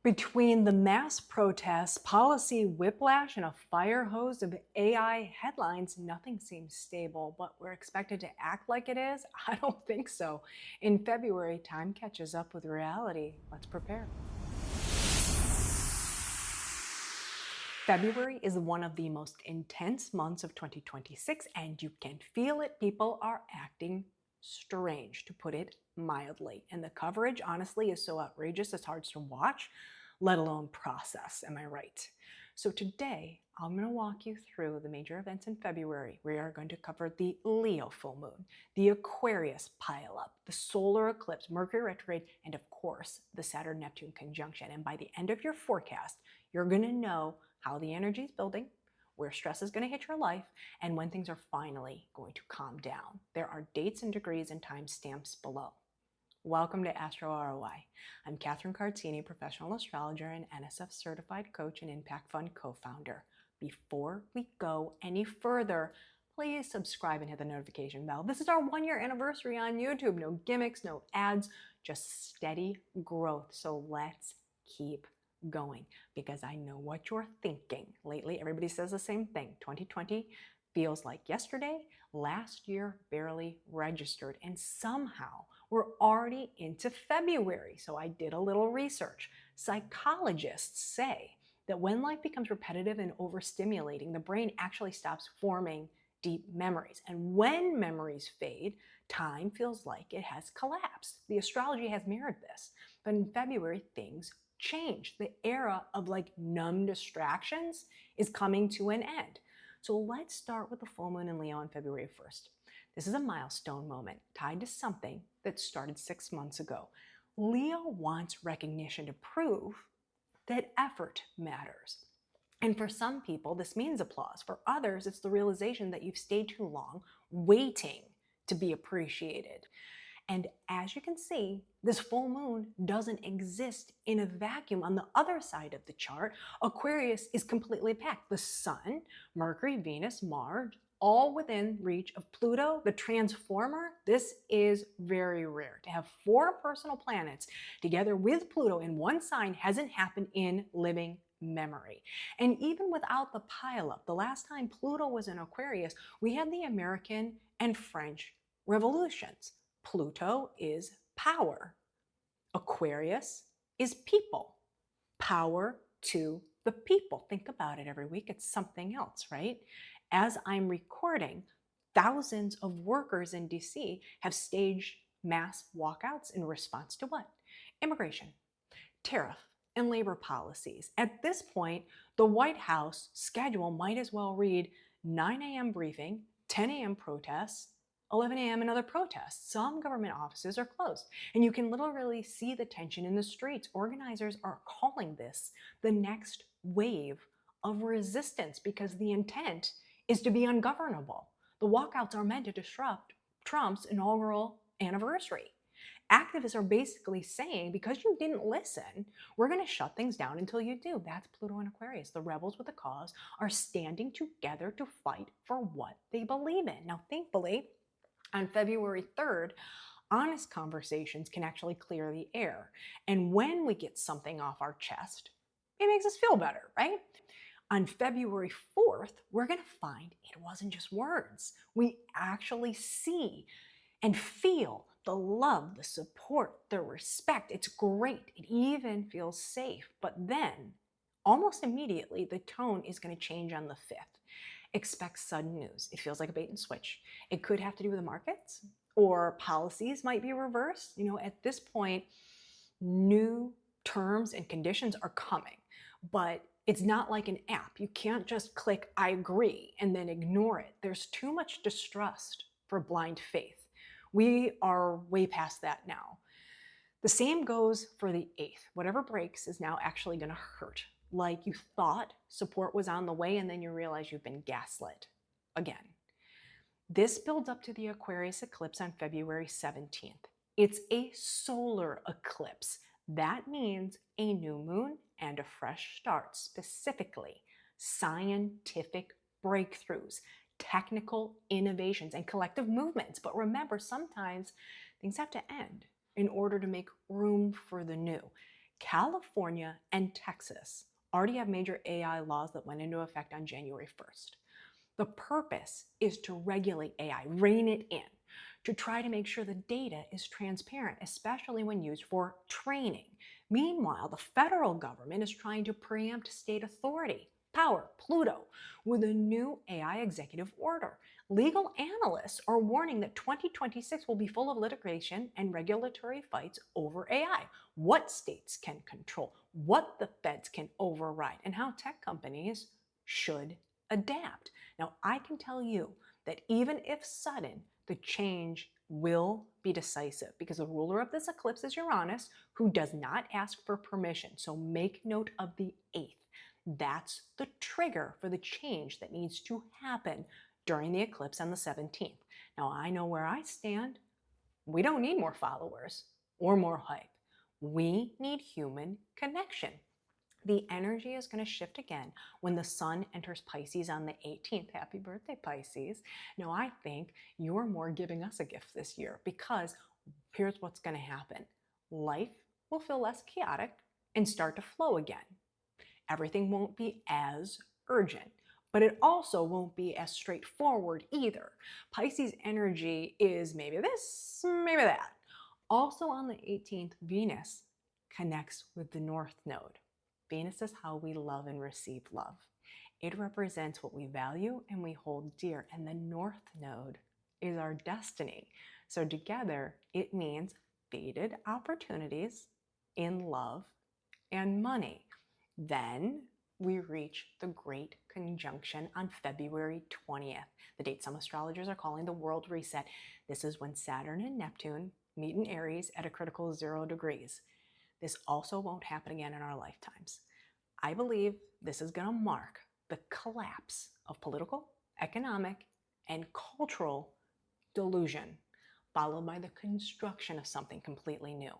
Between the mass protests, policy whiplash, and a fire hose of AI headlines, nothing seems stable, but we're expected to act like it is? I don't think so. In February, time catches up with reality. Let's prepare. February is one of the most intense months of 2026, and you can feel it. People are acting strange, to put it mildly. And the coverage, honestly, is so outrageous it's hard to watch, let alone process. Am I right? So today, I'm going to walk you through the major events in February. We are going to cover the Leo full moon, the Aquarius pileup, the solar eclipse, Mercury retrograde, and of course, the Saturn-Neptune conjunction. And by the end of your forecast, you're going to know how the energy is building, where stress is going to hit your life, and when things are finally going to calm down. There are dates and degrees and timestamps below. Welcome to Astro ROI. I'm Kathryn Cartini, professional astrologer and NSF certified coach and Impact Fund co-founder. Before we go any further, please subscribe and hit the notification bell. This is our 1-year anniversary on YouTube. No gimmicks, no ads, just steady growth. So let's keep going, because I know what you're thinking. Lately, everybody says the same thing. 2020 feels like yesterday. Last year barely registered, and somehow we're already into February. So I did a little research. Psychologists say that when life becomes repetitive and overstimulating, the brain actually stops forming deep memories. And when memories fade, time feels like it has collapsed. The astrology has mirrored this. But in February, things change. The era of numb distractions is coming to an end. So let's start with the full moon in Leo on February 1st. This is a milestone moment tied to something that started 6 months ago. Leo wants recognition to prove that effort matters. And for some people, this means applause. For others, it's the realization that you've stayed too long waiting to be appreciated. And as you can see, this full moon doesn't exist in a vacuum. On the other side of the chart, Aquarius is completely packed. The Sun, Mercury, Venus, Mars, all within reach of Pluto, the transformer. This is very rare. To have 4 personal planets together with Pluto in one sign hasn't happened in living memory. And even without the pileup, the last time Pluto was in Aquarius, we had the American and French revolutions. Pluto is power. Aquarius is people. Power to the people. Think about it every week. It's something else, right? As I'm recording, thousands of workers in DC have staged mass walkouts in response to what? Immigration, tariff, and labor policies. At this point, the White House schedule might as well read 9 a.m. briefing, 10 a.m. protests, 11 a.m. another protest. Some government offices are closed, and you can literally see the tension in the streets. Organizers are calling this the next wave of resistance because the intent is to be ungovernable. The walkouts are meant to disrupt Trump's inaugural anniversary. Activists are basically saying, because you didn't listen, we're going to shut things down until you do. That's Pluto and Aquarius. The rebels with a cause are standing together to fight for what they believe in. Now, thankfully, on February 3rd, honest conversations can actually clear the air. And when we get something off our chest, it makes us feel better, right? On February 4th, we're going to find it wasn't just words. We actually see and feel the love, the support, the respect. It's great. It even feels safe. But then, almost immediately, the tone is going to change on the 5th. Expect sudden news. It feels like a bait and switch. It could have to do with the markets, or policies might be reversed. You know, at this point, new terms and conditions are coming, but it's not like an app. You can't just click I agree and then ignore it. There's too much distrust for blind faith. We are way past that now. The same goes for the 8th. Whatever breaks is now actually going to hurt. Like you thought support was on the way, and then you realize you've been gaslit again. This builds up to the Aquarius eclipse on February 17th. It's a solar eclipse. That means a new moon and a fresh start, specifically scientific breakthroughs, technical innovations, and collective movements. But remember, sometimes things have to end in order to make room for the new. California and Texas already have major AI laws that went into effect on January 1st. The purpose is to regulate AI, rein it in, to try to make sure the data is transparent, especially when used for training. Meanwhile, the federal government is trying to preempt state authority, power, Pluto, with a new AI executive order. Legal analysts are warning that 2026 will be full of litigation and regulatory fights over AI. What states can control, what the feds can override, and how tech companies should adapt. Now, I can tell you that even if sudden, the change will be decisive because the ruler of this eclipse is Uranus, who does not ask for permission. So make note of the 8th. That's the trigger for the change that needs to happen during the eclipse on the 17th. Now, I know where I stand. We don't need more followers or more hype. We need human connection. The energy is going to shift again when the sun enters Pisces on the 18th. Happy birthday, Pisces. Now, I think you're more giving us a gift this year because here's what's going to happen. Life will feel less chaotic and start to flow again. Everything won't be as urgent, but it also won't be as straightforward either. Pisces energy is maybe this, maybe that. Also on the 18th, Venus connects with the North Node. Venus is how we love and receive love. It represents what we value and we hold dear, and the North Node is our destiny. So together, it means faded opportunities in love and money. Then we reach the Great Conjunction on February 20th, the date some astrologers are calling the World Reset. This is when Saturn and Neptune meet in Aries at a critical 0 degrees. This also won't happen again in our lifetimes. I believe this is going to mark the collapse of political, economic, and cultural delusion, followed by the construction of something completely new.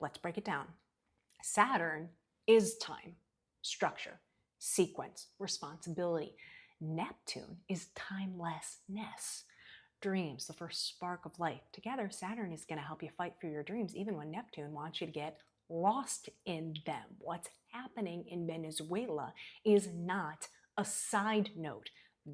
Let's break it down. Saturn is time, structure, sequence, responsibility. Neptune is timelessness, dreams, the first spark of life. Together, Saturn is going to help you fight for your dreams, even when Neptune wants you to get lost in them. What's happening in Venezuela is not a side note.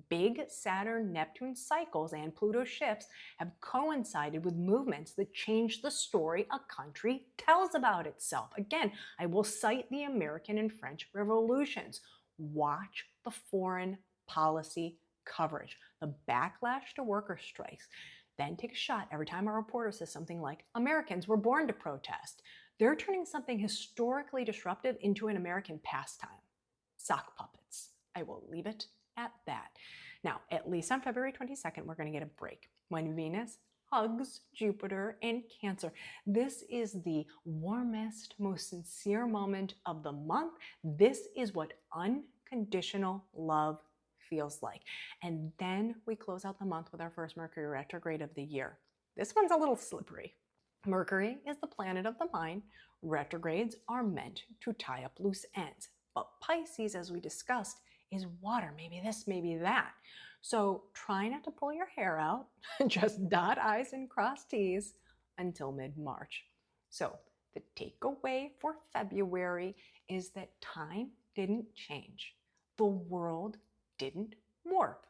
Big Saturn-Neptune cycles and Pluto shifts have coincided with movements that change the story a country tells about itself. Again, I will cite the American and French revolutions. Watch the foreign policy coverage, the backlash to worker strikes. Then take a shot every time a reporter says something like, Americans were born to protest. They're turning something historically disruptive into an American pastime. Sock puppets. I will leave it at that. Now, at least on February 22nd, we're going to get a break when Venus hugs Jupiter in Cancer. This is the warmest, most sincere moment of the month. This is what unconditional love feels like. And then we close out the month with our first Mercury retrograde of the year. This one's a little slippery. Mercury is the planet of the mind. Retrogrades are meant to tie up loose ends. But Pisces, as we discussed, is water, maybe this, maybe that. So try not to pull your hair out, just dot I's and cross T's until mid-March. So the takeaway for February is that time didn't change. The world didn't warp.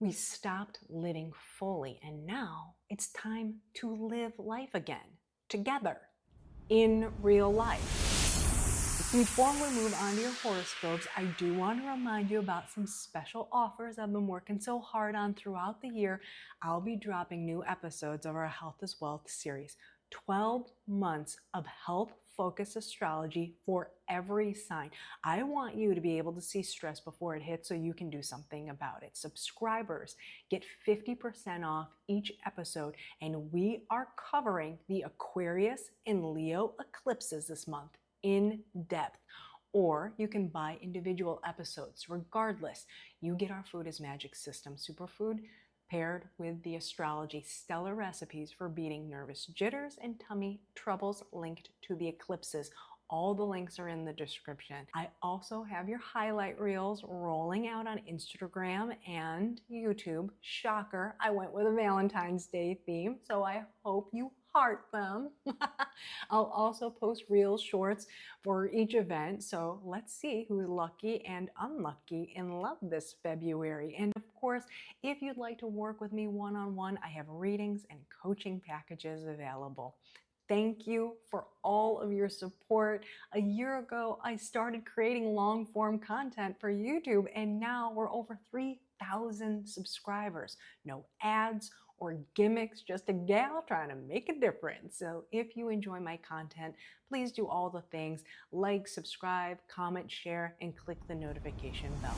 We stopped living fully, and now it's time to live life again, together, in real life. Before we move on to your horoscopes, I do want to remind you about some special offers I've been working so hard on throughout the year. I'll be dropping new episodes of our Health is Wealth series. 12 months of health-focused astrology for every sign. I want you to be able to see stress before it hits so you can do something about it. Subscribers get 50% off each episode, and we are covering the Aquarius and Leo eclipses this month in depth. Or you can buy individual episodes. Regardless, you get our Food is Magic system, Superfood, paired with the Astrology stellar recipes for beating nervous jitters and tummy troubles linked to the eclipses. All the links are in the description. I also have your highlight reels rolling out on Instagram and YouTube. Shocker, I went with a Valentine's Day theme, so I hope you heart them. I'll also post reel shorts for each event. So let's see who's lucky and unlucky in love this February. And of course, if you'd like to work with me one-on-one, I have readings and coaching packages available. Thank you for all of your support. A year ago, I started creating long-form content for YouTube, and now we're over 3,000 subscribers. No ads or gimmicks, just a gal trying to make a difference. So if you enjoy my content, please do all the things: like, subscribe, comment, share, and click the notification bell.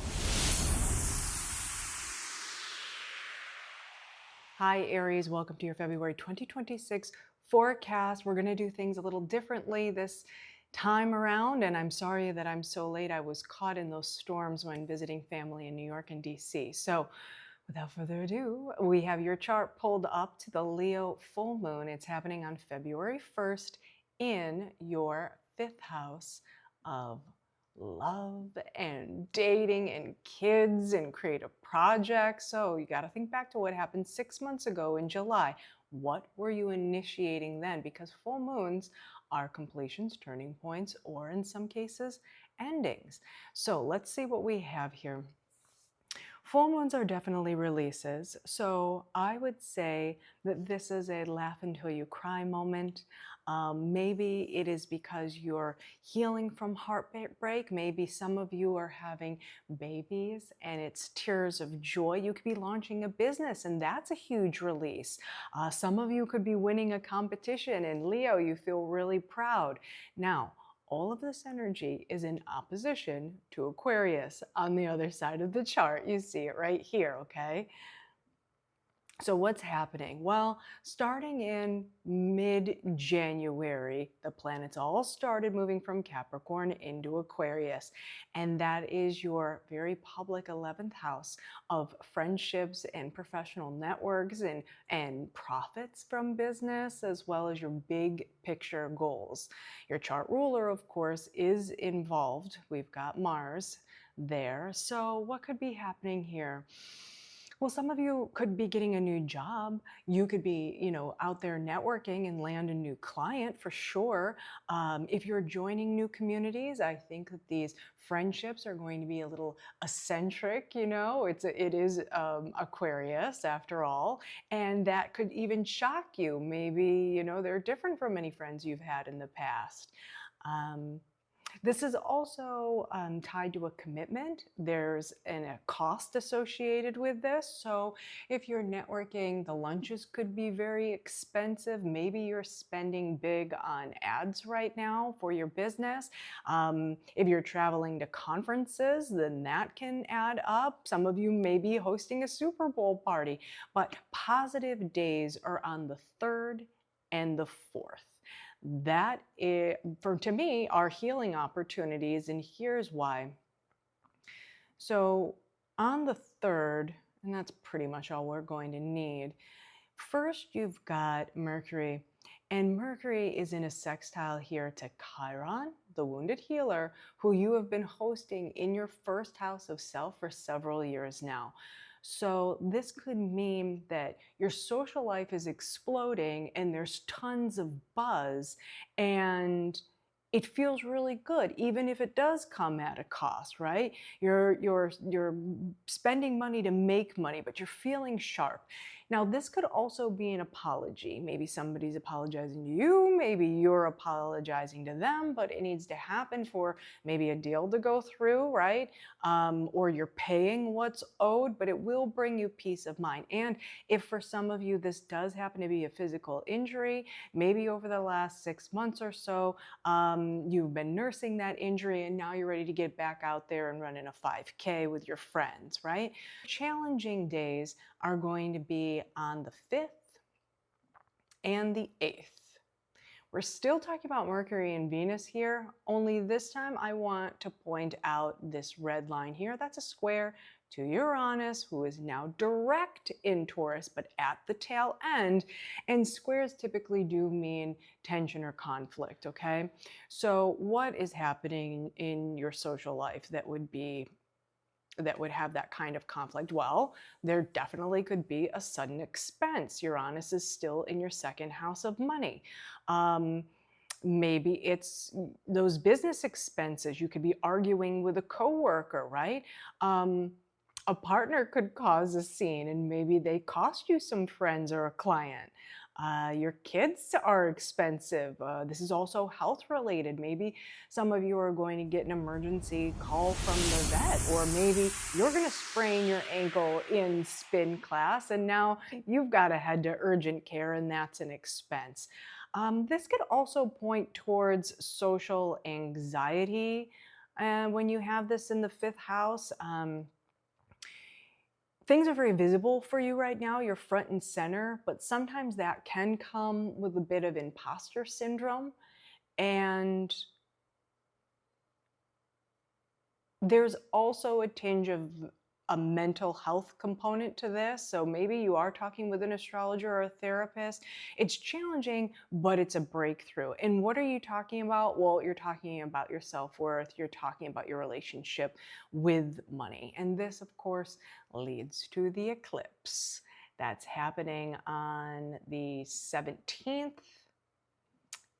Hi Aries, welcome to your February 2026 forecast. We're going to do things a little differently this time around, and I'm sorry that I'm so late. I was caught in those storms when visiting family in New York and DC. So without further ado, we have your chart pulled up to the Leo full moon. It's happening on February 1st in your 5th house of love and dating and kids and creative projects. So you got to think back to what happened 6 months ago in July. What were you initiating then? Because full moons are completions, turning points, or in some cases, endings. So let's see what we have here. Full moons are definitely releases. So I would say that this is a laugh until you cry moment. Maybe it is because you're healing from heartbreak. Maybe some of you are having babies and it's tears of joy. You could be launching a business and that's a huge release. Some of you could be winning a competition, and Leo, you feel really proud. Now, all of this energy is in opposition to Aquarius on the other side of the chart. You see it right here, okay? So what's happening? Well, starting in mid-January, the planets all started moving from Capricorn into Aquarius. And that is your very public 11th house of friendships and professional networks and profits from business, as well as your big picture goals. Your chart ruler, of course, is involved. We've got Mars there. So what could be happening here? Well, some of you could be getting a new job. You could be, out there networking and land a new client for sure. If you're joining new communities, I think that these friendships are going to be a little eccentric. It is Aquarius after all, and that could even shock you. Maybe, they're different from any friends you've had in the past. This is also tied to a commitment. There's a cost associated with this. So if you're networking, the lunches could be very expensive. Maybe you're spending big on ads right now for your business. If you're traveling to conferences, then that can add up. Some of you may be hosting a Super Bowl party, but positive days are on the 3rd and the 4th. That is, to me, are healing opportunities, and here's why. So on the 3rd, and that's pretty much all we're going to need. First, you've got Mercury, and Mercury is in a sextile here to Chiron, the wounded healer, who you have been hosting in your 1st house of self for several years now. So this could mean that your social life is exploding and there's tons of buzz, and it feels really good, even if it does come at a cost, right? You're spending money to make money, but you're feeling sharp. Now, this could also be an apology. Maybe somebody's apologizing to you, maybe you're apologizing to them, but it needs to happen for maybe a deal to go through, right? Or you're paying what's owed, but it will bring you peace of mind. And if for some of you this does happen to be a physical injury, maybe over the last 6 months or so, you've been nursing that injury and now you're ready to get back out there and running a 5K with your friends, right? Challenging days are going to be on the 5th and the 8th. We're still talking about Mercury and Venus here, only this time I want to point out this red line here. That's a square to Uranus, who is now direct in Taurus, but at the tail end. And squares typically do mean tension or conflict, okay? So what is happening in your social life that would be that would have that kind of conflict? Well, there definitely could be a sudden expense. Uranus is still in your second house of money. Maybe it's those business expenses. You could be arguing with a coworker, right? A partner could cause a scene and maybe they cost you some friends or a client. Your kids are expensive. This is also health related. Maybe some of you are going to get an emergency call from the vet, or maybe you're going to sprain your ankle in spin class and now you've got to head to urgent care and that's an expense. This could also point towards social anxiety. And when you have this in the fifth house, things are very visible for you right now. You're front and center, but sometimes that can come with a bit of imposter syndrome. And there's also a tinge of a mental health component to this. So maybe you are talking with an astrologer or a therapist. It's challenging, but it's a breakthrough. And what are you talking about? Well, you're talking about your self-worth. You're talking about your relationship with money. And this, of course, leads to the eclipse that's happening on the 17th.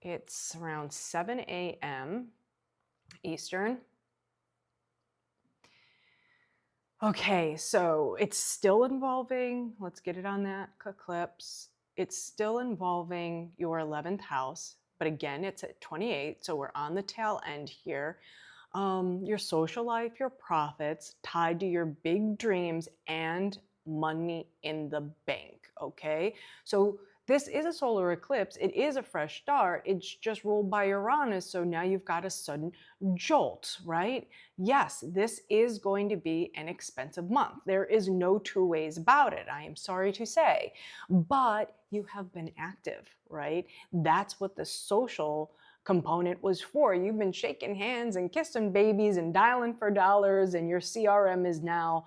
It's around 7 a.m. Eastern. Okay, so it's still involving, let's get it on that eclipse. It's still involving your 11th house, but again, it's at 28, so we're on the tail end here. Your social life, your profits tied to your big dreams and money in the bank, okay? So this is a solar eclipse. It is a fresh start. It's just ruled by Uranus, so now you've got a sudden jolt, right? Yes, this is going to be an expensive month. There is no two ways about it, I am sorry to say, but you have been active, right? That's what the social component was for. You've been shaking hands and kissing babies and dialing for dollars, and your CRM is now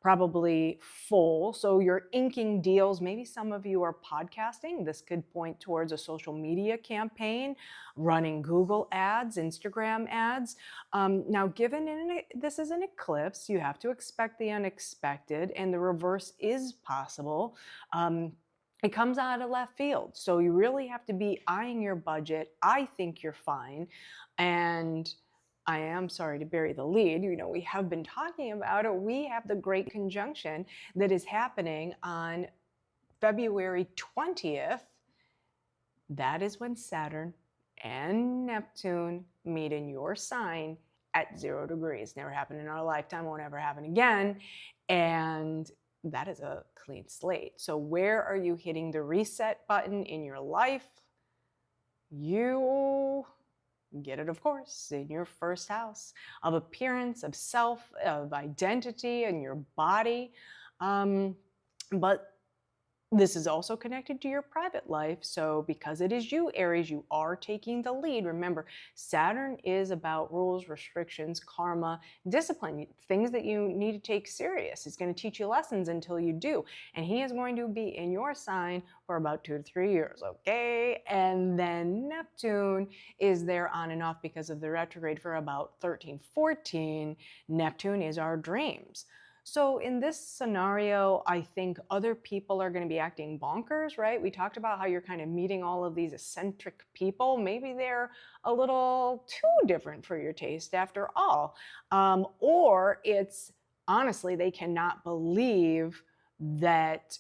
probably full. So you're inking deals. Maybe some of you are podcasting. This could point towards a social media campaign, running Google ads, Instagram ads. Now, given this is an eclipse, you have to expect the unexpected, and the reverse is possible. It comes out of left field. So you really have to be eyeing your budget. I think you're fine. And I am sorry to bury the lead. You know, we have been talking about it. We have the great conjunction that is happening on February 20th. That is when Saturn and Neptune meet in your sign at 0 degrees. Never happened in our lifetime, won't ever happen again. And that is a clean slate. So where are you hitting the reset button in your life? You get it, of course, in your first house of appearance, of self, of identity, and your body. But this is also connected to your private life. So because it is you, Aries, you are taking the lead. Remember, Saturn is about rules, restrictions, karma, discipline, things that you need to take serious. It's going to teach you lessons until you do. And he is going to be in your sign for about 2 to 3 years, okay? And then Neptune is there on and off because of the retrograde for about 13, 14. Neptune is our dreams. So in this scenario, I think other people are going to be acting bonkers, right? We talked about how you're kind of meeting all of these eccentric people. Maybe they're a little too different for your taste after all. Or it's honestly, they cannot believe that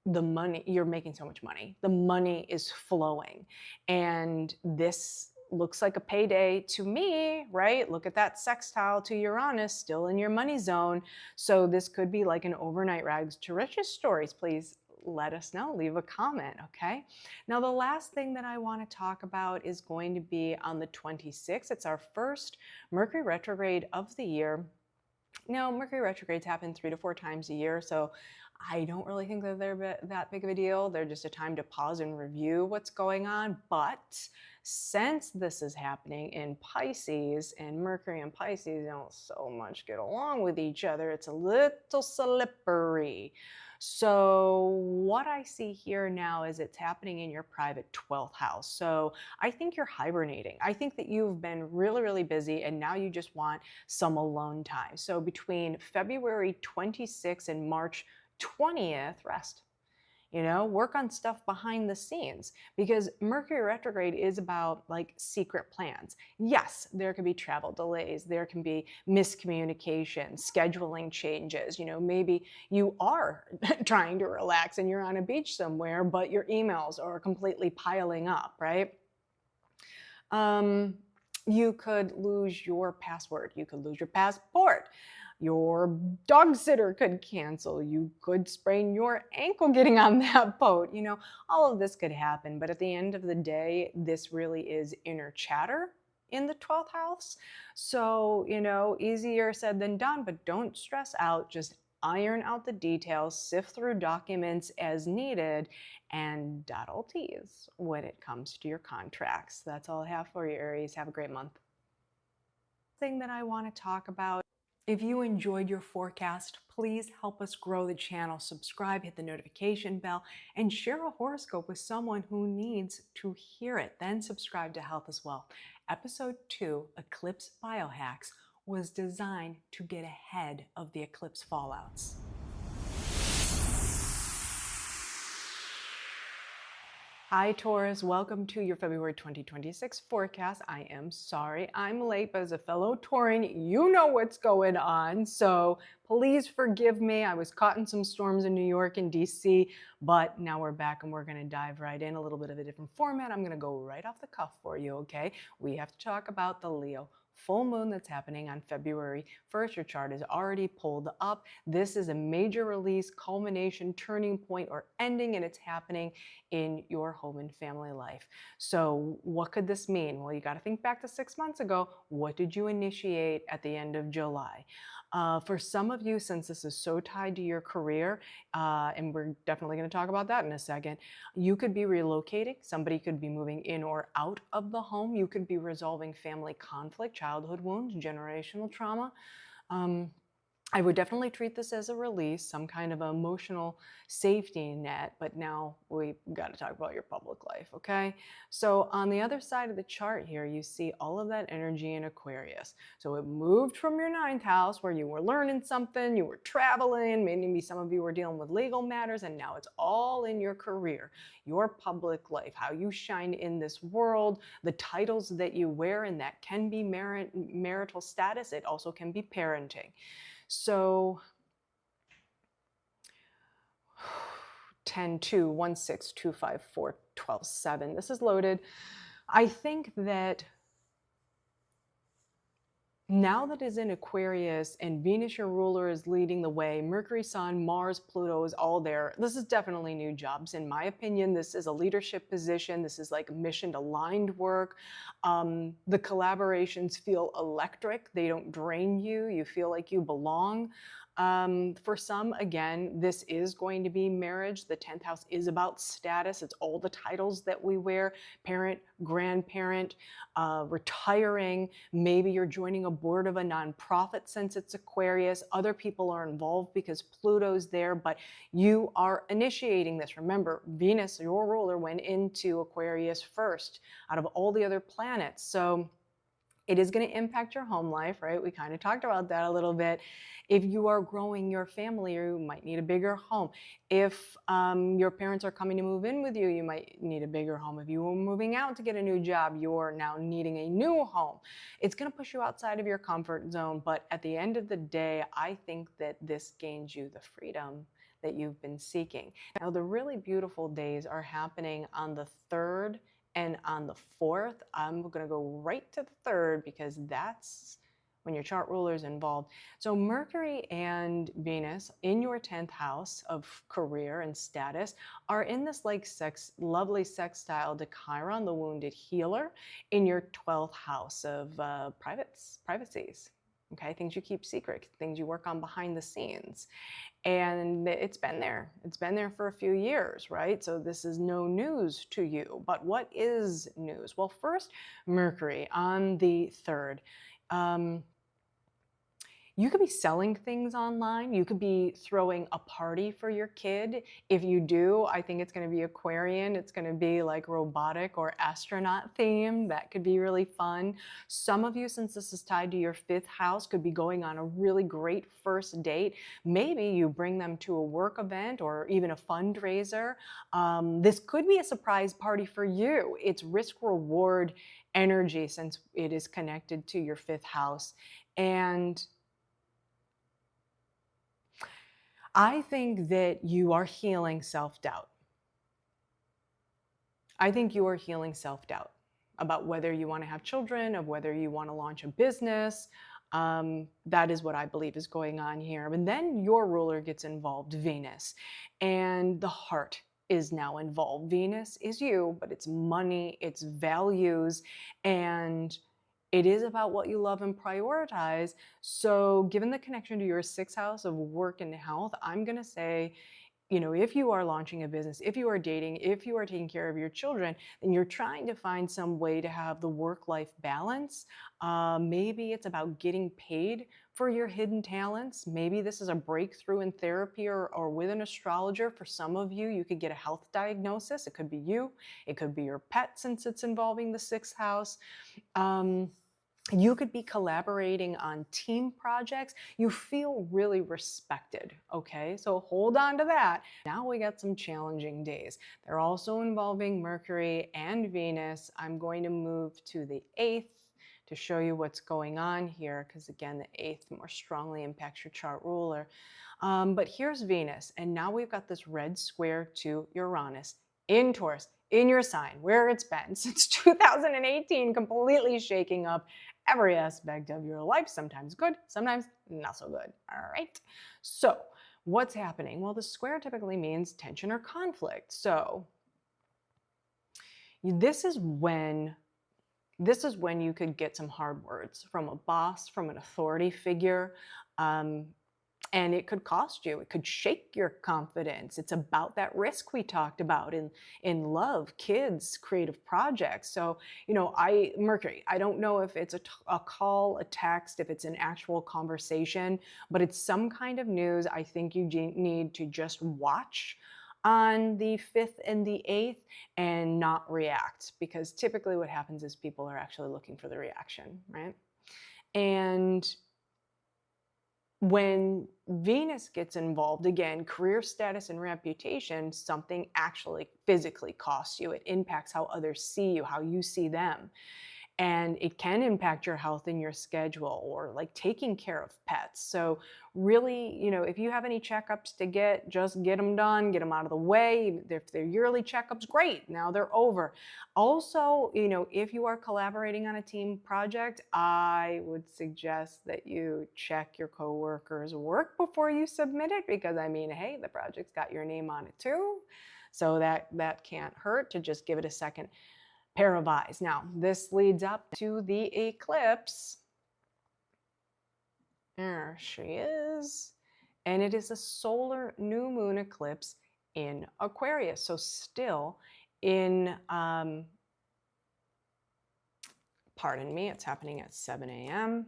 the money, you're making so much money. The money is flowing. And this looks like a payday to me, right? Look at that sextile to Uranus, still in your money zone. So this could be like an overnight rags to riches stories. Please let us know, leave a comment, okay? Now, the last thing that I want to talk about is going to be on the 26th. It's our first Mercury retrograde of the year. Now, Mercury retrogrades happen 3 to 4 times a year, so I don't really think that they're that big of a deal. They're just a time to pause and review what's going on. But since this is happening in Pisces, and Mercury and Pisces don't so much get along with each other, it's a little slippery. So what I see here now is it's happening in your private 12th house. So I think you're hibernating. I think that you've been really, really busy and now you just want some alone time. So between February 26th and March 20th, rest. You know, work on stuff behind the scenes, because Mercury retrograde is about like secret plans. Yes, there can be travel delays, there can be miscommunication, scheduling changes. You know, maybe you are trying to relax and you're on a beach somewhere, but your emails are completely piling up, right? You could lose your password, you could lose your passport. Your dog sitter could cancel. You could sprain your ankle getting on that boat. You know, all of this could happen. But at the end of the day, this really is inner chatter in the 12th house. So, you know, easier said than done, but don't stress out. Just iron out the details, sift through documents as needed, and dot all T's when it comes to your contracts. That's all I have for you, Aries. Have a great month. Thing that I want to talk about. If you enjoyed your forecast, please help us grow the channel. Subscribe, hit the notification bell, and share a horoscope with someone who needs to hear it. Then subscribe to Health as well. Episode 2, Eclipse Biohacks, was designed to get ahead of the eclipse fallouts. Hi Taurus, welcome to your February 2026 forecast. I am sorry I'm late, but as a fellow Taurian, you know what's going on. So please forgive me. I was caught in some storms in New York and DC, but now we're back and we're gonna dive right in. A little bit of a different format. I'm gonna go right off the cuff for you, okay? We have to talk about the Leo full moon that's happening on February 1st. Your chart is already pulled up. This is a major release, culmination, turning point, or ending, and it's happening in your home and family life. So what could this mean? Well, you got to think back to 6 months ago. What did you initiate at the end of July? For some of you, since this is so tied to your career, and we're definitely going to talk about that in a second, you could be relocating. Somebody could be moving in or out of the home. You could be resolving family conflict, childhood wounds, generational trauma. I would definitely treat this as a release, some kind of emotional safety net, but now we've got to talk about your public life, okay? So on the other side of the chart here, you see all of that energy in Aquarius. So it moved from your 9th house where you were learning something, you were traveling, maybe some of you were dealing with legal matters, and now it's all in your career, your public life, how you shine in this world, the titles that you wear, and that can be marital status. It also can be parenting. So 10-2-1-6-2-5-4-12-7. This is loaded. I think that now that it's in Aquarius and Venus, your ruler, is leading the way, Mercury, Sun, Mars, Pluto is all there. This is definitely new jobs. In my opinion, this is a leadership position. This is like mission-aligned work. The collaborations feel electric. They don't drain you. You feel like you belong. For some, again, this is going to be marriage. The 10th house is about status. It's all the titles that we wear: parent, grandparent, retiring. Maybe you're joining a board of a nonprofit since it's Aquarius. Other people are involved because Pluto's there, but you are initiating this. Remember, Venus, your ruler, went into Aquarius first out of all the other planets. So it is going to impact your home life, right? We kind of talked about that a little bit. If you are growing your family, you might need a bigger home. If your parents are coming to move in with you, you might need a bigger home. If you were moving out to get a new job, you're now needing a new home. It's going to push you outside of your comfort zone. But at the end of the day, I think that this gains you the freedom that you've been seeking. Now, the really beautiful days are happening on the 3rd and on the 4th. I'm going to go right to the 3rd because that's when your chart ruler is involved. So Mercury and Venus in your 10th house of career and status are in this like lovely sextile to Chiron, the wounded healer, in your 12th house of privacies. okay? Things you keep secret, things you work on behind the scenes. And it's been there. It's been there for a few years, right? So this is no news to you. But what is news? Well, first, Mercury on the 3rd. You could be selling things online. You could be throwing a party for your kid. If you do, I think it's going to be Aquarian. It's going to be like robotic or astronaut themed. That could be really fun. Some of you, since this is tied to your 5th house, could be going on a really great first date. Maybe you bring them to a work event or even a fundraiser. This could be a surprise party for you. It's risk-reward energy since it is connected to your 5th house. And I think that you are healing self-doubt. I think you are healing self-doubt about whether you want to have children, of whether you want to launch a business. That is what I believe is going on here. And then your ruler gets involved, Venus, and the heart is now involved. Venus is you, but it's money, it's values, and it is about what you love and prioritize. So given the connection to your 6th house of work and health, I'm going to say, if you are launching a business, if you are dating, if you are taking care of your children, then you're trying to find some way to have the work-life balance. Maybe it's about getting paid for your hidden talents. Maybe this is a breakthrough in therapy or with an astrologer. For some of you, you could get a health diagnosis. It could be you. It could be your pet since it's involving the 6th house. You could be collaborating on team projects. You feel really respected, okay? So hold on to that. Now we got some challenging days. They're also involving Mercury and Venus. I'm going to move to the 8th to show you what's going on here, because again, the 8th more strongly impacts your chart ruler. But here's Venus, and now we've got this red square to Uranus in Taurus, in your sign, where it's been since 2018, completely shaking up every aspect of your life, sometimes good, sometimes not so good. All right. So what's happening? Well, the square typically means tension or conflict. So this is when you could get some hard words from a boss, from an authority figure. And it could cost you. It could shake your confidence. It's about that risk we talked about in love, kids, creative projects. So, Mercury, I don't know if it's a call, a text, if it's an actual conversation, but it's some kind of news. I think you need to just watch on the 5th and the 8th and not react, because typically what happens is people are actually looking for the reaction, right? And when Venus gets involved, again, career status and reputation, something actually physically costs you. It impacts how others see you, how you see them. And it can impact your health and your schedule, or like taking care of pets. So really, if you have any checkups to get, just get them done, get them out of the way. If they're yearly checkups, great, now they're over. Also, if you are collaborating on a team project, I would suggest that you check your coworkers' work before you submit it, because hey, the project's got your name on it too. So that can't hurt to just give it a second pair of eyes. Now, this leads up to the eclipse. There she is. And it is a solar new moon eclipse in Aquarius. So still in, pardon me, it's happening at 7 a.m.-ish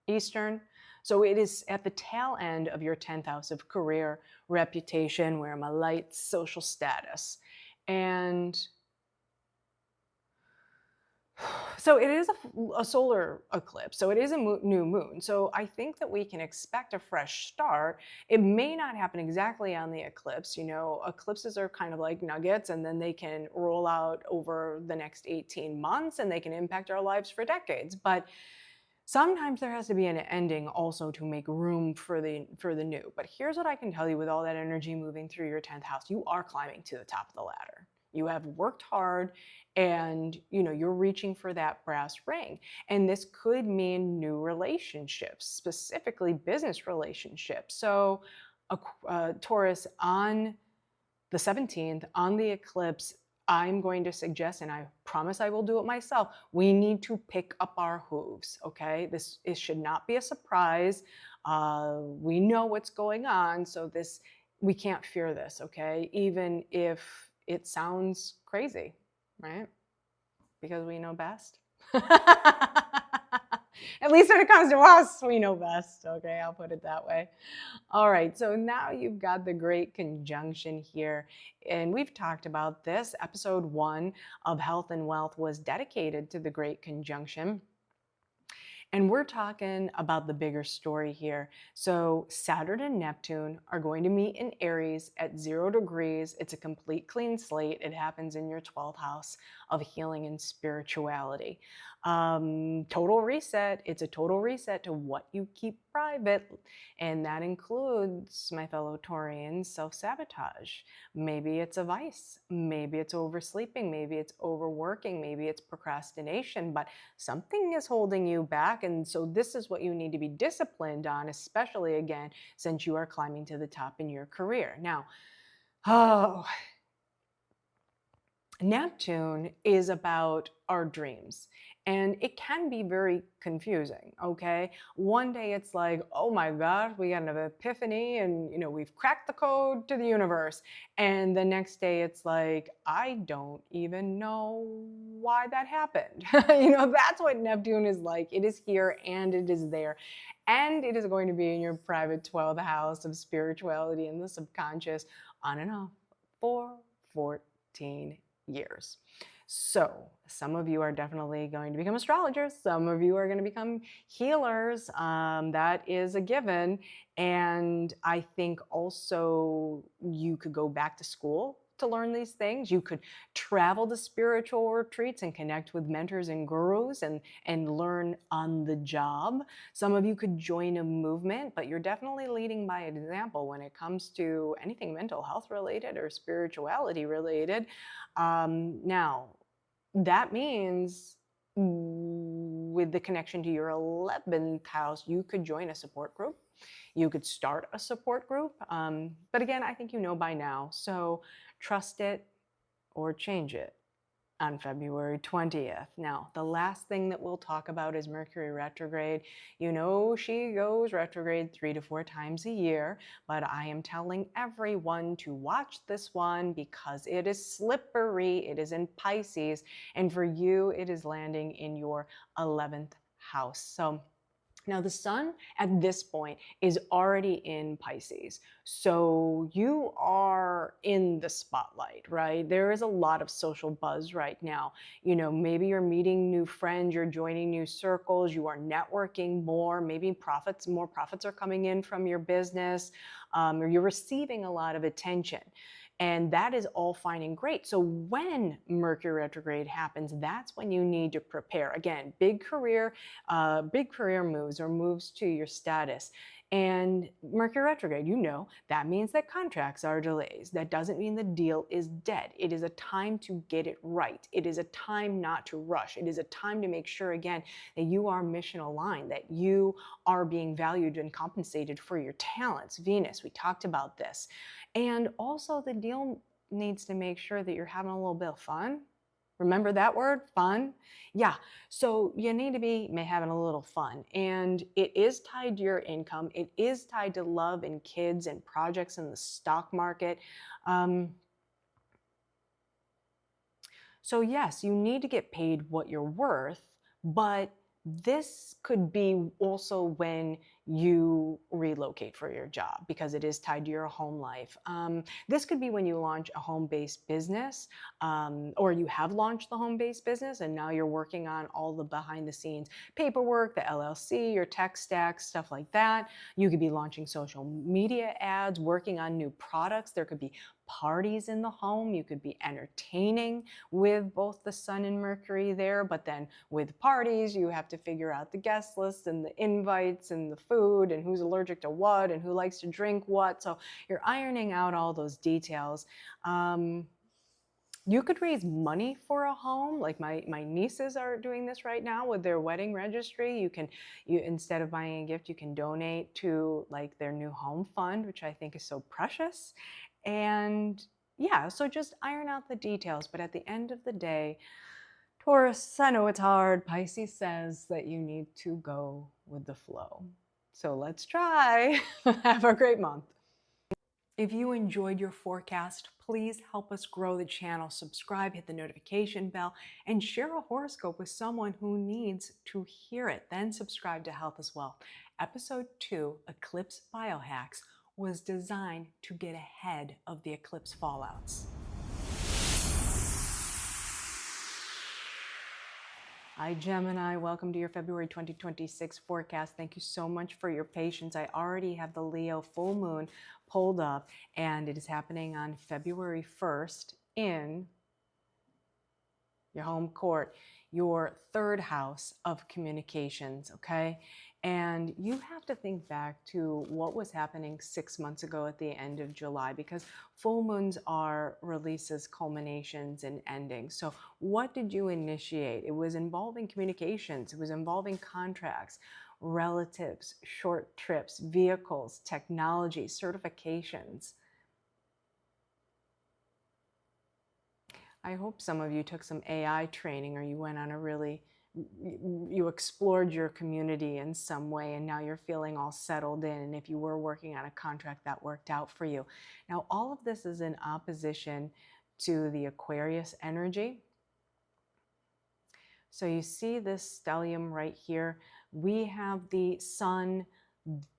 Eastern. So it is at the tail end of your 10th house of career, reputation, where am I light, social status. And so it is a solar eclipse, so it is a new moon. So I think that we can expect a fresh start. It may not happen exactly on the eclipse. Eclipses are kind of like nuggets, and then they can roll out over the next 18 months, and they can impact our lives for decades. But sometimes there has to be an ending also to make room for the new. But here's what I can tell you with all that energy moving through your 10th house. You are climbing to the top of the ladder. You have worked hard, and you're reaching for that brass ring. And this could mean new relationships, specifically business relationships. So Taurus on the 17th, on the eclipse, I'm going to suggest, and I promise I will do it myself, we need to pick up our hooves, okay? It should not be a surprise. We know what's going on, so we can't fear this, okay? Even if it sounds crazy, right? Because we know best. At least when it comes to us, we know best. Okay, I'll put it that way. All right, so now you've got the great conjunction here. And we've talked about this. Episode 1 of Health and Wealth was dedicated to the great conjunction. And we're talking about the bigger story here. So Saturn and Neptune are going to meet in Aries at 0 degrees. It's a complete clean slate. It happens in your 12th house of healing and spirituality. Total reset. It's a total reset to what you keep private. And that includes, my fellow Taurians, self-sabotage. Maybe it's a vice. Maybe it's oversleeping. Maybe it's overworking. Maybe it's procrastination. But something is holding you back. And so this is what you need to be disciplined on, especially again, since you are climbing to the top in your career. Now, Neptune is about our dreams, and it can be very confusing, okay? One day it's like, oh my God, we got an epiphany and, we've cracked the code to the universe. And the next day it's like, I don't even know why that happened. That's what Neptune is like. It is here and it is there. And it is going to be in your private 12th house of spirituality and the subconscious on and off for 14 years. So some of you are definitely going to become astrologers. Some of you are going to become healers. That is a given. And I think also you could go back to school to learn these things. You could travel to spiritual retreats and connect with mentors and gurus and learn on the job. Some of you could join a movement, but you're definitely leading by example when it comes to anything mental health related or spirituality related. Now, that means with the connection to your 11th house, you could join a support group. You could start a support group. But again, I think you know by now. So trust it or change it on February 20th. Now, the last thing that we'll talk about is Mercury retrograde. She goes retrograde 3 to 4 times a year, but I am telling everyone to watch this one because it is slippery. It is in Pisces, and for you, it is landing in your 11th house. So now the sun at this point is already in Pisces. So you are in the spotlight, right? There is a lot of social buzz right now. Maybe you're meeting new friends, you're joining new circles, you are networking more, maybe more profits are coming in from your business, or you're receiving a lot of attention. And that is all fine and great. So when Mercury retrograde happens, that's when you need to prepare. Again, big career moves or moves to your status. And Mercury retrograde, that means that contracts are delays. That doesn't mean the deal is dead. It is a time to get it right. It is a time not to rush. It is a time to make sure, again, that you are mission aligned, that you are being valued and compensated for your talents. Venus, we talked about this. And also the deal needs to make sure that you're having a little bit of fun. Remember that word, fun? Yeah, so you need to be having a little fun. And it is tied to your income. It is tied to love and kids and projects in the stock market. So yes, you need to get paid what you're worth, but this could be also when you relocate for your job because it is tied to your home life. This could be when you launch a home-based business, or you have launched the home-based business and now you're working on all the behind-the-scenes paperwork, the LLC, your tech stack, stuff like that. You could be launching social media ads, working on new products. There could be parties in the home. You could be entertaining with both the Sun and Mercury there, but then with parties, you have to figure out the guest list and the invites and the food and who's allergic to what and who likes to drink what. So you're ironing out all those details. You could raise money for a home. Like my nieces are doing this right now with their wedding registry. You instead of buying a gift, you can donate to like their new home fund, which I think is so precious. And yeah, so just iron out the details. But at the end of the day, Taurus, I know it's hard. Pisces says that you need to go with the flow. So let's try. Have a great month. If you enjoyed your forecast, please help us grow the channel. Subscribe, hit the notification bell, and share a horoscope with someone who needs to hear it. Then subscribe to Health as well. Episode 2, Eclipse Biohacks, was designed to get ahead of the eclipse fallouts. Hi Gemini, welcome to your February 2026 forecast. Thank you so much for your patience. I already have the Leo full moon pulled up, and it is happening on February 1st in your home court, your third house of communications, okay? And you have to think back to what was happening 6 months ago at the end of July, because full moons are releases, culminations, and endings. So what did you initiate? It was involving communications. It was involving contracts, relatives, short trips, vehicles, technology, certifications. I hope some of you took some AI training, or you went on you explored your community in some way, and now you're feeling all settled in. And if you were working on a contract, that worked out for you. Now, all of this is in opposition to the Aquarius energy. So you see this stellium right here. We have the Sun,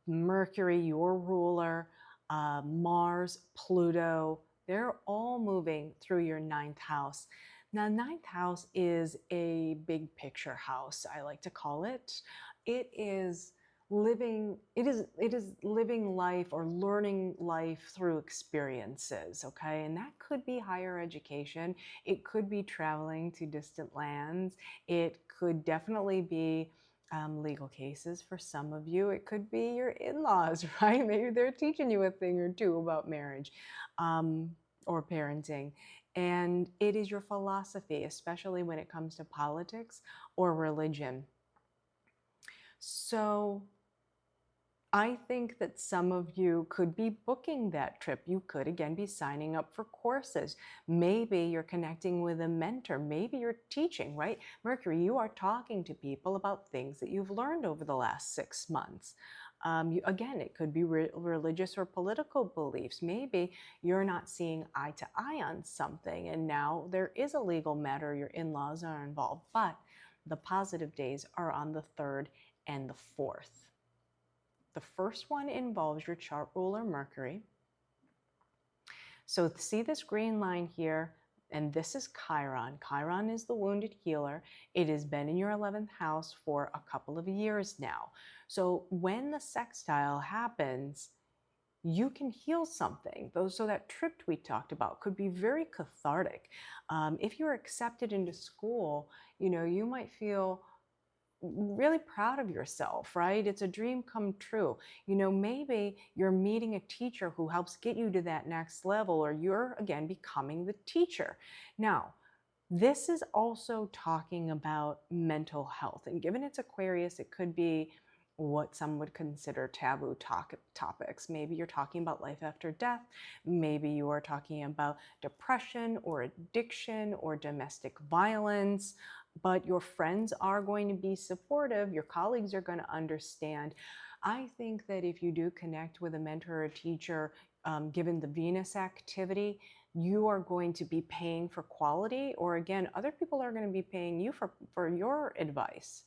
Mercury, your ruler, Mars, Pluto. They're all moving through your 9th house. Now, 9th house is a big picture house, I like to call it. It is living life or learning life through experiences, okay? And that could be higher education. It could be traveling to distant lands. It could definitely be legal cases for some of you. It could be your in-laws, right? Maybe they're teaching you a thing or two about marriage or parenting. And it is your philosophy, especially when it comes to politics or religion. So I think that some of you could be booking that trip. You could, again, be signing up for courses. Maybe you're connecting with a mentor. Maybe you're teaching, right? Mercury, you are talking to people about things that you've learned over the last 6 months. Again, it could be religious or political beliefs. Maybe you're not seeing eye to eye on something, and now there is a legal matter. Your in-laws are involved. But the positive days are on the 3rd and the 4th. The first one involves your chart ruler, Mercury. So see this green line here, and this is Chiron. Chiron is the wounded healer. It has been in your 11th house for a couple of years now. So when the sextile happens, you can heal something. So that trip we talked about could be very cathartic. If you're accepted into school, you might feel really proud of yourself, right? It's a dream come true. Maybe you're meeting a teacher who helps get you to that next level, or you're, again, becoming the teacher. Now, this is also talking about mental health. And given it's Aquarius, it could be what some would consider taboo topics. Maybe you're talking about life after death. Maybe you are talking about depression or addiction or domestic violence. But your friends are going to be supportive. Your colleagues are going to understand. I think that if you do connect with a mentor or a teacher, given the Venus activity, you are going to be paying for quality, or again, other people are going to be paying you for your advice.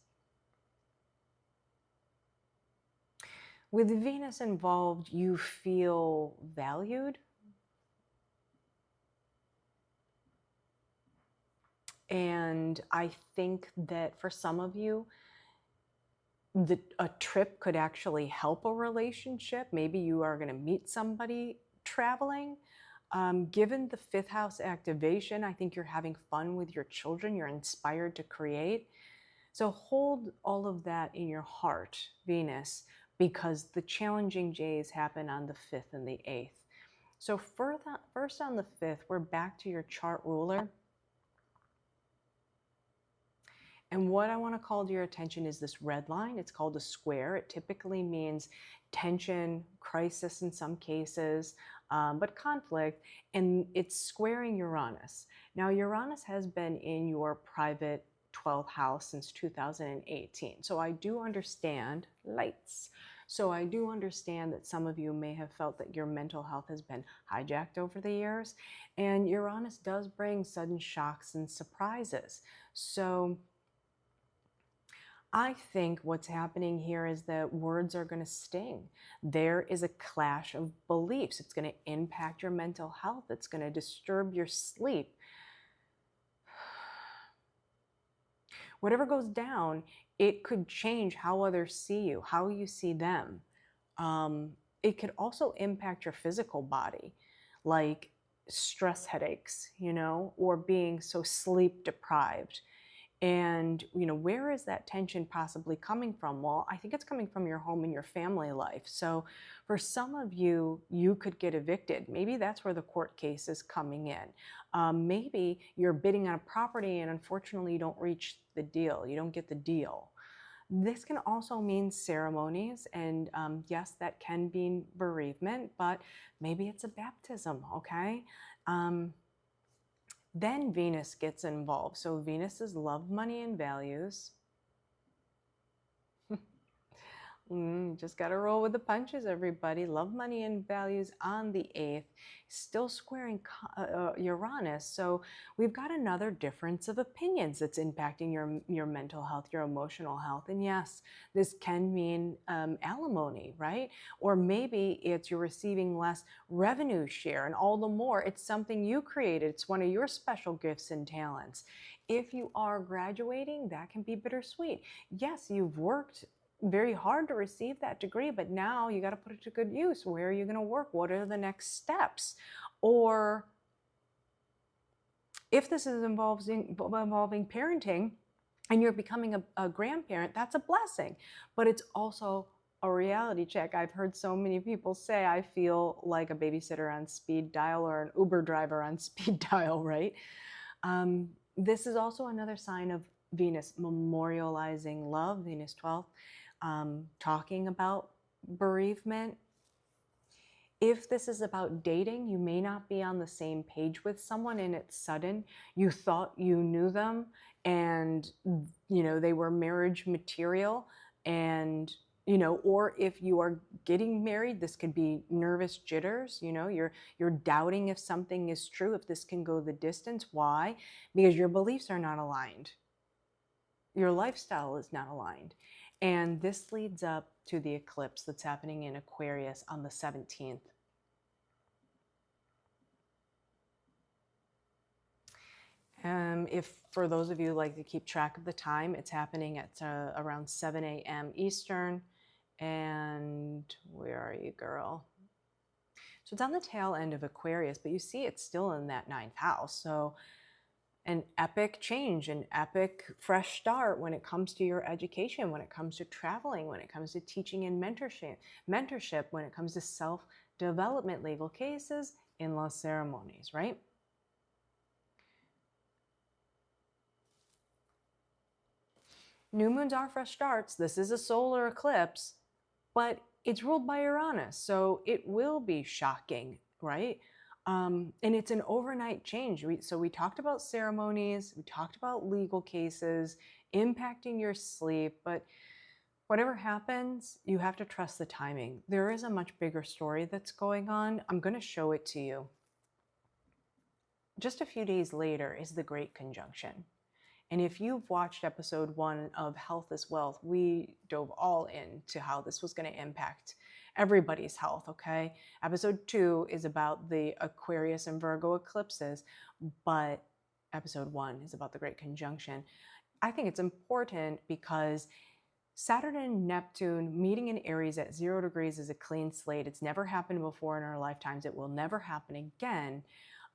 With Venus involved, you feel valued. And I think that for some of you, a trip could actually help a relationship. Maybe you are going to meet somebody traveling. Given the 5th house activation, I think you're having fun with your children. You're inspired to create. So hold all of that in your heart, Venus, because the challenging days happen on the 5th and the 8th. So first on the 5th, we're back to your chart ruler. And what I want to call to your attention is this red line. It's called a square. It typically means tension, crisis in some cases, but conflict, and it's squaring Uranus. Now, Uranus has been in your private 12th house since 2018. So I do understand lights. So I do understand that some of you may have felt that your mental health has been hijacked over the years. And Uranus does bring sudden shocks and surprises. So I think what's happening here is that words are going to sting. There is a clash of beliefs. It's going to impact your mental health. It's going to disturb your sleep. Whatever goes down, it could change how others see you, how you see them. It could also impact your physical body, like stress headaches, or being so sleep deprived. And, where is that tension possibly coming from? Well, I think it's coming from your home and your family life. So for some of you, you could get evicted. Maybe that's where the court case is coming in. Maybe you're bidding on a property and unfortunately you don't reach the deal. You don't get the deal. This can also mean ceremonies, and yes, that can mean bereavement, but maybe it's a baptism, okay? Then Venus gets involved. So Venus is love, money, and values. Just got to roll with the punches, everybody. Love, money, and values on the 8th. Still squaring Uranus. So we've got another difference of opinions that's impacting your mental health, your emotional health. And yes, this can mean alimony, right? Or maybe it's you're receiving less revenue share, and all the more it's something you created. It's one of your special gifts and talents. If you are graduating, that can be bittersweet. Yes, you've worked very hard to receive that degree, but now you got to put it to good use. Where are you going to work? What are the next steps? Or if this is involving parenting and you're becoming a grandparent, that's a blessing, but it's also a reality check. I've heard so many people say, I feel like a babysitter on speed dial or an Uber driver on speed dial, right? This is also another sign of Venus memorializing love, Venus 12th. Talking about bereavement. If this is about dating, you may not be on the same page with someone and it's sudden. You thought you knew them and, they were marriage material, and, or if you are getting married, this could be nervous jitters. You're doubting if something is true, if this can go the distance. Why? Because your beliefs are not aligned. Your lifestyle is not aligned. And this leads up to the eclipse that's happening in Aquarius on the 17th. If for those of you who like to keep track of the time, it's happening at around 7 a.m. Eastern. And where are you, girl? So it's on the tail end of Aquarius, but you see it's still in that 9th house. So an epic change, an epic fresh start when it comes to your education, when it comes to traveling, when it comes to teaching and mentorship, when it comes to self-development, legal cases, in-law ceremonies, right? New moons are fresh starts. This is a solar eclipse, but it's ruled by Uranus, so it will be shocking, right? And it's an overnight change. So we talked about ceremonies, we talked about legal cases, impacting your sleep, but whatever happens, you have to trust the timing. There is a much bigger story that's going on. I'm going to show it to you. Just a few days later is the Great Conjunction. And if you've watched episode 1 of Health is Wealth, we dove all into how this was going to impact everybody's health, okay? Episode 2 is about the Aquarius and Virgo eclipses, but episode 1 is about the Great Conjunction. I think it's important because Saturn and Neptune meeting in Aries at 0 degrees is a clean slate. It's never happened before in our lifetimes. It will never happen again.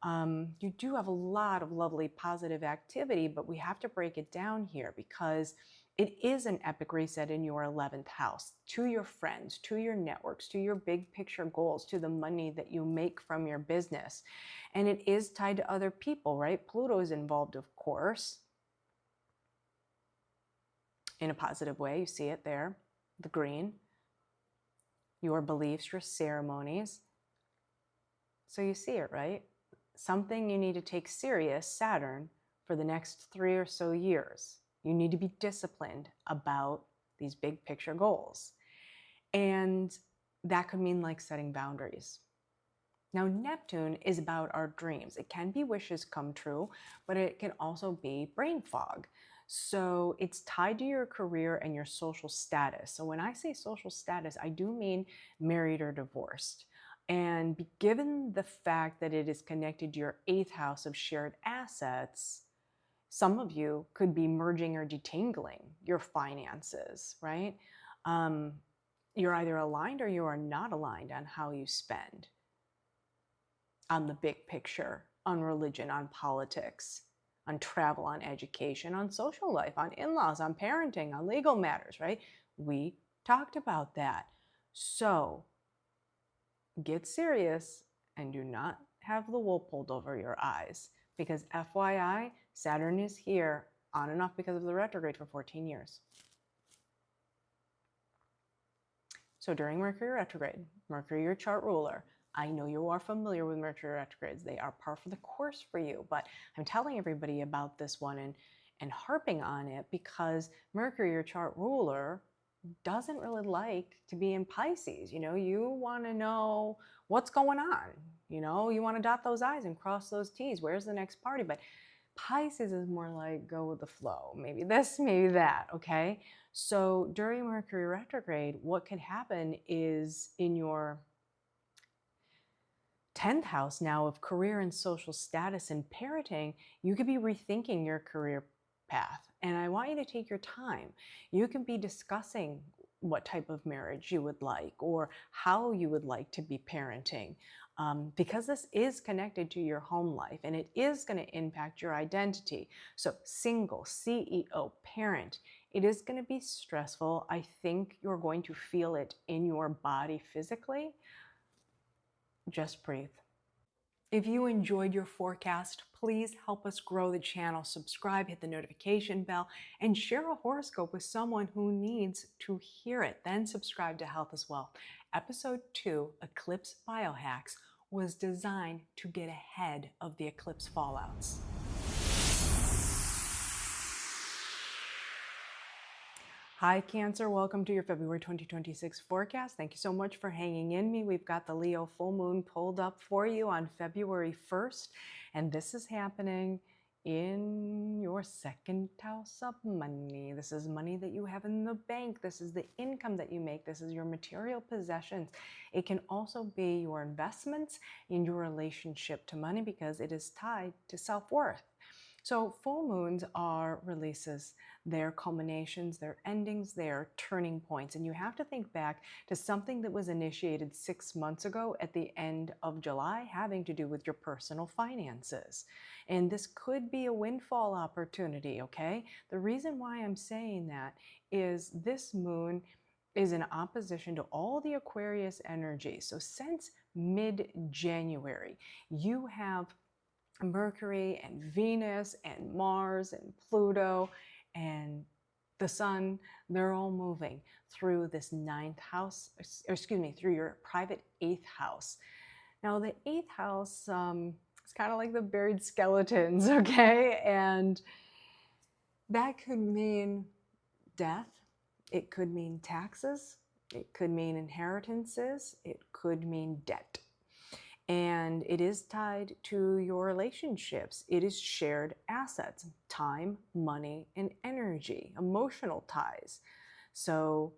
You do have a lot of lovely positive activity, but we have to break it down here because it is an epic reset in your 11th house, to your friends, to your networks, to your big picture goals, to the money that you make from your business. And it is tied to other people, right? Pluto is involved, of course, in a positive way. You see it there, the green. Your beliefs, your ceremonies. So you see it, right? Something you need to take serious, Saturn, for the next 3 or so years. You need to be disciplined about these big picture goals. And that could mean like setting boundaries. Now, Neptune is about our dreams. It can be wishes come true, but it can also be brain fog. So it's tied to your career and your social status. So when I say social status, I do mean married or divorced. And given the fact that it is connected to your 8th house of shared assets, some of you could be merging or detangling your finances, right? You're either aligned or you are not aligned on how you spend, on the big picture, on religion, on politics, on travel, on education, on social life, on in-laws, on parenting, on legal matters, right? We talked about that. So get serious and do not have the wool pulled over your eyes, because FYI, Saturn is here on and off because of the retrograde for 14 years. So during Mercury retrograde, Mercury, your chart ruler, I know you are familiar with Mercury retrogrades. They are par for the course for you, but I'm telling everybody about this one and harping on it because Mercury, your chart ruler, doesn't really like to be in Pisces. You know, you want to know what's going on. You know, you want to dot those I's and cross those T's. Where's the next party? But Pisces is more like go with the flow. Maybe this, maybe that, okay? So during Mercury retrograde, what could happen is in your 10th house now of career and social status and parenting, you could be rethinking your career path. And I want you to take your time. You can be discussing what type of marriage you would like or how you would like to be parenting, because this is connected to your home life and it is going to impact your identity. So single, CEO, parent, it is going to be stressful. I think you're going to feel it in your body physically. Just breathe. If you enjoyed your forecast, please help us grow the channel. Subscribe, hit the notification bell, and share a horoscope with someone who needs to hear it. Then subscribe to Health as Well. Episode 2, Eclipse Biohacks, was designed to get ahead of the eclipse fallouts. Hi Cancer, welcome to your February 2026 forecast. Thank you so much for hanging in me. We've got the Leo full moon pulled up for you on February 1st, and this is happening in your 2nd house of money. This is money that you have in the bank. This is the income that you make. This is your material possessions. It can also be your investments in your relationship to money because it is tied to self-worth. So full moons are releases. They're culminations, they're endings, they're turning points. And you have to think back to something that was initiated 6 months ago at the end of July, having to do with your personal finances. And this could be a windfall opportunity, okay? The reason why I'm saying that is this moon is in opposition to all the Aquarius energy. So since mid-January, you have Mercury and Venus and Mars and Pluto and the Sun, they're all moving through this 9th house, through your private 8th house. Now the 8th house is kind of like the buried skeletons, okay? And that could mean death. It could mean taxes. It could mean inheritances. It could mean debt. And it is tied to your relationships. It is shared assets, time, money, and energy, emotional ties. So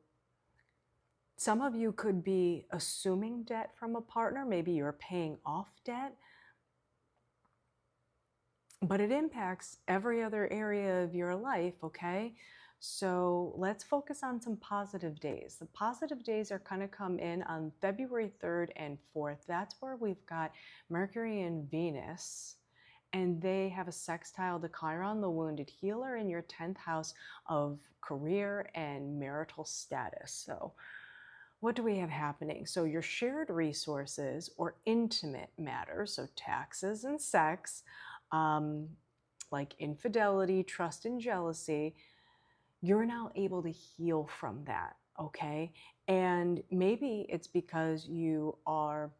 some of you could be assuming debt from a partner. Maybe you're paying off debt. But it impacts every other area of your life, okay? So let's focus on some positive days. The positive days are going to come in on February 3rd and 4th. That's where we've got Mercury and Venus, and they have a sextile to Chiron, the wounded healer, in your 10th house of career and marital status. So what do we have happening? So your shared resources or intimate matters, so taxes and sex, like infidelity, trust, and jealousy, you're now able to heal from that, okay? And maybe it's because you are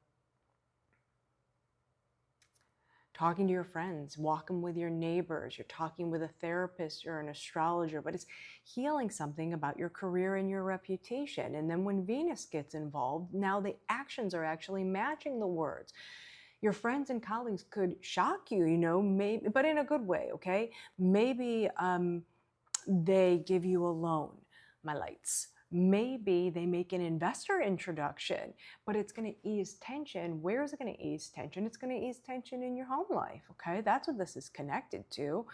talking to your friends, walking with your neighbors, you're talking with a therapist or an astrologer, but it's healing something about your career and your reputation. And then when Venus gets involved, now the actions are actually matching the words. Your friends and colleagues could shock you, maybe, but in a good way, okay? Maybe they give you a loan, my lights. Maybe they make an investor introduction, but it's going to ease tension. Where is it going to ease tension? It's going to ease tension in your home life, okay? That's what this is connected to.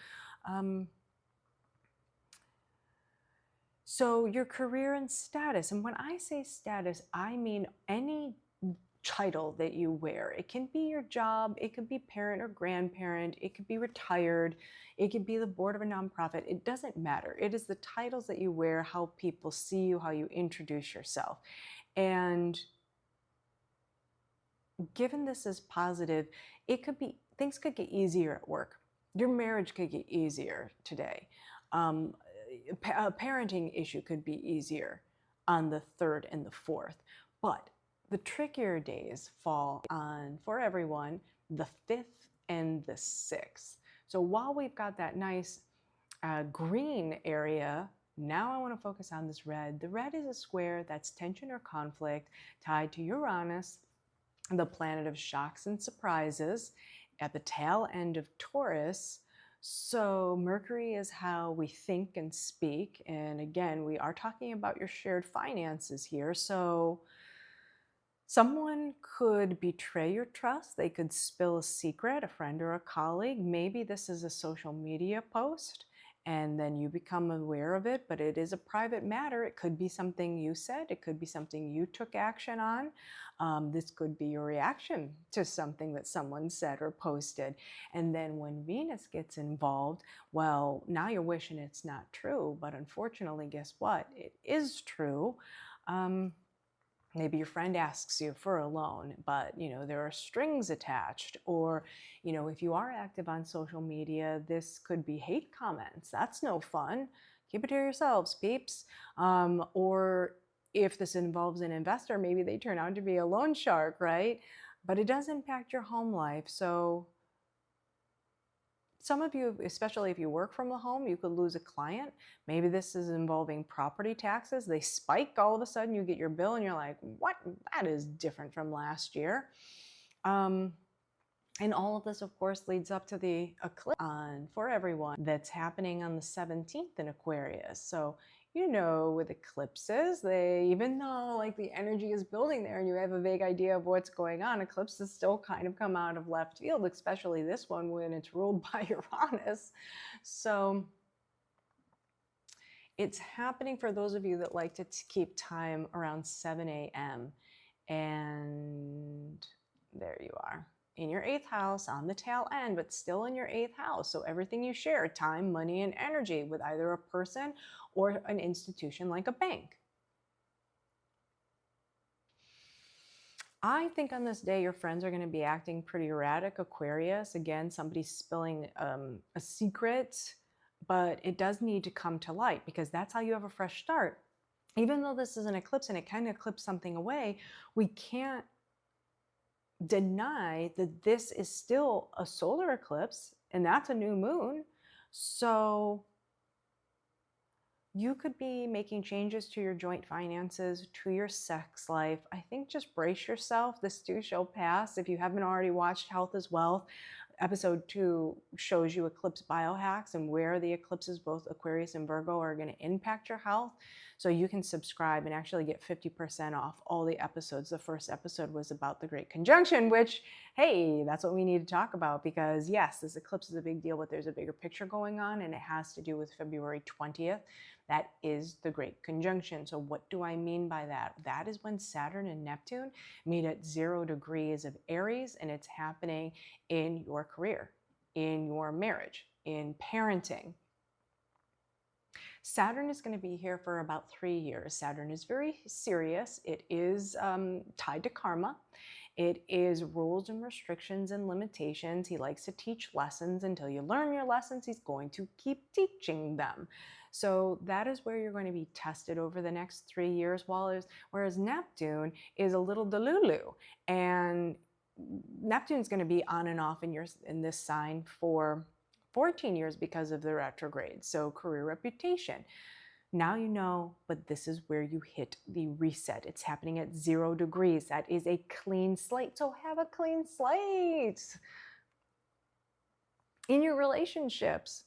So your career and status, and when I say status, I mean any title that you wear. It can be your job, it could be parent or grandparent, it could be retired, it could be the board of a nonprofit. It doesn't matter. It is the titles that you wear, how people see you, how you introduce yourself. And given this is positive, it could be, things could get easier at work. Your marriage could get easier today. A parenting issue could be easier on the 3rd and the 4th. But the trickier days fall on, for everyone, the 5th and the 6th. So while we've got that nice green area, now I want to focus on this red. The red is a square that's tension or conflict tied to Uranus, the planet of shocks and surprises, at the tail end of Taurus. So Mercury is how we think and speak. And again, we are talking about your shared finances here. So someone could betray your trust. They could spill a secret, a friend or a colleague. Maybe this is a social media post and then you become aware of it, but it is a private matter. It could be something you said. It could be something you took action on. This could be your reaction to something that someone said or posted. And then when Venus gets involved, well, now you're wishing it's not true, but unfortunately, guess what? It is true. Maybe your friend asks you for a loan, but there are strings attached. Or if you are active on social media, this could be hate comments. That's no fun. Keep it to yourselves, peeps. Or if this involves an investor, maybe they turn out to be a loan shark, right? But it does impact your home life. So some of you, especially if you work from the home, you could lose a client. Maybe this is involving property taxes. They spike all of a sudden, you get your bill and you're like, what? That is different from last year. And all of this, of course, leads up to the eclipse for everyone that's happening on the 17th in Aquarius. So with eclipses, even though like the energy is building there and you have a vague idea of what's going on, eclipses still kind of come out of left field, especially this one when it's ruled by Uranus. So it's happening for those of you that like to keep time around 7 a.m. And there you are. In your 8th house on the tail end, but still in your 8th house. So everything you share, time, money, and energy with either a person or an institution like a bank. I think on this day, your friends are going to be acting pretty erratic, Aquarius. Again, somebody's spilling a secret, but it does need to come to light because that's how you have a fresh start. Even though this is an eclipse and it kind of clips something away, we can't deny that this is still a solar eclipse and that's a new moon. So you could be making changes to your joint finances, to your sex life. I think just brace yourself. This too shall pass. If you haven't already watched Health is Wealth, episode 2 shows you eclipse biohacks and where the eclipses, both Aquarius and Virgo, are going to impact your health. So you can subscribe and actually get 50% off all the episodes. The first episode was about the Great Conjunction, which, hey, that's what we need to talk about because yes, this eclipse is a big deal, but there's a bigger picture going on and it has to do with February 20th. That is the Great Conjunction. So what do I mean by that? That is when Saturn and Neptune meet at 0 degrees of Aries, and it's happening in your career, in your marriage, in parenting. Saturn is going to be here for about 3 years. Saturn is very serious. It is tied to karma. It is rules and restrictions and limitations. He likes to teach lessons. Until you learn your lessons, he's going to keep teaching them. So that is where you're going to be tested over the next 3 years, whereas Neptune is a little delulu. And Neptune's going to be on and off in this sign for 14 years because of the retrograde. So career, reputation. Now you know, but this is where you hit the reset. It's happening at 0 degrees. That is a clean slate. So have a clean slate in your relationships.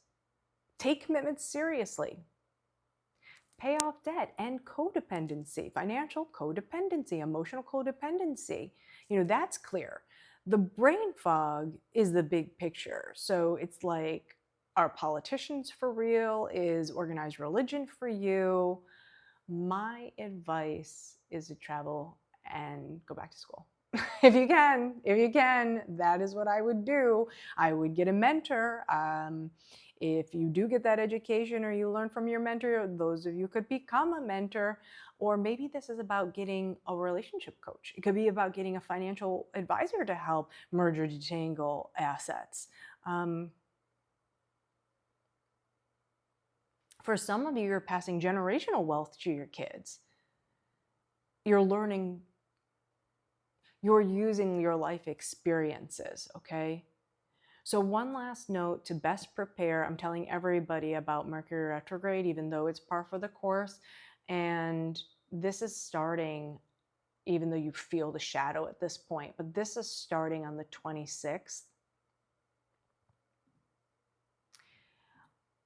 Take commitments seriously. Pay off debt and codependency, financial codependency, emotional codependency. You know, that's clear. The brain fog is the big picture. So it's like, are politicians for real? Is organized religion for you? My advice is to travel and go back to school. If you can, that is what I would do. I would get a mentor. If you do get that education or you learn from your mentor, those of you could become a mentor. Or maybe this is about getting a relationship coach. It could be about getting a financial advisor to help merge or detangle assets. For some of you, you're passing generational wealth to your kids. You're learning, you're using your life experiences, okay? So one last note to best prepare, I'm telling everybody about Mercury retrograde, even though it's par for the course. And this is starting, even though you feel the shadow at this point, but this is starting on the 26th.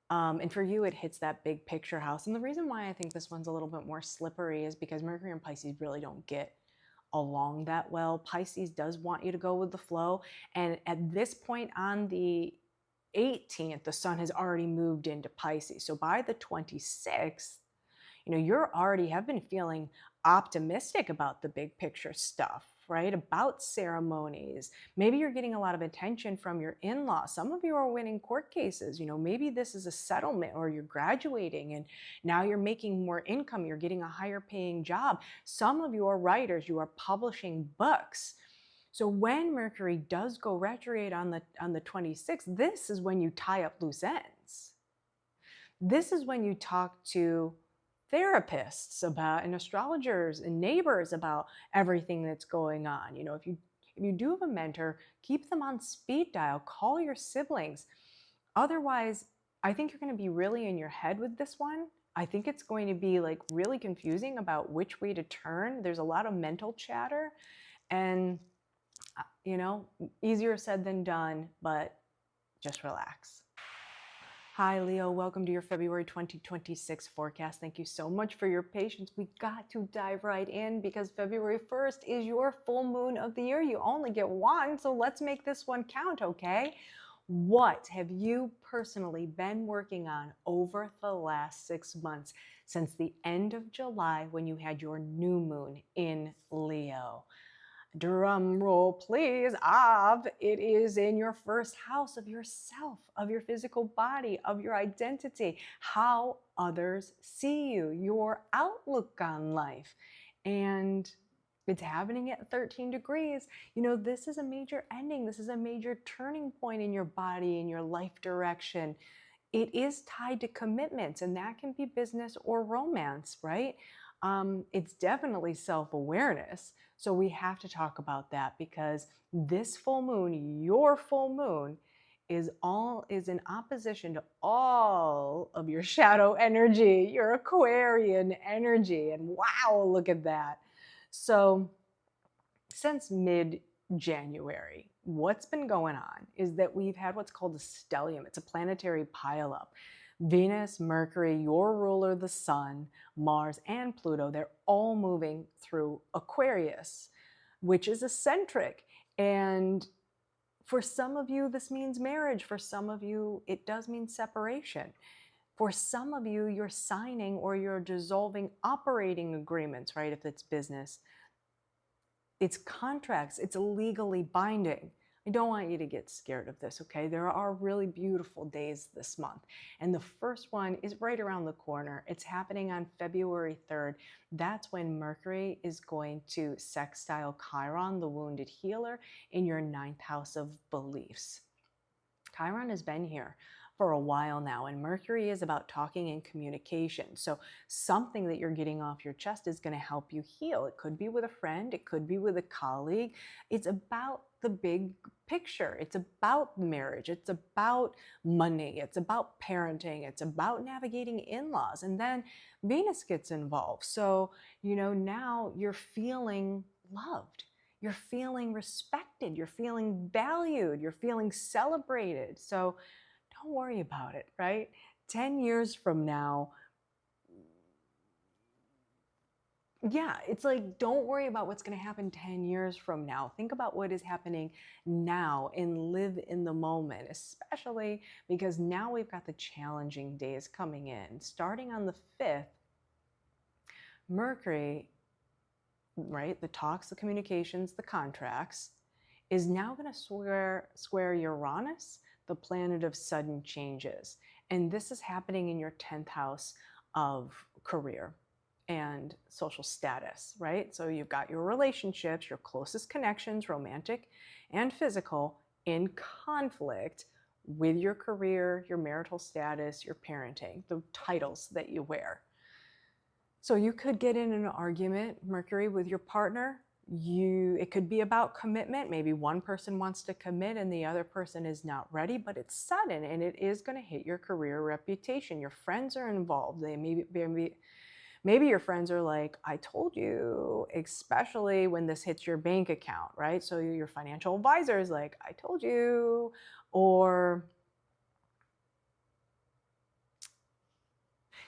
And for you, it hits that big picture house. And the reason why I think this one's a little bit more slippery is because Mercury and Pisces really don't get along that well. Pisces does want you to go with the flow. And at this point on the 18th, the sun has already moved into Pisces. So by the 26th, you know, you're already have been feeling optimistic about the big picture stuff, right? About ceremonies. Maybe you're getting a lot of attention from your in-laws. Some of you are winning court cases. You know, maybe this is a settlement or you're graduating and now you're making more income. You're getting a higher paying job. Some of you are writers. You are publishing books. So when Mercury does go retrograde on the 26th, this is when you tie up loose ends. This is when you talk to therapists about and astrologers and neighbors about everything that's going on. You know, if you do have a mentor, keep them on speed dial, call your siblings. Otherwise, I think you're going to be really in your head with this one. I think it's going to be like really confusing about which way to turn. There's a lot of mental chatter and, you know, easier said than done, but just relax. Hi, Leo. Welcome to your February 2026 forecast. Thank you so much for your patience. We got to dive right in because February 1st is your full moon of the year. You only get one, so let's make this one count, okay? What have you personally been working on over the last 6 months since the end of July when you had your new moon in Leo? Drum roll, please. It is in your first house of yourself, of your physical body, of your identity, how others see you, your outlook on life. And it's happening at 13 degrees. You know, this is a major ending. This is a major turning point in your body, in your life direction. It is tied to commitments, and that can be business or romance, right? It's definitely self-awareness. So we have to talk about that because this full moon, your full moon, is in opposition to all of your shadow energy, your Aquarian energy. And wow, look at that. So since mid-January, what's been going on is that we've had what's called a stellium. It's a planetary pileup. Venus, Mercury, your ruler, the sun, Mars, and Pluto, they're all moving through Aquarius, which is eccentric. And for some of you, this means marriage. For some of you, it does mean separation. For some of you, you're signing or you're dissolving operating agreements, right? If it's business, it's contracts, it's legally binding. I don't want you to get scared of this, okay? There are really beautiful days this month. And the first one is right around the corner. It's happening on February 3rd. That's when Mercury is going to sextile Chiron, the wounded healer, in your 9th house of beliefs. Chiron has been here for a while now, and Mercury is about talking and communication. So something that you're getting off your chest is going to help you heal. It could be with a friend, it could be with a colleague. It's about the big picture. It's about marriage. It's about money. It's about parenting. It's about navigating in-laws. And then Venus gets involved. So, now you're feeling loved. You're feeling respected. You're feeling valued. You're feeling celebrated. So don't worry about it, right? 10 years from now, yeah, it's like, don't worry about what's going to happen 10 years from now. Think about what is happening now and live in the moment, especially because now we've got the challenging days coming in. Starting on the 5th, Mercury, right, the talks, the communications, the contracts, is now going to square Uranus, the planet of sudden changes. And this is happening in your 10th house of career and social status, right? So you've got your relationships, your closest connections, romantic and physical, in conflict with your career, your marital status, your parenting, the titles that you wear. So you could get in an argument, Mercury, with your partner. It could be about commitment. Maybe one person wants to commit and the other person is not ready, but it's sudden and it is going to hit your career reputation. Your friends are involved. Maybe your friends are like, I told you, especially when this hits your bank account, right? So your financial advisor is like, I told you. Or,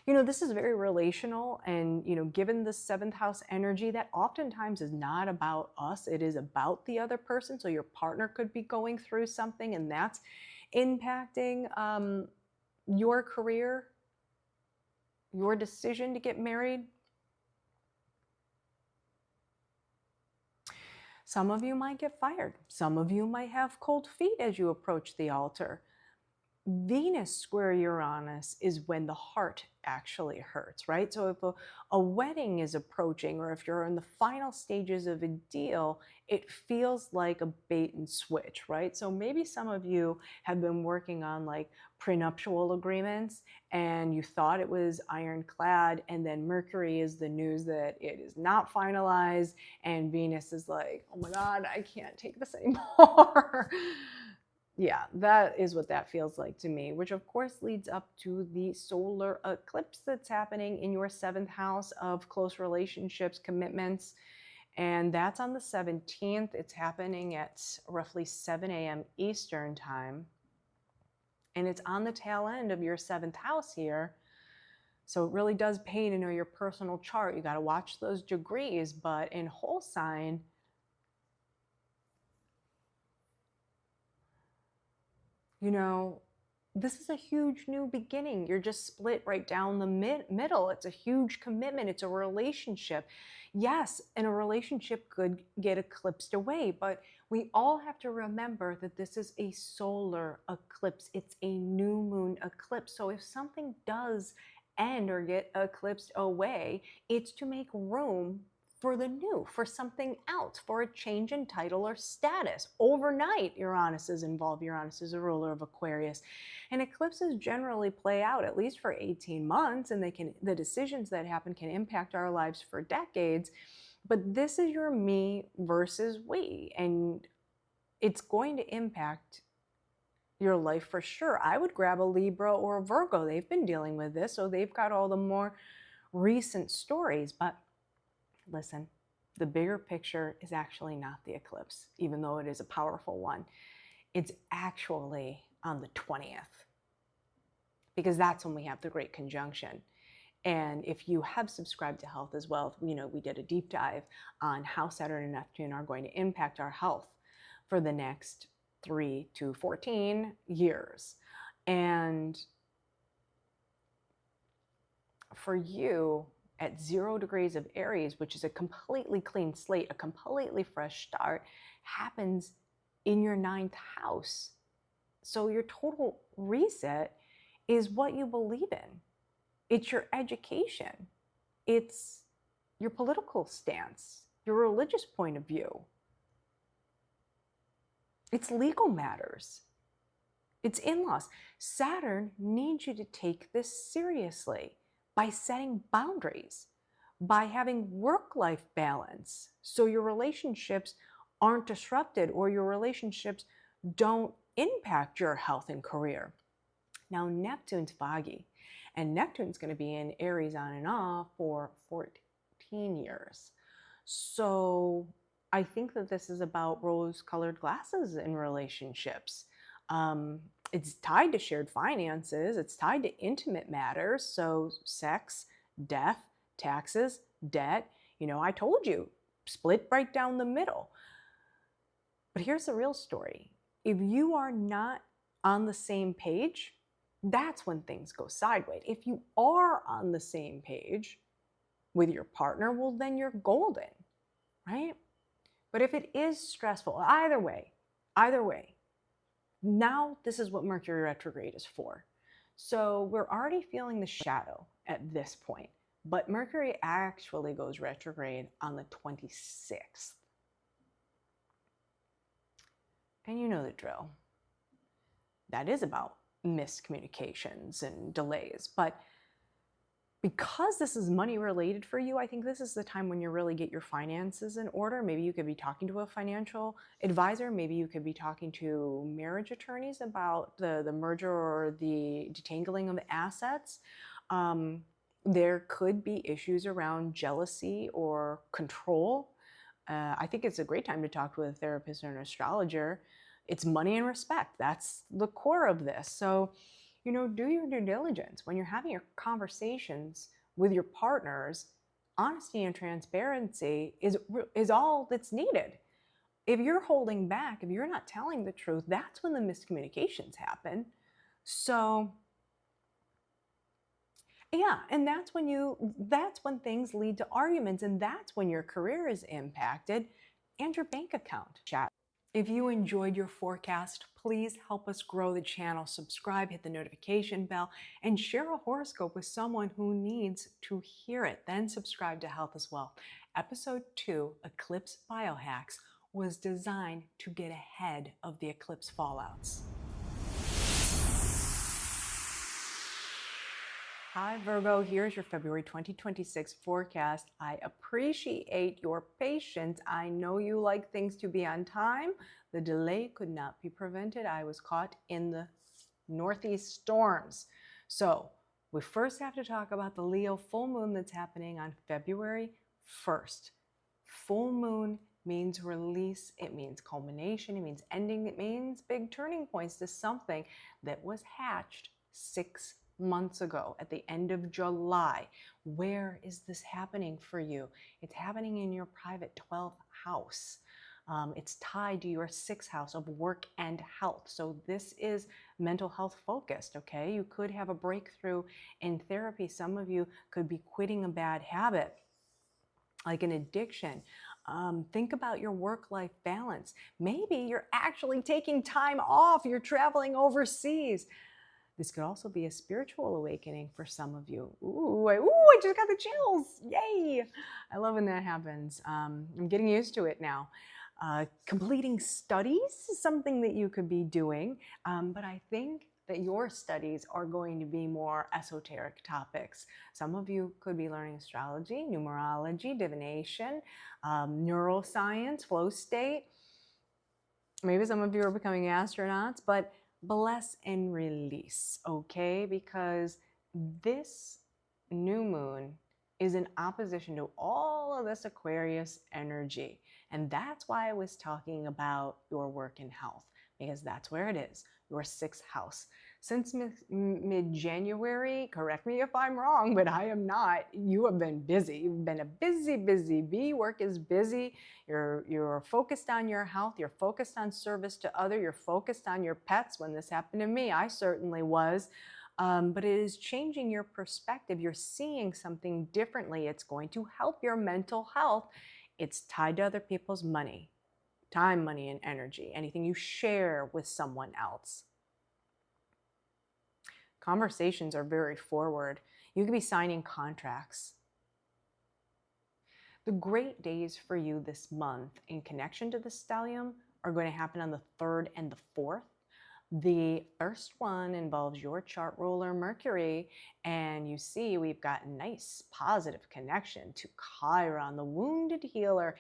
this is very relational, and, given the 7th house energy, that oftentimes is not about us. It is about the other person. So your partner could be going through something and that's impacting your career, your decision to get married. Some of you might get fired. Some of you might have cold feet as you approach the altar. Venus square Uranus is when the heart actually hurts, right? So if a wedding is approaching, or if you're in the final stages of a deal, it feels like a bait and switch, right? So maybe some of you have been working on like prenuptial agreements and you thought it was ironclad, and then Mercury is the news that it is not finalized, and Venus is like, oh my God, I can't take this anymore. Yeah, that is what that feels like to me, which of course leads up to the solar eclipse that's happening in your 7th house of close relationships, commitments. And that's on the 17th. It's happening at roughly 7 a.m. Eastern time. And it's on the tail end of your 7th house here. So it really does pay to know your personal chart. You got to watch those degrees. But in whole sign, this is a huge new beginning. You're just split right down the middle. It's a huge commitment. It's a relationship. Yes, and a relationship could get eclipsed away, but we all have to remember that this is a solar eclipse. It's a new moon eclipse. So if something does end or get eclipsed away, it's to make room for the new, for something else, for a change in title or status. Overnight, Uranus is involved. Uranus is a ruler of Aquarius. And eclipses generally play out at least for 18 months, and the decisions that happen can impact our lives for decades. But this is your me versus we, and it's going to impact your life for sure. I would grab a Libra or a Virgo. They've been dealing with this, so they've got all the more recent stories. But listen, the bigger picture is actually not the eclipse, even though it is a powerful one. It's actually on the 20th, because that's when we have the Great Conjunction. And if you have subscribed to Health as well, we did a deep dive on how Saturn and Neptune are going to impact our health for the next 3 to 14 years. And for you, at 0 degrees of Aries, which is a completely clean slate, a completely fresh start, happens in your 9th house. So your total reset is what you believe in. It's your education. It's your political stance, your religious point of view. It's legal matters. It's in-laws. Saturn needs you to take this seriously by setting boundaries, by having work-life balance so your relationships aren't disrupted or your relationships don't impact your health and career. Now, Neptune's foggy, and Neptune's going to be in Aries on and off for 14 years. So I think that this is about rose-colored glasses in relationships. It's tied to shared finances. It's tied to intimate matters. So sex, death, taxes, debt. You know, I told you, split right down the middle. But here's the real story. If you are not on the same page, that's when things go sideways. If you are on the same page with your partner, well, then you're golden, right? But if it is stressful, either way, now this is what Mercury retrograde is for. So we're already feeling the shadow at this point, but Mercury actually goes retrograde on the 26th. And you know the drill. That is about miscommunications and delays. But because this is money related for you, I think this is the time when you really get your finances in order. Maybe you could be talking to a financial advisor. Maybe you could be talking to marriage attorneys about the merger or the detangling of assets. There could be issues around jealousy or control. I think it's a great time to talk to a therapist or an astrologer. It's money and respect. That's the core of this. So, you know, do your due diligence. When you're having your conversations with your partners, honesty and transparency is all that's needed. If you're holding back, if you're not telling the truth, that's when the miscommunications happen. So, yeah, and that's when things lead to arguments, and that's when your career is impacted and your bank account. If you enjoyed your forecast, please help us grow the channel. Subscribe, hit the notification bell, and share a horoscope with someone who needs to hear it. Then subscribe to Health as Well. Episode 2, Eclipse Biohacks, was designed to get ahead of the eclipse fallouts. Hi Virgo, here's your February 2026 forecast. I appreciate your patience. I know you like things to be on time. The delay could not be prevented. I was caught in the northeast storms. So we first have to talk about the Leo full moon that's happening on February 1st. Full moon means release, it means culmination, it means ending, it means big turning points to something that was hatched 6 months ago at the end of July. Where is this happening for you? It's happening in your private 12th house. It's tied to your 6th house of work and health. So this is mental health focused, okay? You could have a breakthrough in therapy. Some of you could be quitting a bad habit, like an addiction. Think about your work-life balance. Maybe you're actually taking time off. You're traveling overseas. This could also be a spiritual awakening for some of you. I just got the chills. Yay. I love when that happens. I'm getting used to it now. Completing studies is something that you could be doing, but I think that your studies are going to be more esoteric topics. Some of you could be learning astrology, numerology, divination, neuroscience, flow state. Maybe some of you are becoming astronauts, but bless and release, okay? Because this new moon is in opposition to all of this Aquarius energy. And that's why I was talking about your work and health, because that's where it is, your 6th house. Since mid-January, correct me if I'm wrong, but I am not, you have been busy. You've been a busy bee. Work is busy. You're focused on your health. You're focused on service to others. You're focused on your pets. When this happened to me, I certainly was. But it is changing your perspective. You're seeing something differently. It's going to help your mental health. It's tied to other people's money, time, money, and energy. Anything you share with someone else. Conversations are very forward. You could be signing contracts. The great days for you this month in connection to the stellium are going to happen on the 3rd and the 4th. The first one involves your chart ruler, Mercury, and you see we've got a nice positive connection to Chiron, the wounded healer.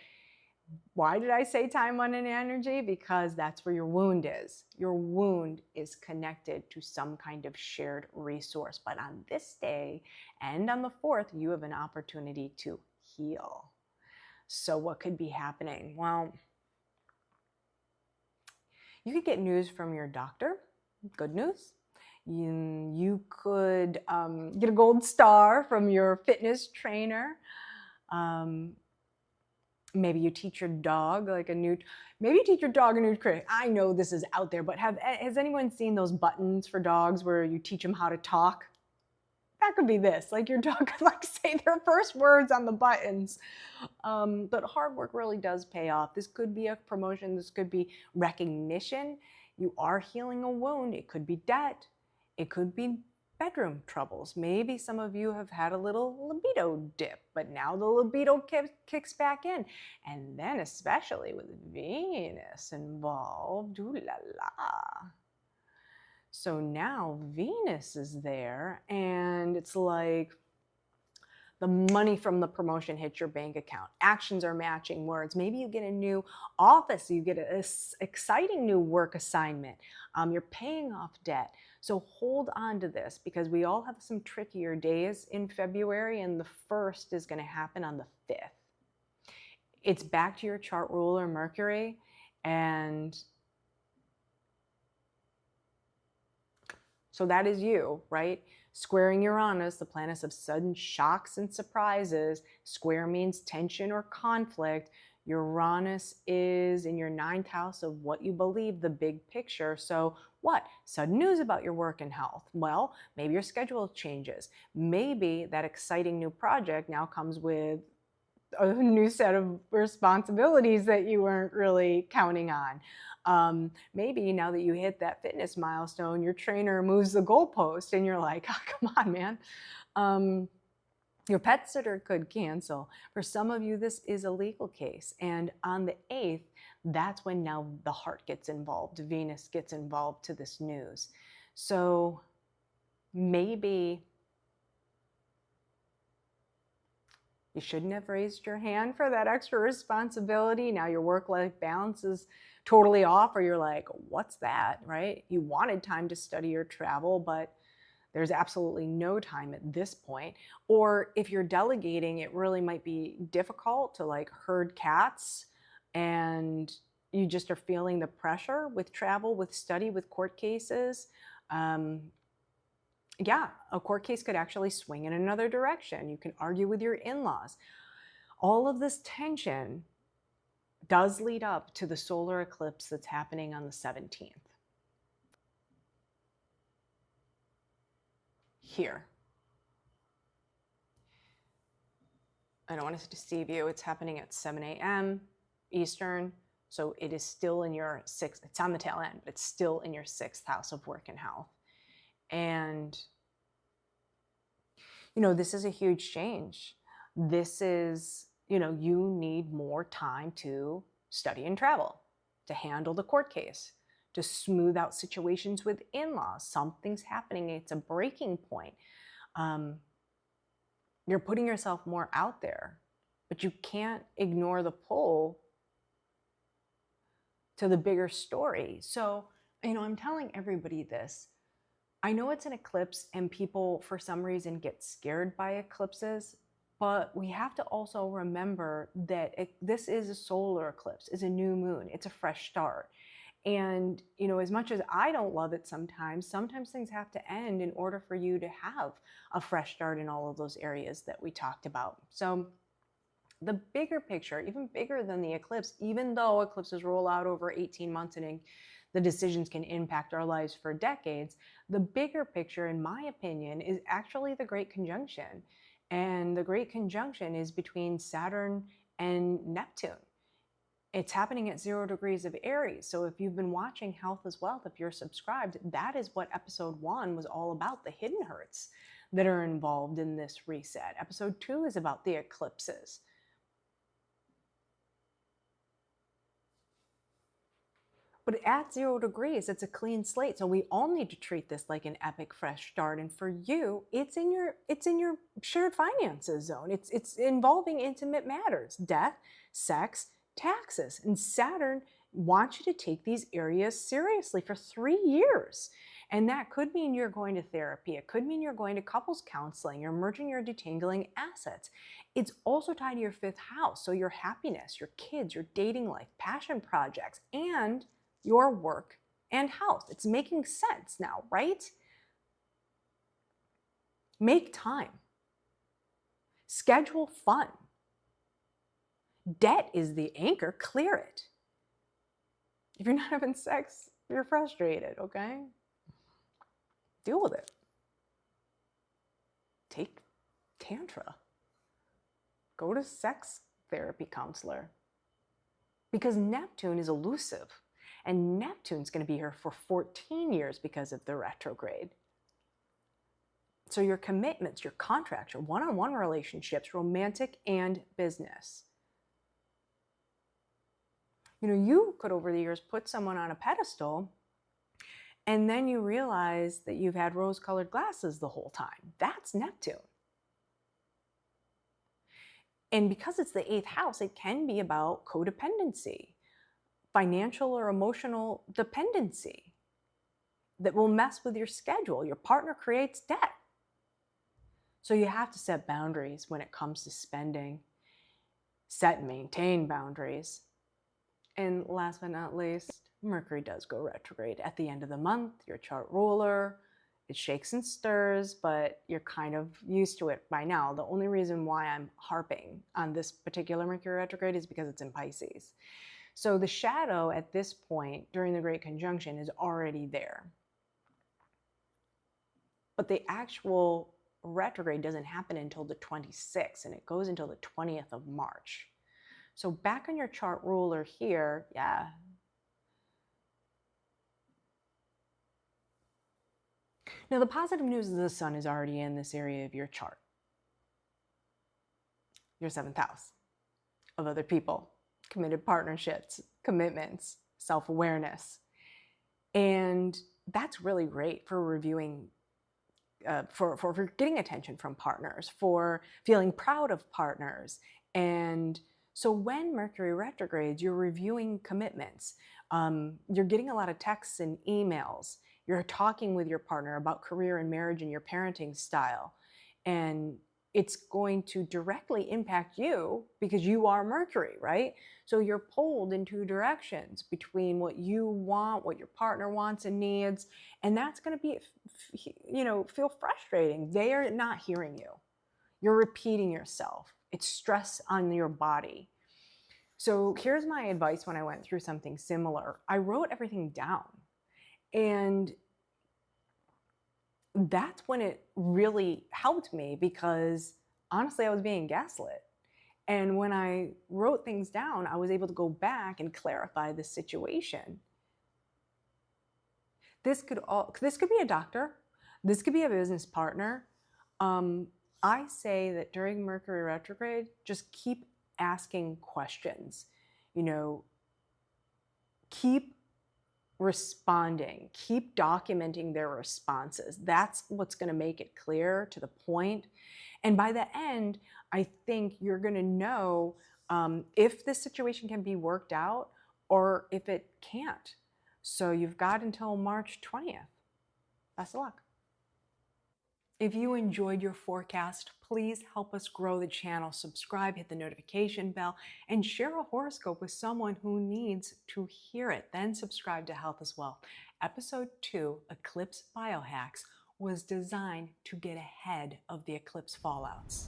Why did I say time, money, and energy? Because that's where your wound is. Your wound is connected to some kind of shared resource. But on this day and on the 4th, you have an opportunity to heal. So what could be happening? Well, you could get news from your doctor, good news. You could get a gold star from your fitness trainer. Maybe you teach your dog maybe you teach your dog a new trick. I know this is out there, but has anyone seen those buttons for dogs where you teach them how to talk? That could be this, like your dog could say their first words on the buttons. But hard work really does pay off. This could be a promotion. This could be recognition. You are healing a wound. It could be debt. It could be bedroom troubles. Maybe some of you have had a little libido dip, but now the libido kicks back in. And then especially with Venus involved, ooh la la. So now Venus is there, and it's like the money from the promotion hits your bank account. Actions are matching words. Maybe you get a new office. You get an exciting new work assignment. You're paying off debt. So hold on to this, because we all have some trickier days in February, and the 1st is going to happen on the 5th. It's back to your chart ruler, Mercury, and so that is you, right? Squaring Uranus, the planet of sudden shocks and surprises. Square means tension or conflict. Uranus is in your 9th house of what you believe, the big picture. So what? Sudden news about your work and health. Well, maybe your schedule changes. Maybe that exciting new project now comes with a new set of responsibilities that you weren't really counting on. Maybe now that you hit that fitness milestone, your trainer moves the goalpost and you're like, oh, come on, man. Your pet sitter could cancel. For some of you, this is a legal case. And on the 8th, that's when now the heart gets involved. Venus gets involved to this news. So maybe you shouldn't have raised your hand for that extra responsibility. Now your work-life balance is totally off, or you're like, what's that, right? You wanted time to study or travel, but there's absolutely no time at this point. Or if you're delegating, it really might be difficult to herd cats, and you just are feeling the pressure with travel, with study, with court cases. Yeah, a court case could actually swing in another direction. You can argue with your in-laws. All of this tension does lead up to the solar eclipse that's happening on the 17th. Here. I don't want to deceive you. It's happening at 7 a.m. Eastern. So it is still in your 6th. It's on the tail end, but it's still in your 6th house of work and health. And, this is a huge change. This is, you need more time to study and travel, to handle the court case, to smooth out situations with in-laws. Something's happening. It's a breaking point. You're putting yourself more out there, but you can't ignore the pull to the bigger story. So, I'm telling everybody this. I know it's an eclipse and people, for some reason, get scared by eclipses, but we have to also remember that this is a solar eclipse, it's a new moon, it's a fresh start. And, as much as I don't love it sometimes things have to end in order for you to have a fresh start in all of those areas that we talked about. So the bigger picture, even bigger than the eclipse, even though eclipses roll out over 18 months and the decisions can impact our lives for decades, the bigger picture, in my opinion, is actually the Great Conjunction. And the Great Conjunction is between Saturn and Neptune. It's happening at 0 degrees of Aries. So if you've been watching Health is Wealth, if you're subscribed, that is what episode 1 was all about, the hidden hurts that are involved in this reset. Episode 2 is about the eclipses. But at 0 degrees, it's a clean slate. So we all need to treat this like an epic fresh start. And for you, it's in your shared finances zone. It's involving intimate matters, death, sex, taxes. And Saturn wants you to take these areas seriously for 3 years. And that could mean you're going to therapy. It could mean you're going to couples counseling. You're merging your detangling assets. It's also tied to your 5th house. So your happiness, your kids, your dating life, passion projects, and your work and health. It's making sense now, right? Make time. Schedule fun. Debt is the anchor. Clear it. If you're not having sex, you're frustrated, okay? Deal with it. Take Tantra. Go to sex therapy counselor. Because Neptune is elusive. And Neptune's going to be here for 14 years because of the retrograde. So your commitments, your contracts, your one-on-one relationships, romantic and business. You know, you could over the years put someone on a pedestal and then you realize that you've had rose-colored glasses the whole time. That's Neptune. And because it's the 8th house, it can be about codependency, financial or emotional dependency that will mess with your schedule. Your partner creates debt. So you have to set boundaries when it comes to spending. Set and maintain boundaries. And last but not least, Mercury does go retrograde at the end of the month. Your chart ruler, it shakes and stirs, but you're kind of used to it by now. The only reason why I'm harping on this particular Mercury retrograde is because it's in Pisces. So the shadow at this point during the Great Conjunction is already there. But the actual retrograde doesn't happen until the 26th, and it goes until the 20th of March. So back on your chart ruler here, yeah. Now the positive news is the sun is already in this area of your chart. Your 7th house of other people, committed partnerships, commitments, self-awareness. And that's really great for reviewing, for getting attention from partners, for feeling proud of partners. And so when Mercury retrogrades, you're reviewing commitments. You're getting a lot of texts and emails. You're talking with your partner about career and marriage and your parenting style. And it's going to directly impact you because you are Mercury, right? So you're pulled in 2 directions between what you want, what your partner wants and needs. And that's going to be, you know, feel frustrating. They are not hearing you. You're repeating yourself. It's stress on your body. So here's my advice when I went through something similar. I wrote everything down. And that's when it really helped me because honestly, I was being gaslit. And when I wrote things down, I was able to go back and clarify the situation. This could be a doctor. This could be a business partner. I say that during Mercury retrograde, just keep asking questions. You know, keep responding, keep documenting their responses. That's what's going to make it clear to the point. And by the end, I think you're going to know if this situation can be worked out or if it can't. So you've got until March 20th. Best of luck. If you enjoyed your forecast, please help us grow the channel. Subscribe, hit the notification bell, and share a horoscope with someone who needs to hear it. Then subscribe to Health as well. Episode 2, Eclipse BioHacks, was designed to get ahead of the eclipse fallouts.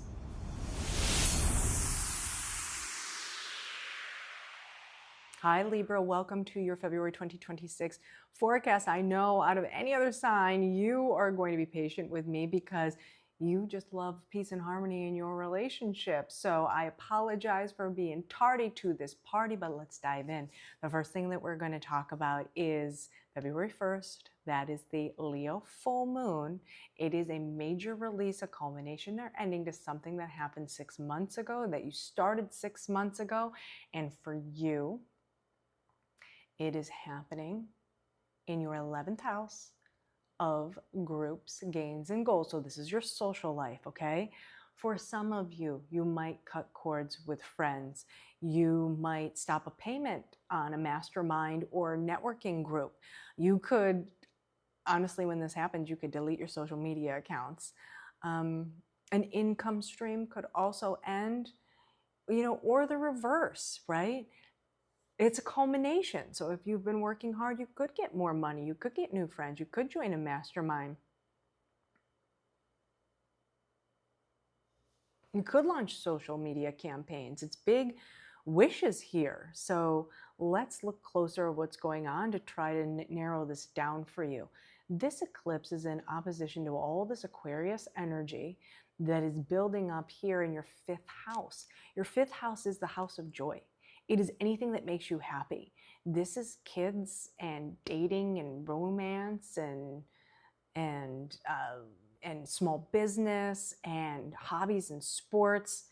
Hi Libra, welcome to your February 2026 forecast. I know out of any other sign, you are going to be patient with me because you just love peace and harmony in your relationship. So I apologize for being tardy to this party, but let's dive in. The first thing that we're going to talk about is February 1st. That is the Leo full moon. It is a major release, a culmination or ending to something that happened 6 months ago, that you started 6 months ago. And for you, It is happening in your 11th house of groups, gains, and goals. So this is your social life, okay? For some of you, you might cut cords with friends. You might stop a payment on a mastermind or networking group. You could, honestly, when this happens, you could delete your social media accounts. An income stream could also end, or the reverse, right? It's a culmination. So if you've been working hard, you could get more money. You could get new friends. You could join a mastermind. You could launch social media campaigns. It's big wishes here. So let's look closer at what's going on to try to narrow this down for you. This eclipse is in opposition to all this Aquarius energy that is building up here in your 5th house. Your 5th house is the house of joy. It is anything that makes you happy. This is kids and dating and romance and small business and hobbies and sports.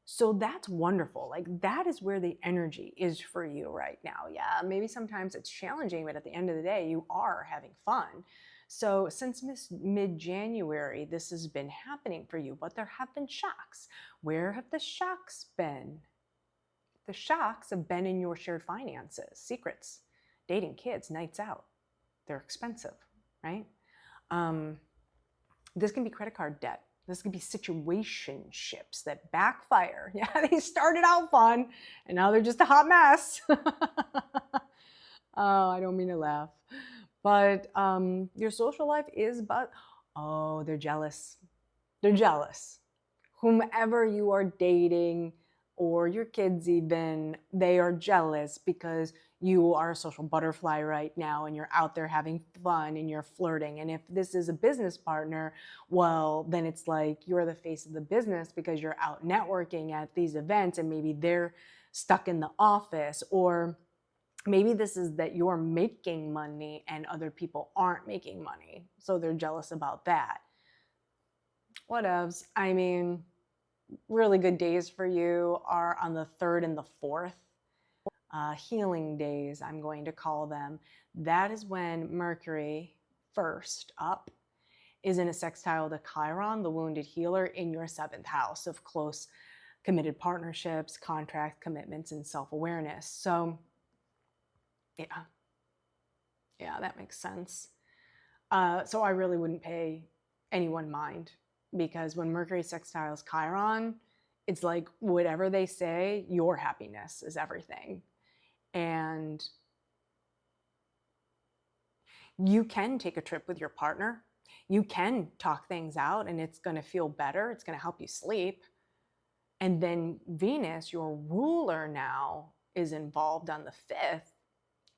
So that's wonderful. Like, that is where the energy is for you right now. Yeah, maybe sometimes it's challenging, but at the end of the day, you are having fun. So since mid-January, this has been happening for you, but there have been shocks. Where have the shocks been? The shocks have been in your shared finances, secrets, dating, kids, nights out. They're expensive, right? This can be credit card debt. This can be situationships that backfire. Yeah, they started out fun, and now they're just a hot mess. Oh, I don't mean to laugh. But your social life is, oh, they're jealous. They're jealous. Whomever you are dating, or your kids even, they are jealous because you are a social butterfly right now and you're out there having fun and you're flirting. And if this is a business partner, well, then it's like you're the face of the business because you're out networking at these events and maybe they're stuck in the office, or maybe this is that you're making money and other people aren't making money. So they're jealous about that. Whatevs. I mean, really good days for you are on the 3rd and the 4th. Healing days, I'm going to call them. That is when Mercury, first up, is in a sextile to Chiron, the wounded healer, in your 7th house of close, committed partnerships, contracts, commitments, and self-awareness. So, yeah, that makes sense. So I really wouldn't pay anyone mind, because when Mercury sextiles Chiron, it's like whatever they say, your happiness is everything. And you can take a trip with your partner. You can talk things out and it's going to feel better. It's going to help you sleep. And then Venus, your ruler, now is involved on the 5th.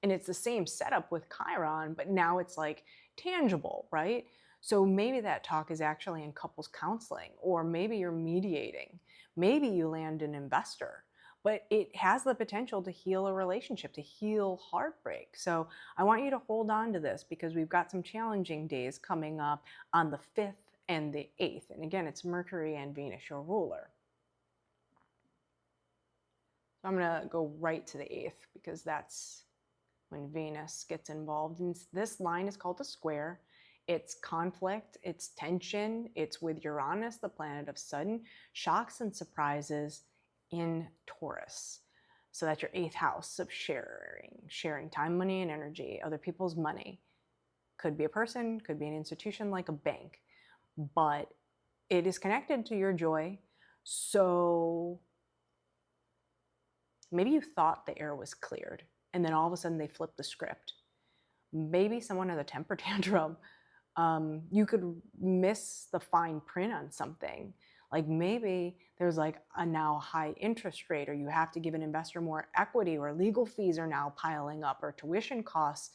And it's the same setup with Chiron, but now it's like tangible, right? So maybe that talk is actually in couples counseling, or maybe you're mediating. Maybe you land an investor, but it has the potential to heal a relationship, to heal heartbreak. So I want you to hold on to this, because we've got some challenging days coming up on the 5th and the 8th. And again, it's Mercury and Venus, your ruler. So I'm going to go right to the 8th, because that's when Venus gets involved. And this line is called a square. It's conflict, it's tension, it's with Uranus, the planet of sudden shocks and surprises, in Taurus. So that's your 8th house of sharing time, money, and energy, other people's money. Could be a person, could be an institution like a bank, but it is connected to your joy. So maybe you thought the air was cleared, and then all of a sudden they flipped the script. Maybe someone has a temper tantrum. You could miss the fine print on something. Like maybe there's like a now high interest rate, or you have to give an investor more equity, or legal fees are now piling up, or tuition costs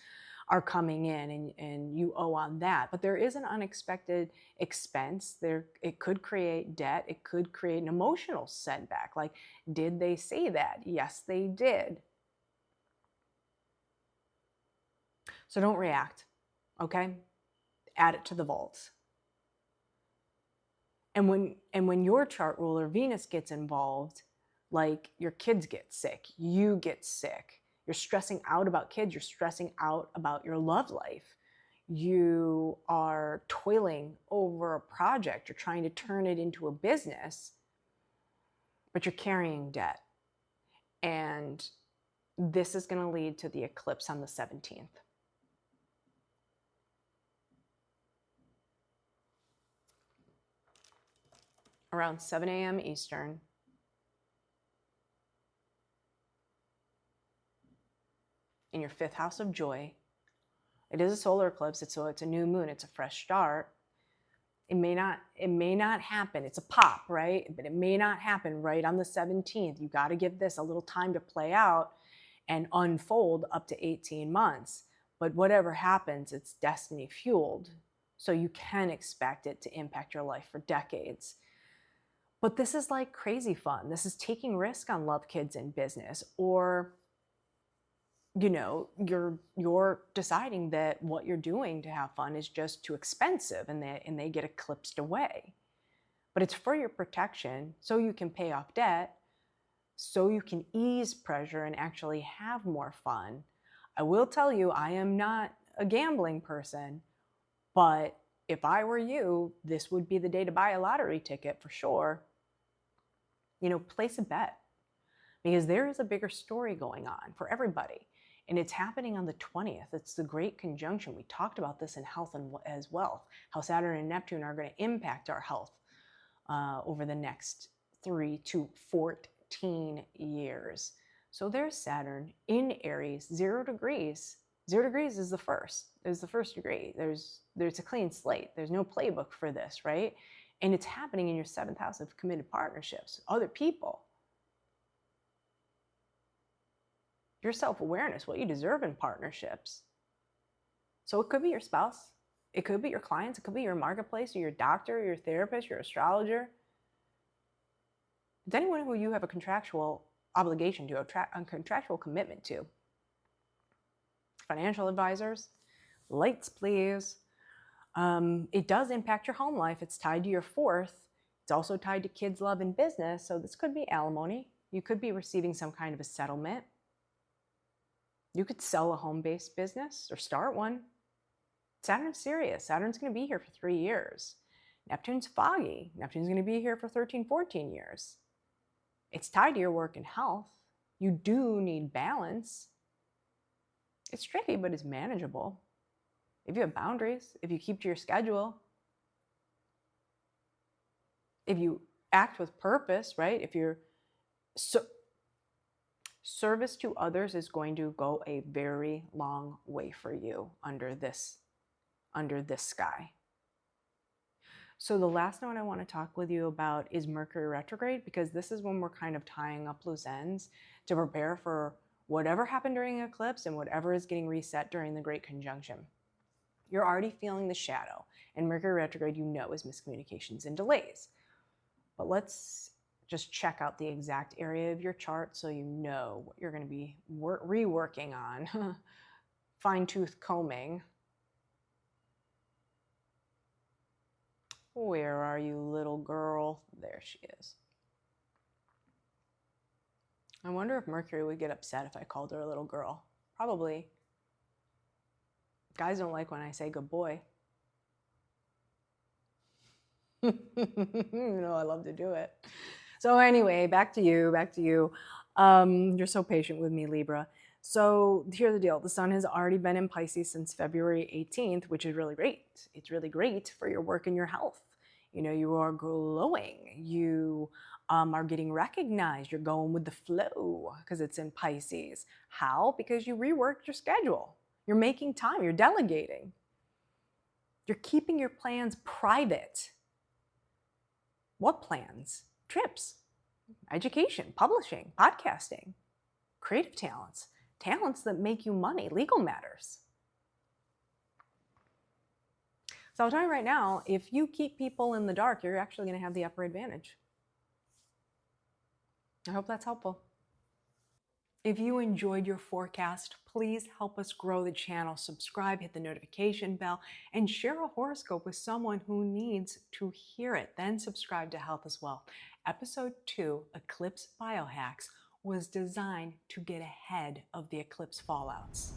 are coming in and you owe on that. But there is an unexpected expense there. It could create debt. It could create an emotional setback. Like, did they say that? Yes, they did. So don't react, okay? Add it to the vault. And when your chart ruler Venus gets involved, like your kids get sick, you get sick, You're stressing out about kids. You're stressing out about your love life. You are toiling over a project. You're trying to turn it into a business, but you're carrying debt. And this is going to lead to the eclipse on the 17th. Around 7 a.m. Eastern. In your 5th house of joy. It is a solar eclipse, so it's a new moon, it's a fresh start. It may not happen. It's a pop, right? But it may not happen right on the 17th. You got to give this a little time to play out and unfold up to 18 months. But whatever happens, it's destiny fueled. So you can expect it to impact your life for decades. But this is like crazy fun. This is taking risk on love, kids, and business. Or, you know, you're deciding that what you're doing to have fun is just too expensive and they get eclipsed away. But it's for your protection, so you can pay off debt, so you can ease pressure and actually have more fun. I will tell you, I am not a gambling person, but if I were you, this would be the day to buy a lottery ticket for sure. You know, place a bet, because there is a bigger story going on for everybody. And it's happening on the 20th. It's the Great Conjunction. We talked about this in Health and as Wealth, how Saturn and Neptune are going to impact our health over the next 3 to 14 years. So there's Saturn in Aries, 0 degrees. 0 degrees is the first degree. There's a clean slate. There's no playbook for this, right? And it's happening in your 7th house of committed partnerships, other people. Your self-awareness, what you deserve in partnerships. So it could be your spouse, it could be your clients, it could be your marketplace, or your doctor, your therapist, your astrologer. It's anyone who you have a contractual obligation to, a contractual commitment to. Financial advisors, lights please. It does impact your home life. It's tied to your 4th. It's also tied to kids, love, and business. So this could be alimony. You could be receiving some kind of a settlement. You could sell a home-based business or start one. Saturn's serious. Saturn's going to be here for 3 years. Neptune's foggy. Neptune's going to be here for 13, 14 years. It's tied to your work and health. You do need balance. It's tricky, but it's manageable. If you have boundaries, if you keep to your schedule, if you act with purpose, right? If you're service to others is going to go a very long way for you under this sky. So the last note I want to talk with you about is Mercury retrograde, because this is when we're kind of tying up loose ends to prepare for whatever happened during eclipse and whatever is getting reset during the Great Conjunction. You're already feeling the shadow, and Mercury retrograde, you know, is miscommunications and delays. But let's just check out the exact area of your chart so you know what you're going to be reworking on. Fine-tooth combing. Where are you, little girl? There she is. I wonder if Mercury would get upset if I called her a little girl. Probably. Guys don't like when I say good boy. You know, I love to do it. So anyway, back to you. You're so patient with me, Libra. So here's the deal. The sun has already been in Pisces since February 18th, which is really great. It's really great for your work and your health. You know, you are glowing. You are getting recognized. You're going with the flow because it's in Pisces. How? Because you reworked your schedule. You're making time. You're delegating. You're keeping your plans private. What plans? Trips, education, publishing, podcasting, creative talents, talents that make you money, legal matters. So I'll tell you right now, if you keep people in the dark, you're actually going to have the upper advantage. I hope that's helpful. If you enjoyed your forecast, please help us grow the channel. Subscribe, hit the notification bell, and share a horoscope with someone who needs to hear it. Then subscribe to Health as Well. Episode 2, Eclipse Biohacks, was designed to get ahead of the eclipse fallouts.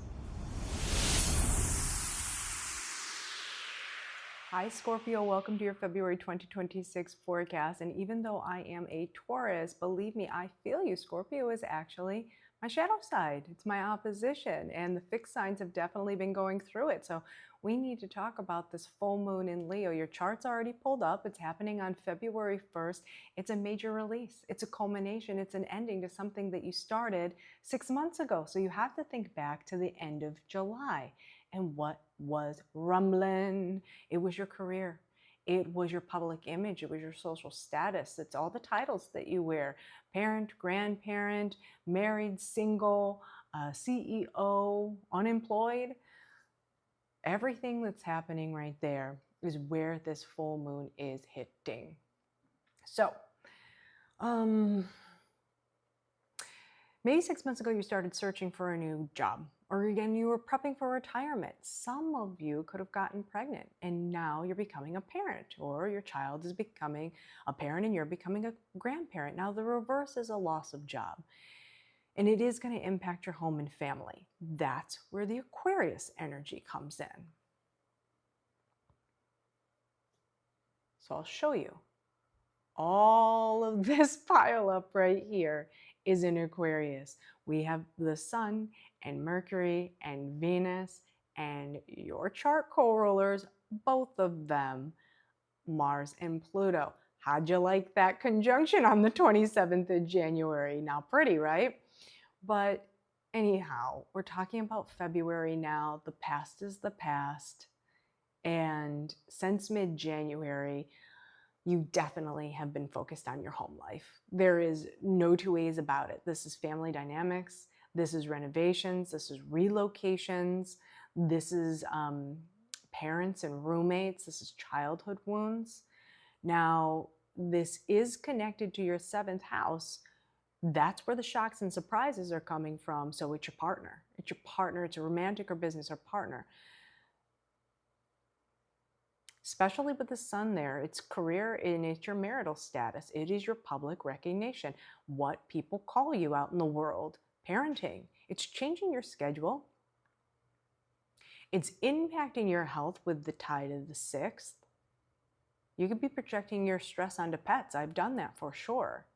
Hi Scorpio, welcome to your February 2026 forecast. And even though I am a Taurus, believe me, I feel you. Scorpio is actually my shadow side. It's my opposition, and the fixed signs have definitely been going through it. So we need to talk about this full moon in Leo. Your chart's already pulled up. It's happening on February 1st. It's a major release. It's a culmination. It's an ending to something that you started 6 months ago. So you have to think back to the end of July. And what was rumbling? It was your career. It was your public image. It was your social status. It's all the titles that you wear. Parent, grandparent, married, single, CEO, unemployed. Everything that's happening right there is where this full moon is hitting. So, maybe 6 months ago you started searching for a new job, or again you were prepping for retirement. Some of you could have gotten pregnant and now you're becoming a parent, or your child is becoming a parent and you're becoming a grandparent. Now the reverse is a loss of job, and it is going to impact your home and family. That's where the Aquarius energy comes in. So I'll show you. All of this pile up right here is in Aquarius. We have the Sun and Mercury and Venus and your chart co-rulers, both of them, Mars and Pluto. How'd you like that conjunction on the 27th of January? Now pretty, right? But anyhow, we're talking about February now. The past is the past. And since mid-January, you definitely have been focused on your home life. There is no two ways about it. This is family dynamics. This is renovations. This is relocations. This is parents and roommates. This is childhood wounds. Now, this is connected to your 7th house. That's where the shocks and surprises are coming from. So it's your partner. It's your partner. It's a romantic or business or partner. Especially with the Sun there, it's career and it's your marital status. It is your public recognition, what people call you out in the world. Parenting, it's changing your schedule. It's impacting your health with the tide of the 6th. You could be projecting your stress onto pets. I've done that for sure.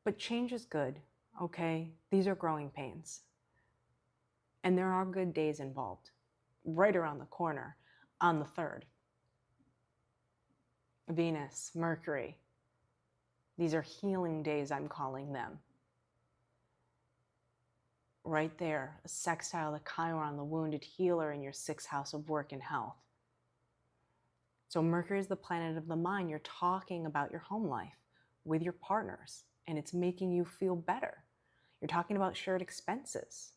But change is good, okay? These are growing pains. And there are good days involved, right around the corner. On the 3rd, Venus, Mercury. These are healing days, I'm calling them. Right there, a sextile to Chiron, the wounded healer in your 6th house of work and health. So Mercury is the planet of the mind. You're talking about your home life with your partners, and it's making you feel better. You're talking about shared expenses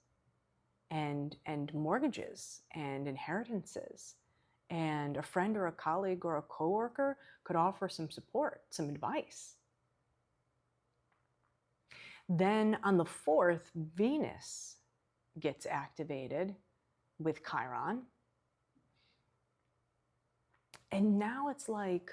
and mortgages and inheritances. And a friend or a colleague or a coworker could offer some support, some advice. Then on the 4th, Venus gets activated with Chiron. And now it's like,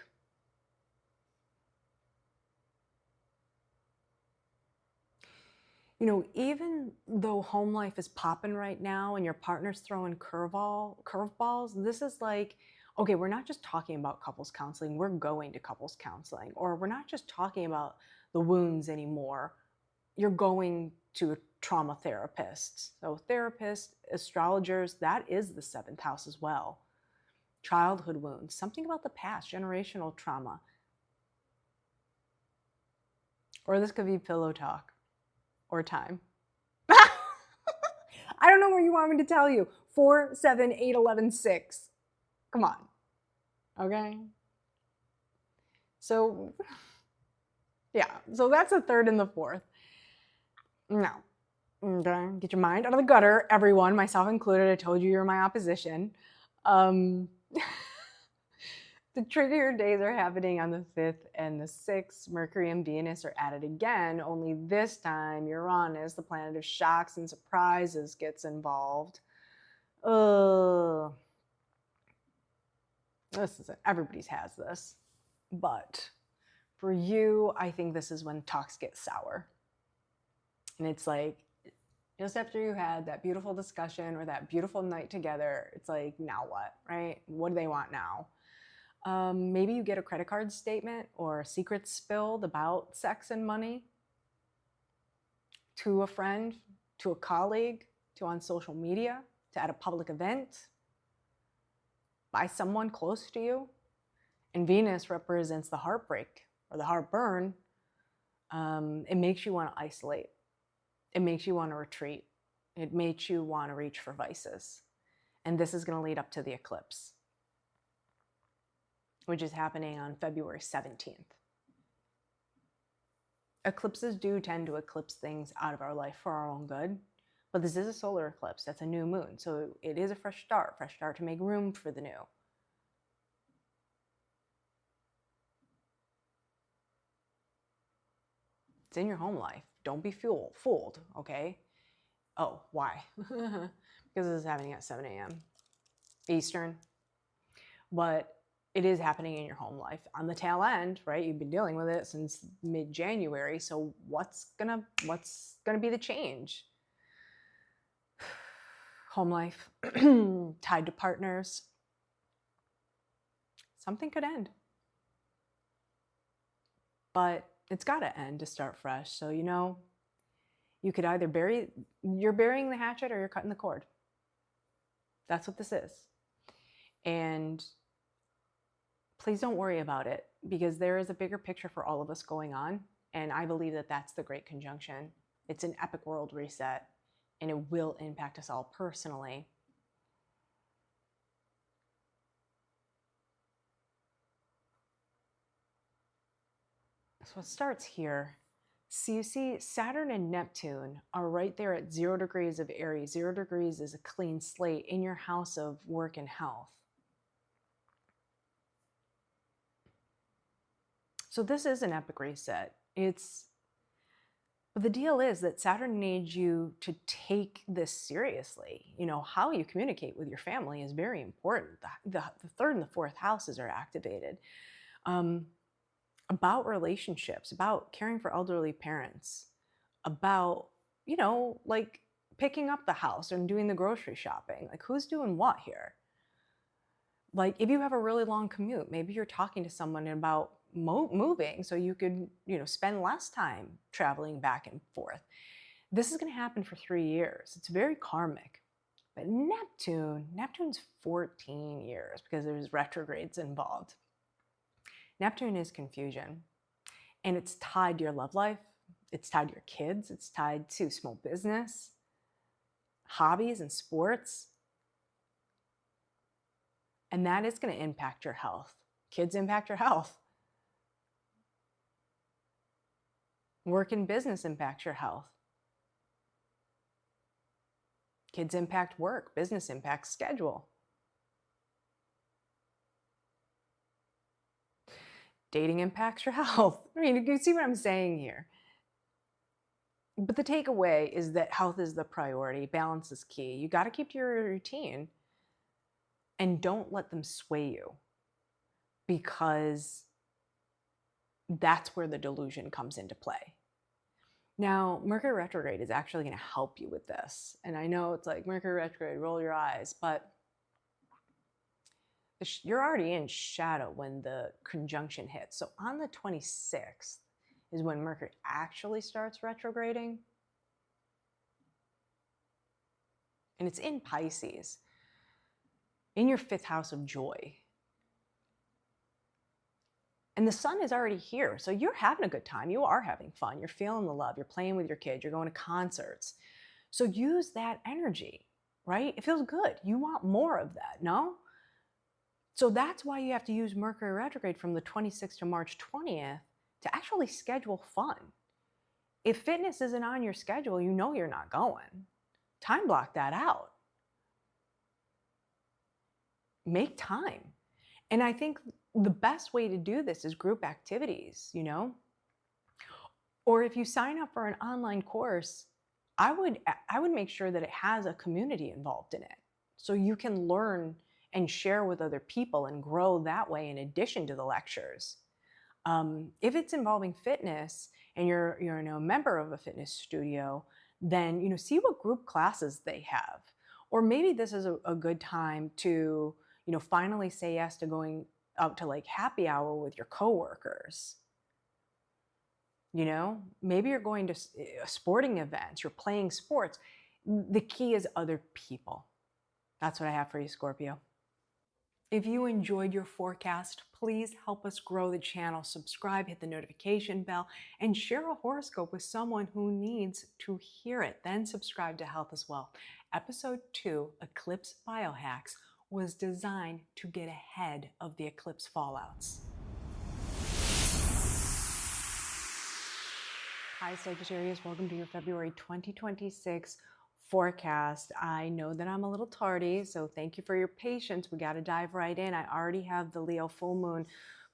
you know, even though home life is popping right now and your partner's throwing curveballs, this is like, okay, we're not just talking about couples counseling, we're going to couples counseling. Or we're not just talking about the wounds anymore, you're going to a trauma therapist. So therapists, astrologers, that is the 7th house as well. Childhood wounds, something about the past, generational trauma. Or this could be pillow talk. Or time. I don't know what you want me to tell you. 4, 7, 8, 11, 6. Come on. Okay? So, yeah. So that's the 3rd and the 4th. Now, okay, get your mind out of the gutter, everyone, myself included. I told you you're my opposition. The trigger days are happening on the 5th and the 6th. Mercury and Venus are at it again, only this time Uranus, the planet of shocks and surprises, gets involved. This isn't, everybody's has this. But for you, I think this is when talks get sour. And it's like, just after you had that beautiful discussion or that beautiful night together, it's like, now what, right? What do they want now? Maybe you get a credit card statement or a secret spilled about sex and money to a friend, to a colleague, to on social media, to at a public event, by someone close to you. And Venus represents the heartbreak or the heartburn. It makes you want to isolate. It makes you want to retreat. It makes you want to reach for vices. And this is going to lead up to the eclipse, which is happening on February 17th. Eclipses do tend to eclipse things out of our life for our own good, but this is a solar eclipse. That's a new moon. So it is a fresh start to make room for the new. It's in your home life. Don't be fooled, okay? Oh, why? Because this is happening at 7 a.m. Eastern. But it is happening in your home life on the tail end, right? You've been dealing with it since mid-January. So what's gonna be the change? Home life, tied to partners. Something could end. But it's got to end to start fresh. So, you know, you could either you're burying the hatchet or you're cutting the cord. That's what this is. And please don't worry about it, because there is a bigger picture for all of us going on. And I believe that that's the Great Conjunction. It's an epic world reset, and it will impact us all personally. So it starts here. So you see Saturn and Neptune are right there at 0 degrees of Aries. 0 degrees is a clean slate in your house of work and health. So this is an epic reset. But the deal is that Saturn needs you to take this seriously. You know, how you communicate with your family is very important. The third and the fourth houses are activated. About relationships, about caring for elderly parents, about, you know, like picking up the house and doing the grocery shopping. Like, who's doing what here? Like, if you have a really long commute, maybe you're talking to someone about moving so you could, you know, spend less time traveling back and forth. This is going to happen for 3 years. It's very karmic. But Neptune's 14 years, because there's retrogrades involved. Neptune is confusion, and it's tied to your love life. It's tied to your kids. It's tied to small business, hobbies, and sports. And that is going to impact your health. Kids impact your health. Work and business impacts your health. Kids impact work. Business impacts schedule. Dating impacts your health. I mean, you can see what I'm saying here. But the takeaway is that health is the priority. Balance is key. You got to keep to your routine, and don't let them sway you, because that's where the delusion comes into play. Now, Mercury retrograde is actually going to help you with this. And I know it's like, Mercury retrograde, roll your eyes, but you're already in shadow when the conjunction hits. So on the 26th is when Mercury actually starts retrograding. And it's in Pisces, in your 5th house of joy. And the sun is already here. So you're having a good time. You are having fun. You're feeling the love. You're playing with your kids. You're going to concerts. So use that energy, right? It feels good. You want more of that, no? So that's why you have to use Mercury retrograde from the 26th to March 20th to actually schedule fun. If fitness isn't on your schedule, you know you're not going. Time block that out. Make time. And I think the best way to do this is group activities, you know? Or if you sign up for an online course, I would make sure that it has a community involved in it, so you can learn and share with other people and grow that way in addition to the lectures. If it's involving fitness and you're a member of a fitness studio, then see what group classes they have. Or maybe this is a good time to finally say yes to going out to like happy hour with your coworkers. Maybe you're going to sporting events, you're playing sports. The key is other people. That's what I have for you, Scorpio. If you enjoyed your forecast, please help us grow the channel. Subscribe, hit the notification bell, and share a horoscope with someone who needs to hear it. Then subscribe to Health as well. Episode 2, Eclipse Biohacks, was designed to get ahead of the eclipse fallouts. Hi Sagittarius, welcome to your February 2026 forecast. I know that I'm a little tardy, so thank you for your patience. We got to dive right in. I already have the Leo full moon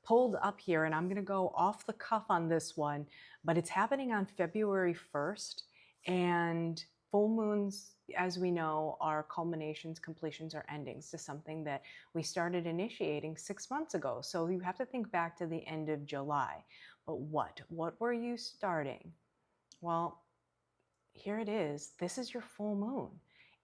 pulled up here, and I'm going to go off the cuff on this one, but it's happening on February 1st, and full moons, as we know, are culminations, completions, or endings to something that we started initiating 6 months ago. So you have to think back to the end of July. But what were you starting? Well, here it is. This is your full moon.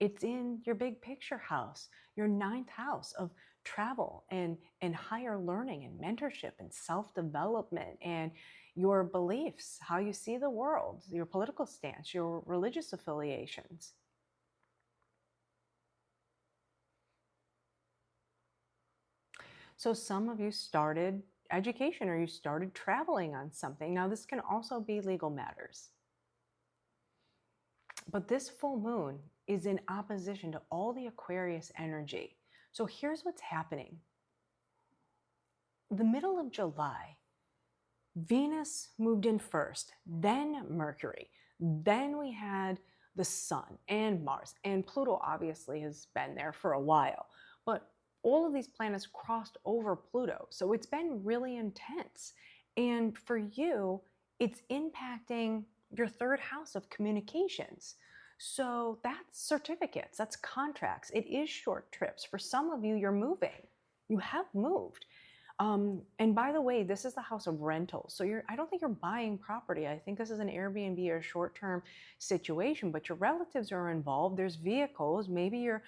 It's in your big picture house, your 9th house of travel and higher learning and mentorship and self-development and your beliefs, how you see the world, your political stance, your religious affiliations. So some of you started education or you started traveling on something. Now, this can also be legal matters. But this full moon is in opposition to all the Aquarius energy. So here's what's happening. The middle of July, Venus moved in first, then Mercury. Then we had the Sun and Mars, and Pluto obviously has been there for a while. But all of these planets crossed over Pluto. So it's been really intense. And for you, it's impacting your 3rd house of communications. So that's certificates, that's contracts. It is short trips. For some of you, you're moving. You have moved. And by the way, this is the house of rentals. So I don't think you're buying property. I think this is an Airbnb or short-term situation, but your relatives are involved. There's vehicles. Maybe you're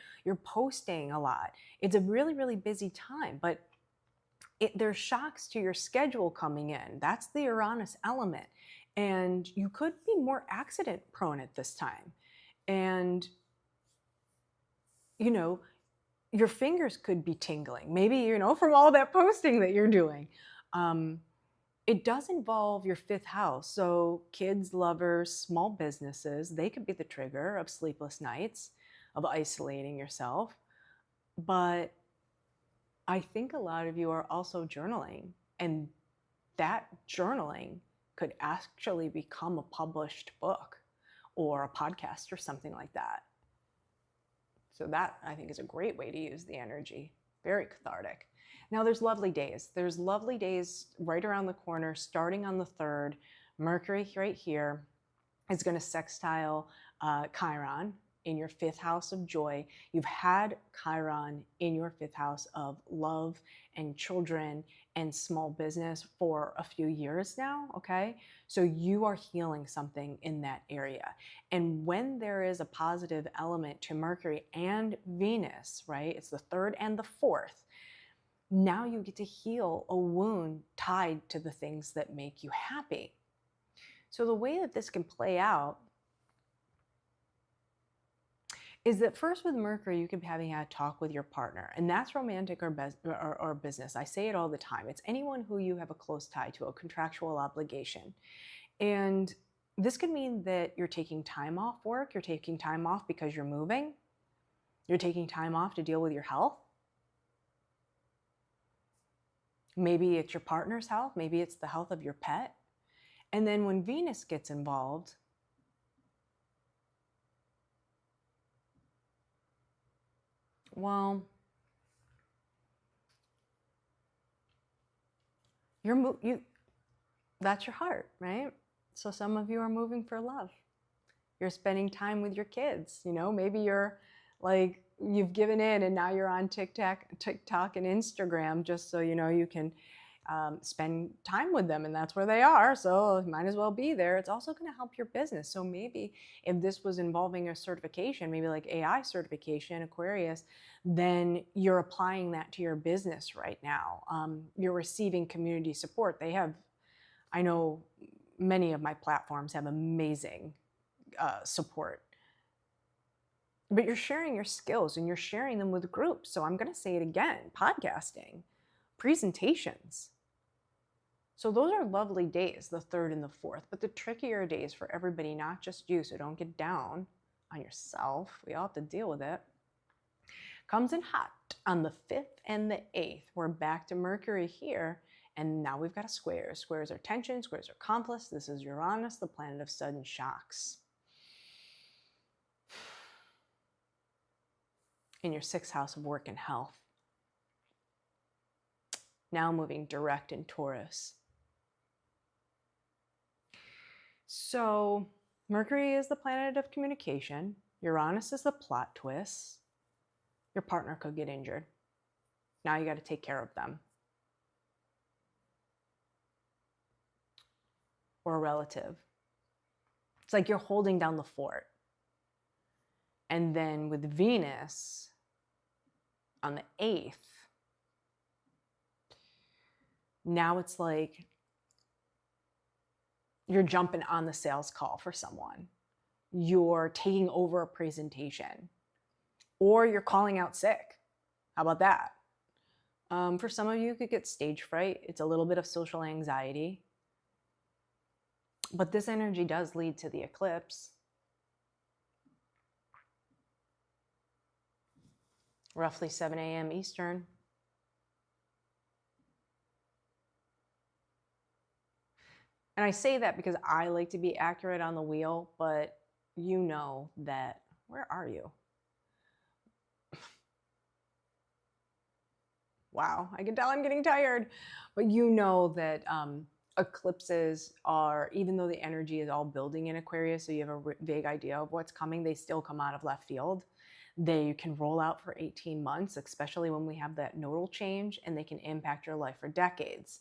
posting a lot. It's a really, really busy time, but there's shocks to your schedule coming in. That's the Uranus element. And you could be more accident prone at this time. And, your fingers could be tingling. Maybe, from all that posting that you're doing. It does involve your 5th house. So kids, lovers, small businesses, they could be the trigger of sleepless nights, of isolating yourself. But I think a lot of you are also journaling. And that journaling could actually become a published book or a podcast or something like that. So that, I think, is a great way to use the energy. Very cathartic. Now, there's lovely days. There's lovely days right around the corner, starting on the 3rd. Mercury right here is going to sextile Chiron in your 5th house of joy. You've had Chiron in your 5th house of love and children and small business for a few years now, okay? So you are healing something in that area. And when there is a positive element to Mercury and Venus, right? It's the 3rd and the 4th. Now you get to heal a wound tied to the things that make you happy. So the way that this can play out is that first with Mercury, you could be having a talk with your partner, and that's romantic or business. I say it all the time. It's anyone who you have a close tie to, a contractual obligation. And this could mean that you're taking time off work, you're taking time off because you're moving, you're taking time off to deal with your health. Maybe it's your partner's health, maybe it's the health of your pet. And then when Venus gets involved, well, that's your heart, right? So some of you are moving for love. You're spending time with your kids. Maybe you're like, you've given in and now you're on TikTok and Instagram just so you can spend time with them, and that's where they are, so you might as well be there. It's also going to help your business. So maybe if this was involving a certification, maybe like AI certification, Aquarius, then you're applying that to your business right now. You're receiving community support. I know many of my platforms have amazing support, but you're sharing your skills and you're sharing them with groups. So I'm going to say it again: podcasting, presentations. So those are lovely days, the 3rd and the 4th, but the trickier days for everybody, not just you, so don't get down on yourself. We all have to deal with it. Comes in hot on the 5th and the 8th. We're back to Mercury here, and now we've got a square. Squares are tension, squares are conflicts. This is Uranus, the planet of sudden shocks. In your 6th house of work and health. Now moving direct in Taurus. So Mercury is the planet of communication. Uranus is the plot twist. Your partner could get injured. Now you got to take care of them. Or a relative. It's like you're holding down the fort. And then with Venus on the 8th, now it's like you're jumping on the sales call for someone. You're taking over a presentation. Or you're calling out sick. How about that? For some of you, you could get stage fright. It's a little bit of social anxiety. But this energy does lead to the eclipse. Roughly 7 a.m. Eastern. And I say that because I like to be accurate on the wheel, but you know that, where are you? Wow, I can tell I'm getting tired. But you know that eclipses are, even though the energy is all building in Aquarius, so you have a vague idea of what's coming, they still come out of left field. They can roll out for 18 months, especially when we have that nodal change, and they can impact your life for decades.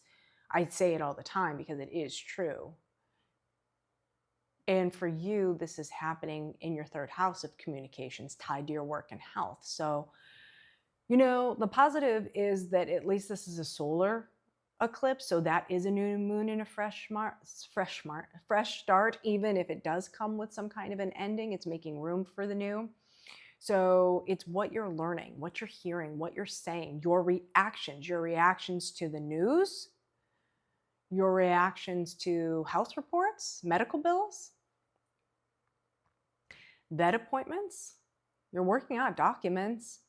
I say it all the time because it is true. And for you, this is happening in your 3rd house of communications, tied to your work and health. So, you know, the positive is that at least this is a solar eclipse. So that is a new moon and a fresh start. Even if it does come with some kind of an ending, it's making room for the new. So it's what you're learning, what you're hearing, what you're saying, your reactions to the news, your reactions to health reports, medical bills, vet appointments, you're working out documents,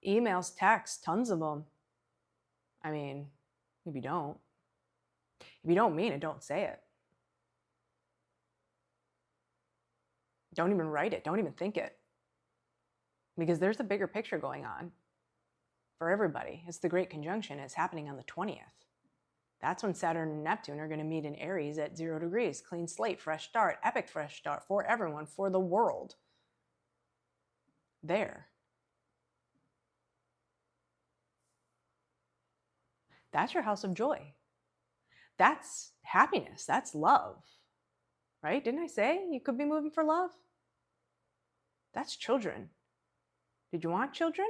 emails, texts, tons of them. I mean, if you don't mean it, don't say it. Don't even write it. Don't even think it. Because there's a bigger picture going on for everybody. It's the Great Conjunction. It's happening on the 20th. That's when Saturn and Neptune are going to meet in Aries at 0 degrees. Clean slate, fresh start, epic fresh start for everyone, for the world. There. That's your house of joy. That's happiness. That's love. Right? Didn't I say you could be moving for love? That's children. Did you want children?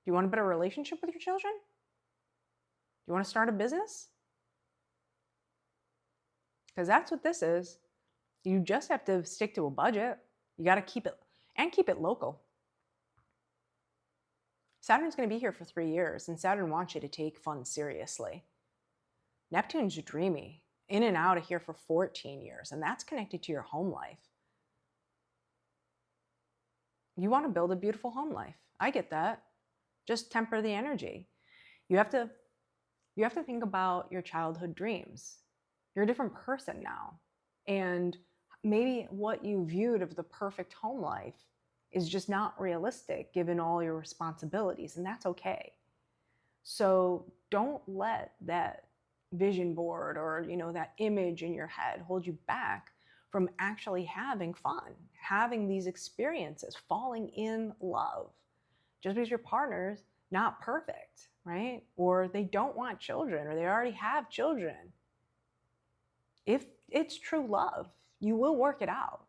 Do you want a better relationship with your children? Do you want to start a business? Because that's what this is. You just have to stick to a budget. You got to keep it local. Saturn's going to be here for 3 years, and Saturn wants you to take fun seriously. Neptune's dreamy, in and out of here for 14 years, and that's connected to your home life. You want to build a beautiful home life. I get that. Just temper the energy. You have to think about your childhood dreams. You're a different person now. And maybe what you viewed of the perfect home life is just not realistic given all your responsibilities, and that's okay. So don't let that vision board or, that image in your head hold you back from actually having fun, having these experiences, falling in love. Just because your partner's not perfect right? Or they don't want children, or they already have children. If it's true love, you will work it out.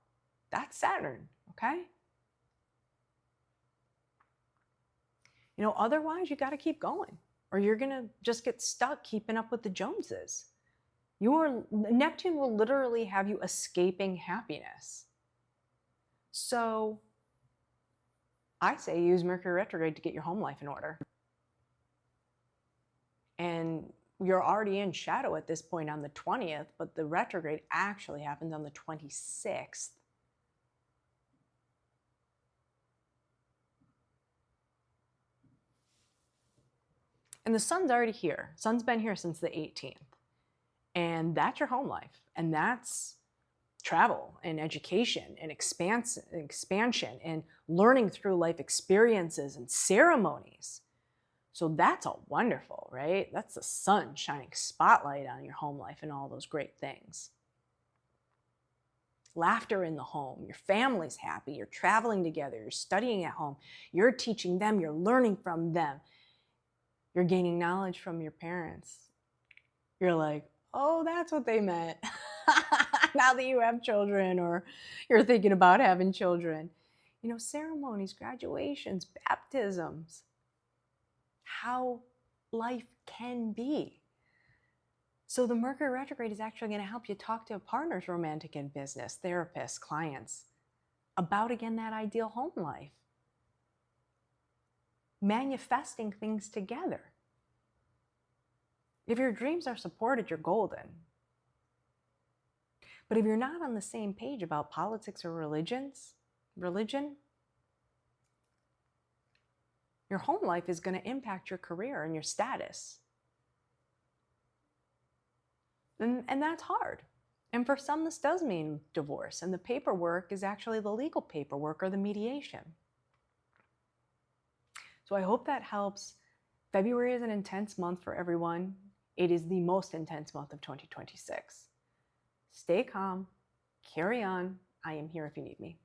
That's Saturn, okay? You know, otherwise you got to keep going, or you're going to just get stuck keeping up with the Joneses. Neptune will literally have you escaping happiness. So I say use Mercury retrograde to get your home life in order. And you're already in shadow at this point on the 20th, but the retrograde actually happens on the 26th. And the sun's already here. Sun's been here since the 18th. And that's your home life. And that's travel and education and expansion and learning through life experiences and ceremonies. So that's all wonderful, right? That's the sun shining spotlight on your home life and all those great things. Laughter in the home, your family's happy, you're traveling together, you're studying at home, you're teaching them, you're learning from them, you're gaining knowledge from your parents. You're like, oh, that's what they meant. Now that you have children, or you're thinking about having children. You know, ceremonies, graduations, baptisms, how life can be. So the Mercury retrograde is actually going to help you talk to partners, romantic and business, therapists, clients, about, again, that ideal home life. Manifesting things together. If your dreams are supported, you're golden. But if you're not on the same page about politics or religion, your home life is going to impact your career and your status. And that's hard. And for some, this does mean divorce. And the paperwork is actually the legal paperwork or the mediation. So I hope that helps. February is an intense month for everyone. It is the most intense month of 2026. Stay calm, carry on. I am here if you need me.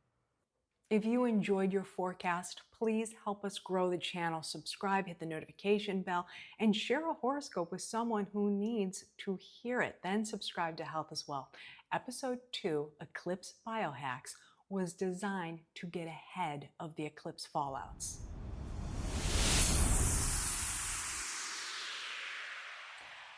If you enjoyed your forecast, please help us grow the channel. Subscribe, hit the notification bell, and share a horoscope with someone who needs to hear it. Then subscribe to Health as Well. Episode 2, Eclipse BioHacks, was designed to get ahead of the eclipse fallouts.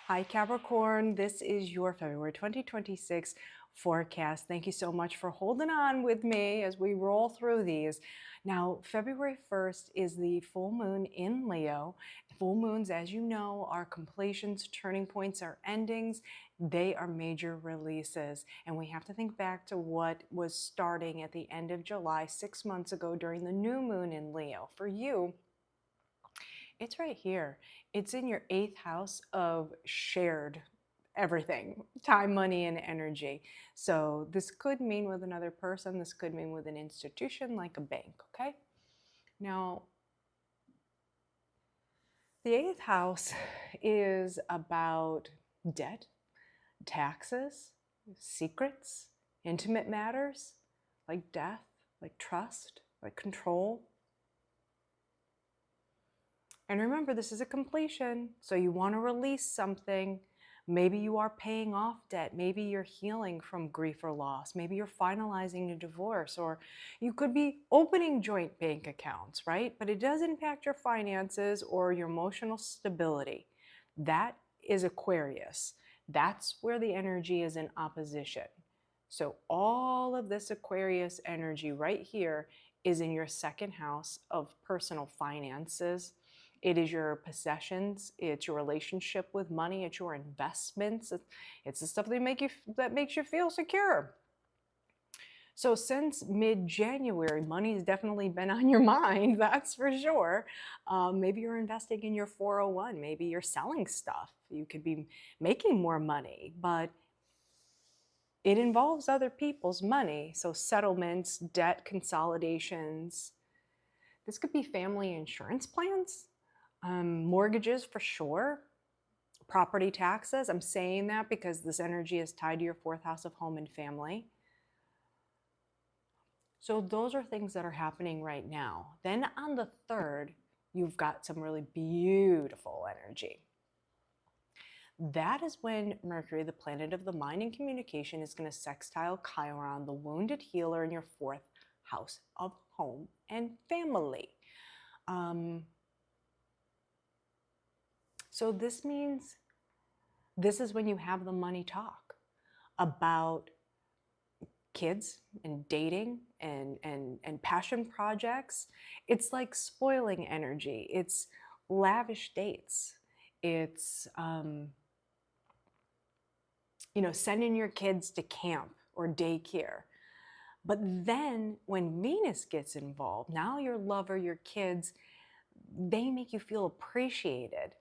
Hi Capricorn, this is your February 2026 forecast. Thank you so much for holding on with me as we roll through these. Now, February 1st is the full moon in Leo. Full moons, as you know, are completions, turning points, are endings. They are major releases. And we have to think back to what was starting at the end of July 6 months ago during the new moon in Leo. For you, it's right here. It's in your 8th house of shared everything, time, money, and energy. So this could mean with another person. This could mean with an institution like a bank, okay? Now, the 8th house is about debt, taxes, secrets, intimate matters, like death, like trust, like control. And remember, this is a completion, so you want to release something. Maybe you are paying off debt. Maybe you're healing from grief or loss. Maybe you're finalizing a divorce, or you could be opening joint bank accounts, right? But it does impact your finances or your emotional stability. That is Aquarius. That's where the energy is in opposition. So all of this Aquarius energy right here is in your 2nd house of personal finances. It is your possessions, it's your relationship with money, it's your investments, it's the stuff that makes you feel secure. So since mid-January, money's definitely been on your mind, that's for sure. Maybe you're investing in your 401, maybe you're selling stuff. You could be making more money, but it involves other people's money. So settlements, debt consolidations. This could be family insurance plans. Mortgages for sure, property taxes. I'm saying that because this energy is tied to your 4th house of home and family. So those are things that are happening right now. Then on the 3rd, you've got some really beautiful energy. That is when Mercury, the planet of the mind and communication, is going to sextile Chiron, the wounded healer, in your 4th house of home and family. So this means this is when you have the money talk about kids and dating and passion projects. It's like spoiling energy. It's lavish dates. It's sending your kids to camp or daycare. But then when Venus gets involved, now your lover, your kids, they make you feel appreciated.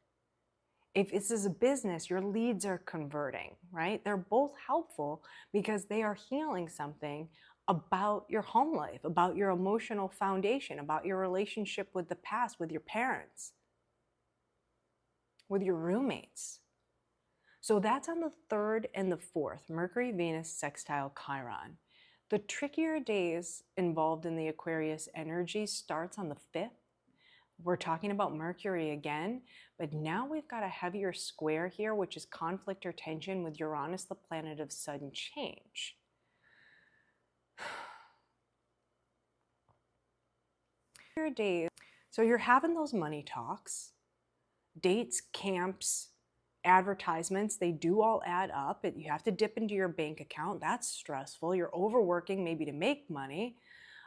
If this is a business, your leads are converting, right? They're both helpful because they are healing something about your home life, about your emotional foundation, about your relationship with the past, with your parents, with your roommates. So that's on the 3rd and the 4th, Mercury, Venus, sextile Chiron. The trickier days involved in the Aquarius energy starts on the 5th. We're talking about Mercury again, but now we've got a heavier square here, which is conflict or tension with Uranus, the planet of sudden change. So you're having those money talks, dates, camps, advertisements, they do all add up. You have to dip into your bank account. That's stressful. You're overworking maybe to make money.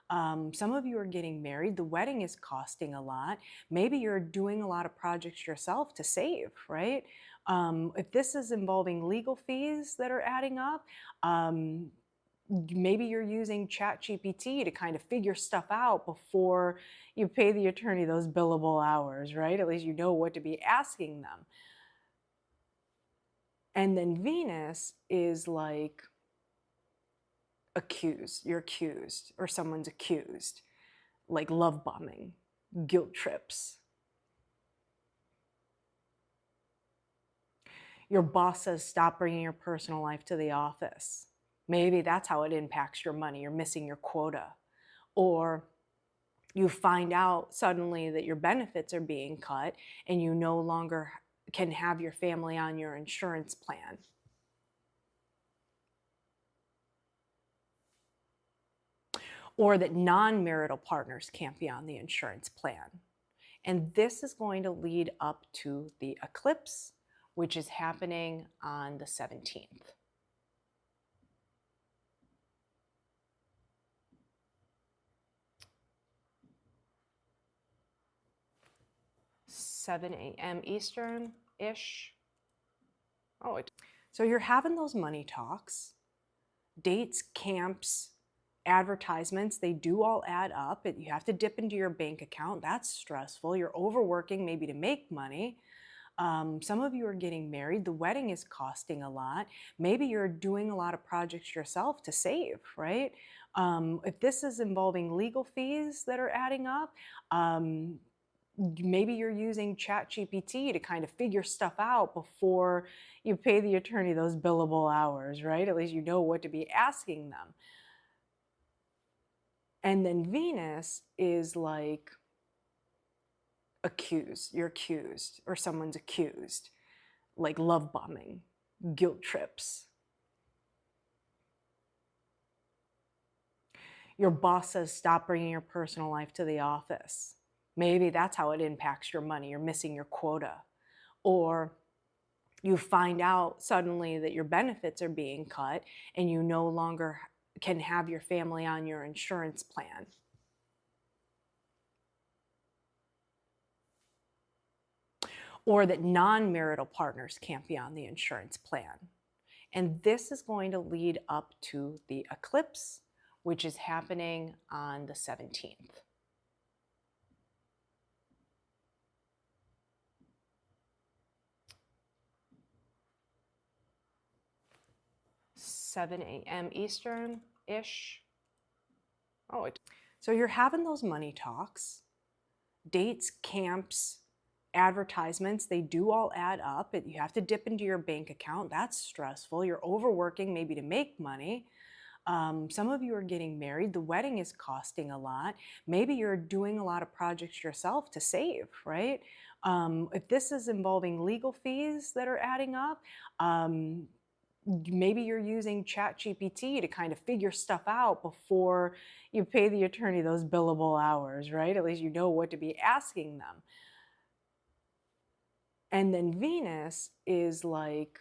Some of you are getting married. The wedding is costing a lot. Maybe you're doing a lot of projects yourself to save, right? If this is involving legal fees that are adding up, maybe you're using ChatGPT to kind of figure stuff out before you pay the attorney those billable hours, right? At least you know what to be asking them. And then Venus is like accused, you're accused, or someone's accused, like love bombing, guilt trips. Your boss says, stop bringing your personal life to the office. Maybe that's how it impacts your money. You're missing your quota. Or you find out suddenly that your benefits are being cut and you no longer can have your family on your insurance plan. Or that non-marital partners can't be on the insurance plan. And this is going to lead up to the eclipse, which is happening on the 17th. 7 a.m. Eastern-ish. So you're having those money talks, dates, camps, advertisements, they do all add up. You have to dip into your bank account. That's stressful. You're overworking maybe to make money. Some of you are getting married. The wedding is costing a lot. Maybe you're doing a lot of projects yourself to save, right? If this is involving legal fees that are adding up, maybe you're using ChatGPT to kind of figure stuff out before you pay the attorney those billable hours, right? At least you know what to be asking them. And then Venus is like accused, you're accused, or someone's accused, like love bombing, guilt trips. Your boss says, stop bringing your personal life to the office. Maybe that's how it impacts your money. You're missing your quota. Or you find out suddenly that your benefits are being cut and you no longer can have your family on your insurance plan. Or that non-marital partners can't be on the insurance plan. And this is going to lead up to the eclipse, which is happening on the 17th. 7 a.m. Eastern-ish. So you're having those money talks, dates, camps, advertisements, they do all add up. You have to dip into your bank account. That's stressful. You're overworking maybe to make money. Some of you are getting married. The wedding is costing a lot. Maybe you're doing a lot of projects yourself to save, right? If this is involving legal fees that are adding up, maybe you're using ChatGPT to kind of figure stuff out before you pay the attorney those billable hours, right? At least you know what to be asking them. And then Venus is like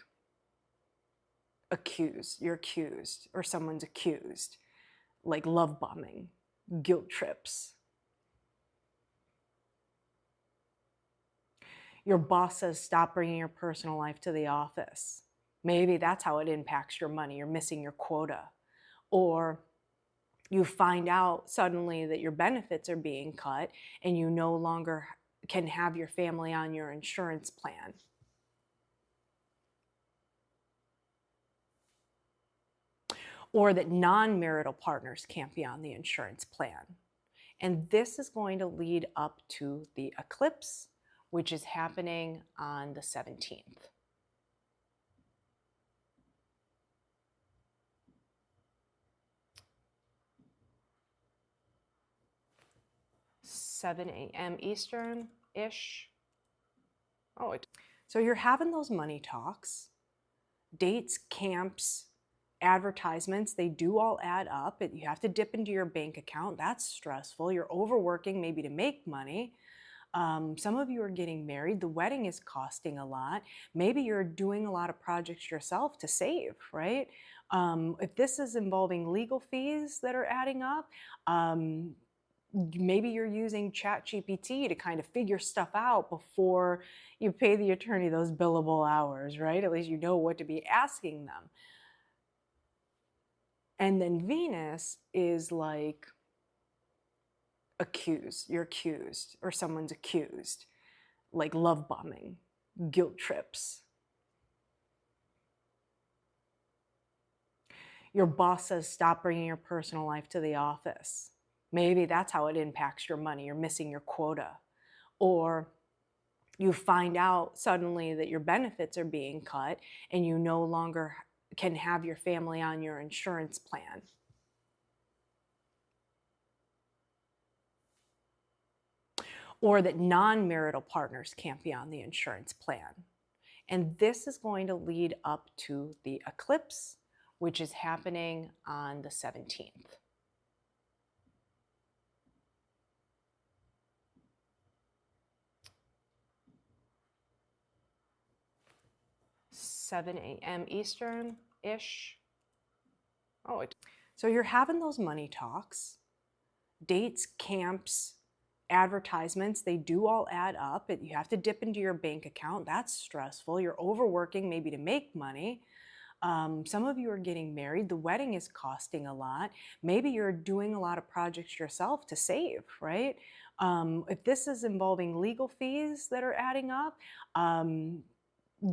accused. You're accused, or someone's accused, like love bombing, guilt trips. Your boss says, stop bringing your personal life to the office. Maybe that's how it impacts your money. You're missing your quota. Or you find out suddenly that your benefits are being cut and you no longer can have your family on your insurance plan. Or that non-marital partners can't be on the insurance plan. And this is going to lead up to the eclipse, which is happening on the 17th. 7 a.m. Eastern-ish. So you're having those money talks, dates, camps, advertisements, they do all add up. You have to dip into your bank account. That's stressful. You're overworking maybe to make money. Some of you are getting married. The wedding is costing a lot. Maybe you're doing a lot of projects yourself to save, right? If this is involving legal fees that are adding up, maybe you're using ChatGPT to kind of figure stuff out before you pay the attorney those billable hours, right? At least you know what to be asking them. And then Venus is like accused. You're accused, or someone's accused, like love bombing, guilt trips. Your boss says, stop bringing your personal life to the office. Maybe that's how it impacts your money. You're missing your quota. Or you find out suddenly that your benefits are being cut and you no longer can have your family on your insurance plan. Or that non-marital partners can't be on the insurance plan. And this is going to lead up to the eclipse, which is happening on the 17th. 7 a.m. Eastern-ish. So you're having those money talks, dates, camps, advertisements, they do all add up. You have to dip into your bank account. That's stressful. You're overworking maybe to make money. Some of you are getting married. The wedding is costing a lot. Maybe you're doing a lot of projects yourself to save, right? If this is involving legal fees that are adding up,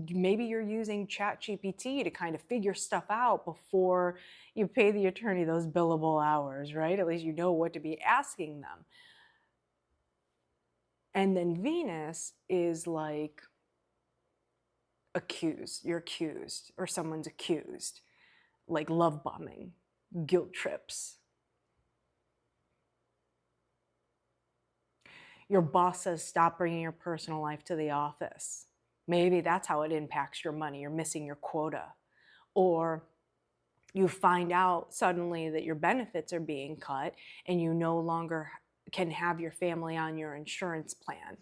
maybe you're using ChatGPT to kind of figure stuff out before you pay the attorney those billable hours, right? At least you know what to be asking them. And then Venus is like accused. You're accused, or someone's accused, like love bombing, guilt trips. Your boss says, stop bringing your personal life to the office. Maybe that's how it impacts your money. You're missing your quota. Or you find out suddenly that your benefits are being cut and you no longer can have your family on your insurance plan.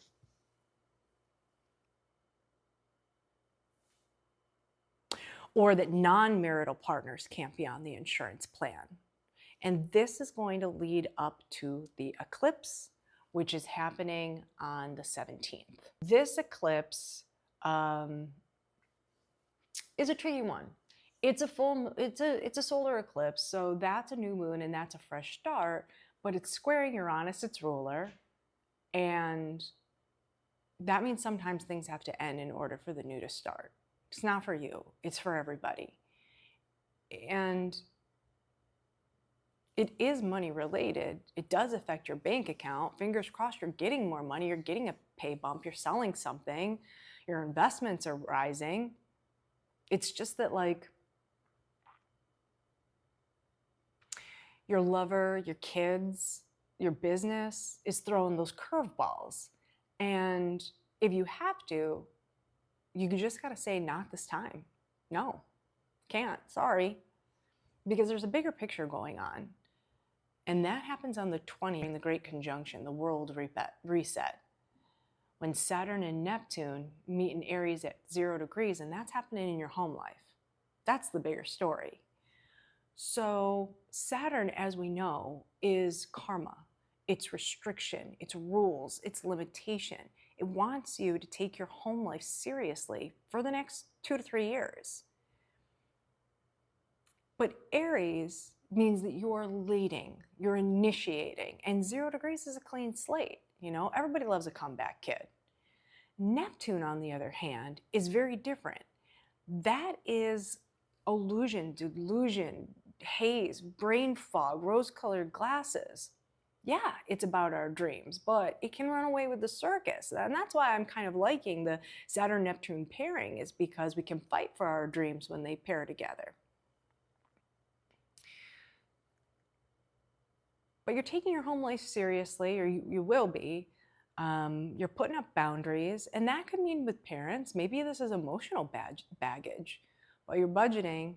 Or that non-marital partners can't be on the insurance plan. And this is going to lead up to the eclipse, which is happening on the 17th. This eclipse is a tricky one. It's a solar eclipse, so that's a new moon and that's a fresh start, but it's squaring Uranus, its ruler, and that means sometimes things have to end in order for the new to start. It's not for you, it's for everybody. And it is money related. It does affect your bank account. Fingers crossed you're getting more money, you're getting a pay bump, you're selling something, your investments are rising. It's just that, like, your lover, your kids, your business is throwing those curveballs. And if you have to, you just got to say, not this time. No, can't, sorry. Because there's a bigger picture going on. And that happens on the 20th in the Great Conjunction, the world reset. When Saturn and Neptune meet in Aries at 0 degrees, and that's happening in your home life. That's the bigger story. So Saturn, as we know, is karma. It's restriction, it's rules, it's limitation. It wants you to take your home life seriously for the next 2 to 3 years. But Aries means that you're leading, you're initiating, and 0 degrees is a clean slate. You know, everybody loves a comeback kid. Neptune, on the other hand, is very different. That is illusion, delusion, haze, brain fog, rose-colored glasses. Yeah, it's about our dreams, but it can run away with the circus. And that's why I'm kind of liking the Saturn-Neptune pairing, is because we can fight for our dreams when they pair together. But you're taking your home life seriously, or you will be. You're putting up boundaries, and that could mean with parents. Maybe this is emotional baggage, but you're budgeting.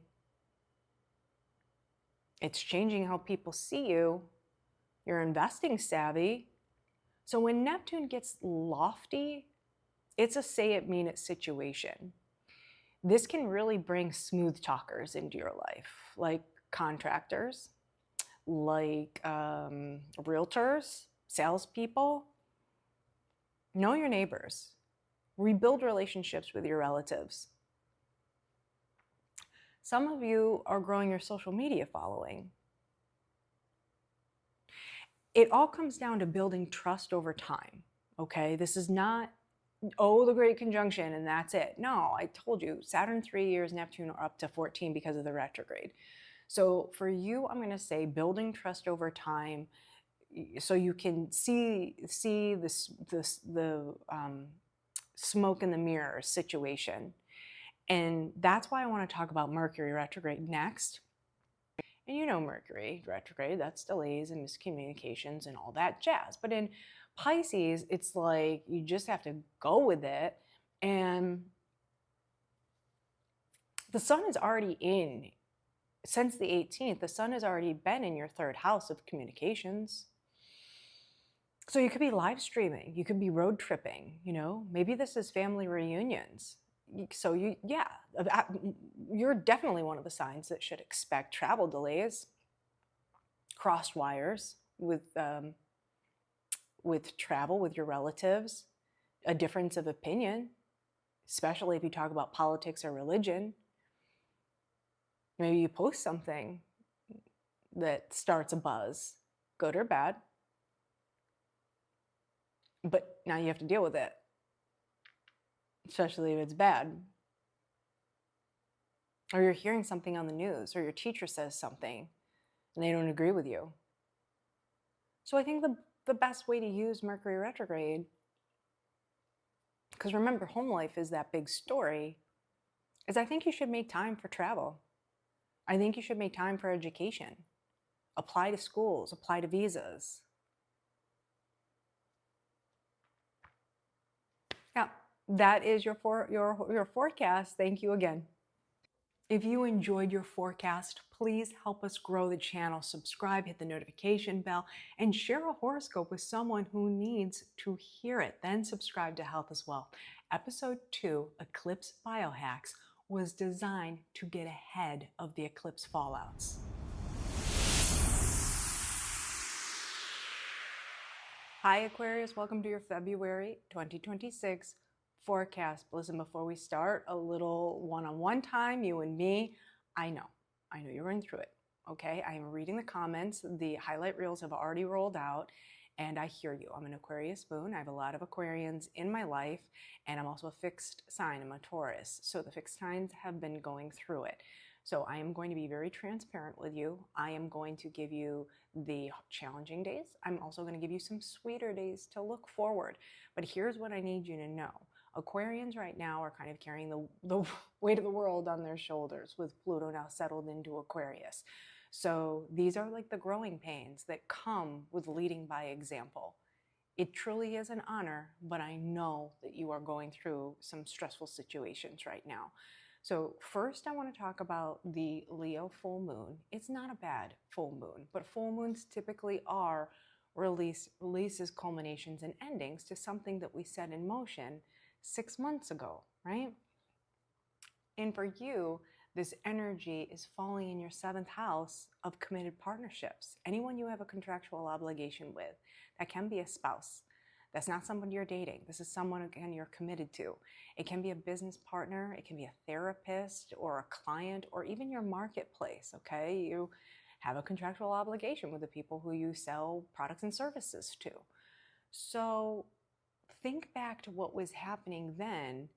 It's changing how people see you. You're investing savvy. So when Neptune gets lofty, it's a say it, mean it situation. This can really bring smooth talkers into your life, like contractors, like realtors, salespeople. Know your neighbors. Rebuild relationships with your relatives. Some of you are growing your social media following. It all comes down to building trust over time, okay? This is not, oh, the Great Conjunction and that's it. No, I told you, Saturn 3 years, Neptune are up to 14 because of the retrograde. So for you, I'm gonna say building trust over time, so you can see the smoke in the mirror situation. And that's why I want to talk about Mercury retrograde next. And you know Mercury retrograde, that's delays and miscommunications and all that jazz. But in Pisces, it's like you just have to go with it. And the sun is already in, since the 18th, the sun has already been in your 3rd house of communications. So you could be live streaming, you could be road tripping, you know, maybe this is family reunions. So you're definitely one of the signs that should expect travel delays, crossed wires with travel with your relatives, a difference of opinion, especially if you talk about politics or religion. Maybe you post something that starts a buzz, good or bad, but now you have to deal with it, especially if it's bad. Or you're hearing something on the news, or your teacher says something and they don't agree with you. So I think the best way to use Mercury retrograde, because remember, home life is that big story, is I think you should make time for travel. I think you should make time for education. Apply to schools, apply to visas. Yeah, that is your forecast. Thank you again. If you enjoyed your forecast, please help us grow the channel. Subscribe, hit the notification bell, and share a horoscope with someone who needs to hear it. Then subscribe to Health as Well. Episode 2, Eclipse BioHacks, was designed to get ahead of the eclipse fallouts. Hi Aquarius, welcome to your February 2026 forecast. Listen, before we start, a little one-on-one time, you and me. I know you're going through it, okay? I am reading the comments. The highlight reels have already rolled out, and I hear you. I'm an Aquarius moon. I have a lot of Aquarians in my life, and I'm also a fixed sign. I'm a Taurus. So the fixed signs have been going through it. So I am going to be very transparent with you. I am going to give you the challenging days. I'm also going to give you some sweeter days to look forward. But here's what I need you to know. Aquarians right now are kind of carrying the weight of the world on their shoulders with Pluto now settled into Aquarius. So these are like the growing pains that come with leading by example. It truly is an honor, but I know that you are going through some stressful situations right now. So first I want to talk about the Leo full moon. It's not a bad full moon, but full moons typically are releases, culminations, and endings to something that we set in motion 6 months ago, right? And for you, this energy is falling in your 7th house of committed partnerships. Anyone you have a contractual obligation with. That can be a spouse. That's not someone you're dating. This is someone, again, you're committed to. It can be a business partner. It can be a therapist or a client or even your marketplace, okay? You have a contractual obligation with the people who you sell products and services to. So think back to what was happening then.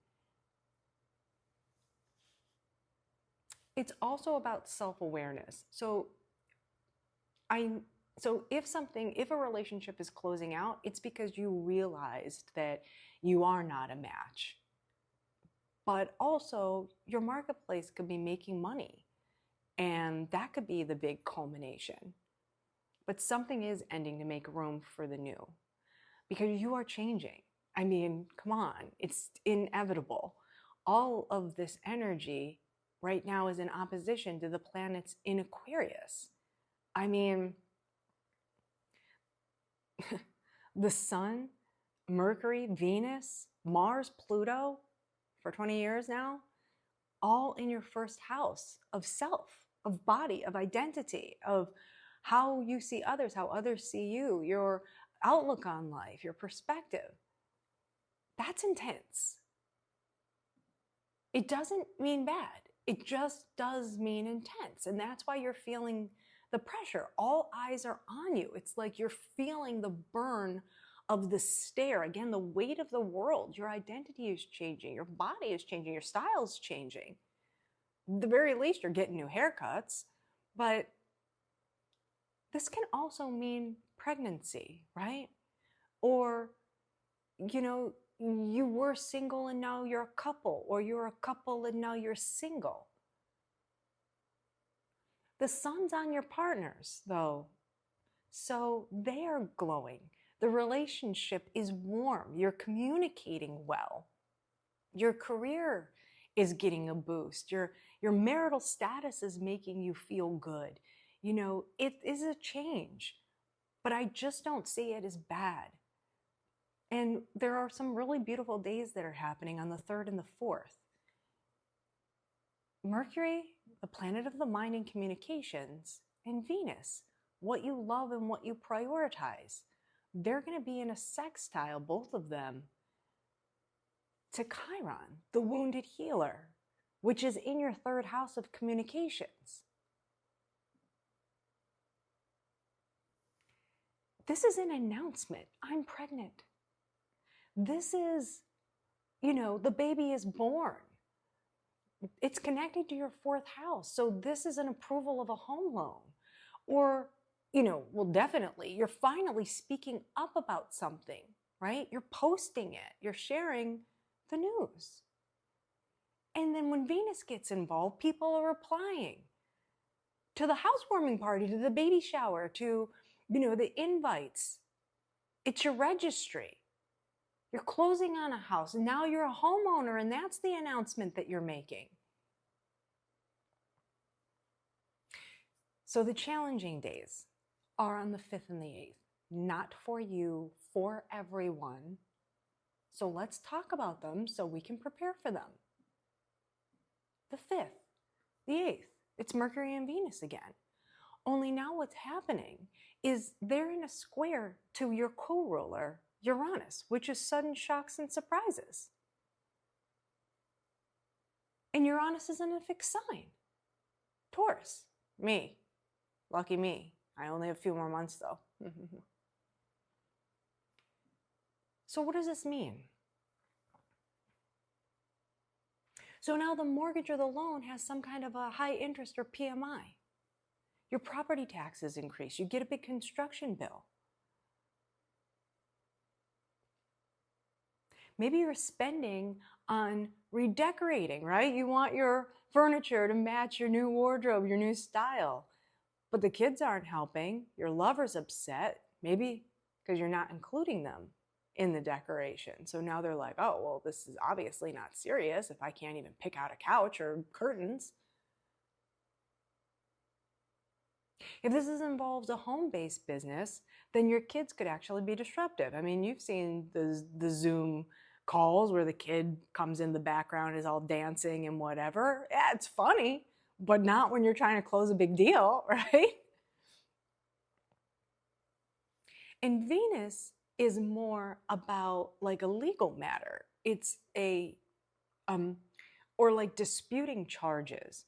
It's also about self-awareness. So if a relationship is closing out, it's because you realized that you are not a match. But also, your marketplace could be making money, and that could be the big culmination. But something is ending to make room for the new, because you are changing. I mean, come on, it's inevitable. All of this energy right now is in opposition to the planets in Aquarius. I mean, the Sun, Mercury, Venus, Mars, Pluto, for 20 years now, all in your 1st house of self, of body, of identity, of how you see others, how others see you, your outlook on life, your perspective. That's intense. It doesn't mean bad. It just does mean intense. And that's why you're feeling the pressure. All eyes are on you. It's like you're feeling the burn of the stare. Again, the weight of the world. Your identity is changing. Your body is changing. Your style is changing. At the very least, you're getting new haircuts. But this can also mean pregnancy, right? Or, you know, you were single and now you're a couple, or you're a couple and now you're single. The sun's on your partners, though, so they are glowing. The relationship is warm. You're communicating well. Your career is getting a boost. Your marital status is making you feel good. You know, it is a change, but I just don't see it as bad. And there are some really beautiful days that are happening on the 3rd and the 4th. Mercury, the planet of the mind and communications, and Venus, what you love and what you prioritize. They're going to be in a sextile, both of them, to Chiron, the wounded healer, which is in your 3rd house of communications. This is an announcement. I'm pregnant. This is, you know, the baby is born. It's connected to your 4th house. So this is an approval of a home loan. Or, you know, well, definitely, you're finally speaking up about something, right? You're posting it. You're sharing the news. And then when Venus gets involved, people are replying to the housewarming party, to the baby shower, to, you know, the invites. It's your registry. You're closing on a house, and now you're a homeowner, and that's the announcement that you're making. So the challenging days are on the 5th and the 8th. Not for you, for everyone. So let's talk about them so we can prepare for them. The 5th, the 8th, it's Mercury and Venus again. Only now what's happening is they're in a square to your co-ruler, Uranus, which is sudden shocks and surprises. And Uranus is in a fixed sign. Taurus, me. Lucky me. I only have a few more months though. So what does this mean? So now the mortgage or the loan has some kind of a high interest or PMI. Your property taxes increase. You get a big construction bill. Maybe you're spending on redecorating, right? You want your furniture to match your new wardrobe, your new style. But the kids aren't helping. Your lover's upset, maybe because you're not including them in the decoration. So now they're like, oh, well, this is obviously not serious if I can't even pick out a couch or curtains. If this involves a home-based business, then your kids could actually be disruptive. I mean, you've seen the Zoom calls where the kid comes in the background, is all dancing and whatever. Yeah, it's funny, but not when you're trying to close a big deal, right? And Venus is more about like a legal matter. It's a, or like disputing charges.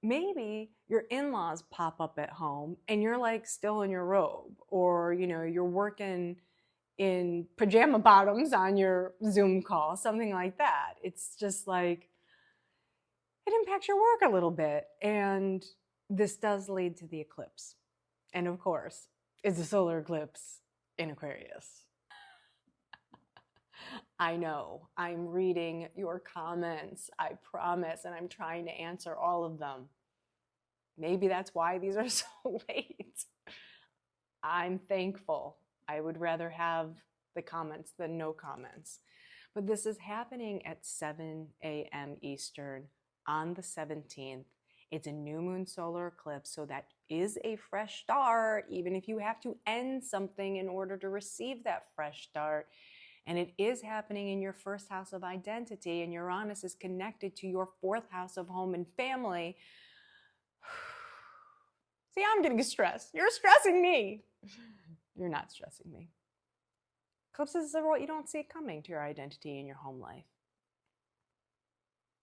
Maybe your in-laws pop up at home and you're like still in your robe, or, you know, you're working in pajama bottoms on your Zoom call, something like that. It's just like, it impacts your work a little bit. And this does lead to the eclipse. And of course, it's a solar eclipse in Aquarius. I know, I'm reading your comments, I promise, and I'm trying to answer all of them. Maybe that's why these are so late. I'm thankful. I would rather have the comments than no comments. But this is happening at 7 a.m. Eastern on the 17th. It's a new moon solar eclipse, so that is a fresh start, even if you have to end something in order to receive that fresh start. And it is happening in your first house of identity, and Uranus is connected to your fourth house of home and family. See, I'm getting stressed. You're stressing me. You're not stressing me. Eclipses are what you don't see coming to your identity and your home life.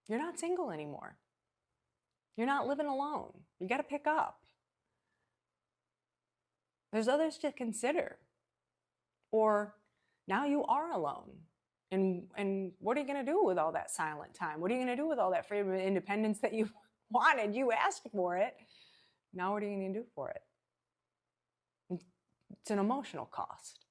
You're not single anymore. You're not living alone. You got to pick up. There's others to consider. Or now you are alone. And what are you going to do with all that silent time? What are you going to do with all that freedom and independence that you wanted? You asked for it. Now what are you going to do for it? It's an emotional cost.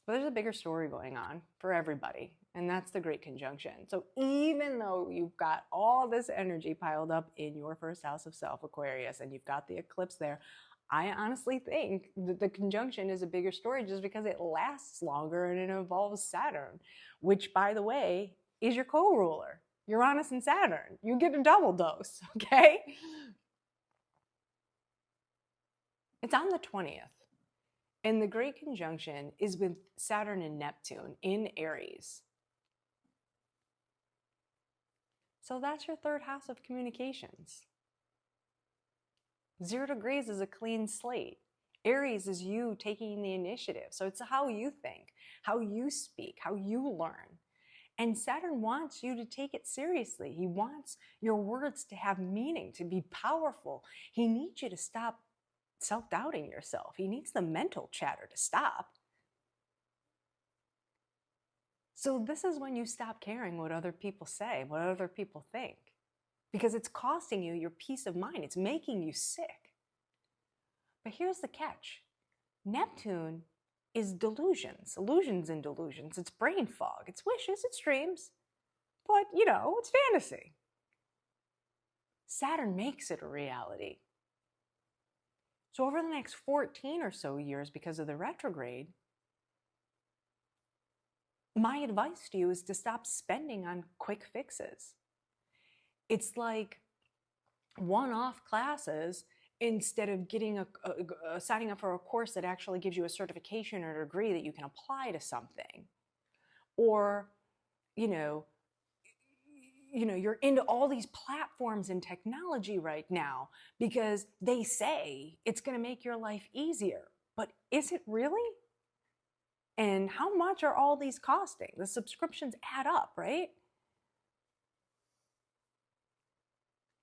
But there's a bigger story going on for everybody, and that's the Great Conjunction. So even though you've got all this energy piled up in your first house of self, Aquarius, and you've got the eclipse there, I honestly think that the conjunction is a bigger story just because it lasts longer and it involves Saturn, which, by the way, is your co-ruler. Uranus and Saturn. You get a double dose, okay? It's on the 20th. And the Great Conjunction is with Saturn and Neptune in Aries. So that's your third house of communications. 0 degrees is a clean slate. Aries is you taking the initiative. So it's how you think, how you speak, how you learn. And Saturn wants you to take it seriously. He wants your words to have meaning, to be powerful. He needs you to stop self-doubting yourself. He needs the mental chatter to stop. So this is when you stop caring what other people say, what other people think, because it's costing you your peace of mind. It's making you sick. But here's the catch. Neptune is delusions, illusions and delusions. It's brain fog. It's wishes, it's dreams. But, you know, it's fantasy. Saturn makes it a reality. So over the next 14 or so years, because of the retrograde, my advice to you is to stop spending on quick fixes. It's like one-off classes instead of getting signing up for a course that actually gives you a certification or a degree that you can apply to something. Or, you're into all these platforms and technology right now because they say it's going to make your life easier. But is it really? And how much are all these costing? The subscriptions add up, right?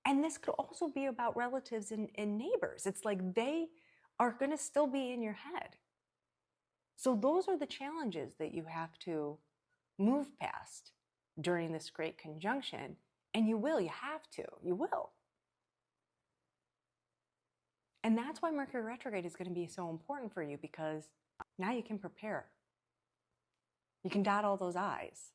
And this could also be about relatives and neighbors. It's like they are going to still be in your head. So those are the challenges that you have to move past during this great conjunction. And you have to, you will. And that's why Mercury Retrograde is going to be so important for you, because now you can prepare. You can dot all those I's.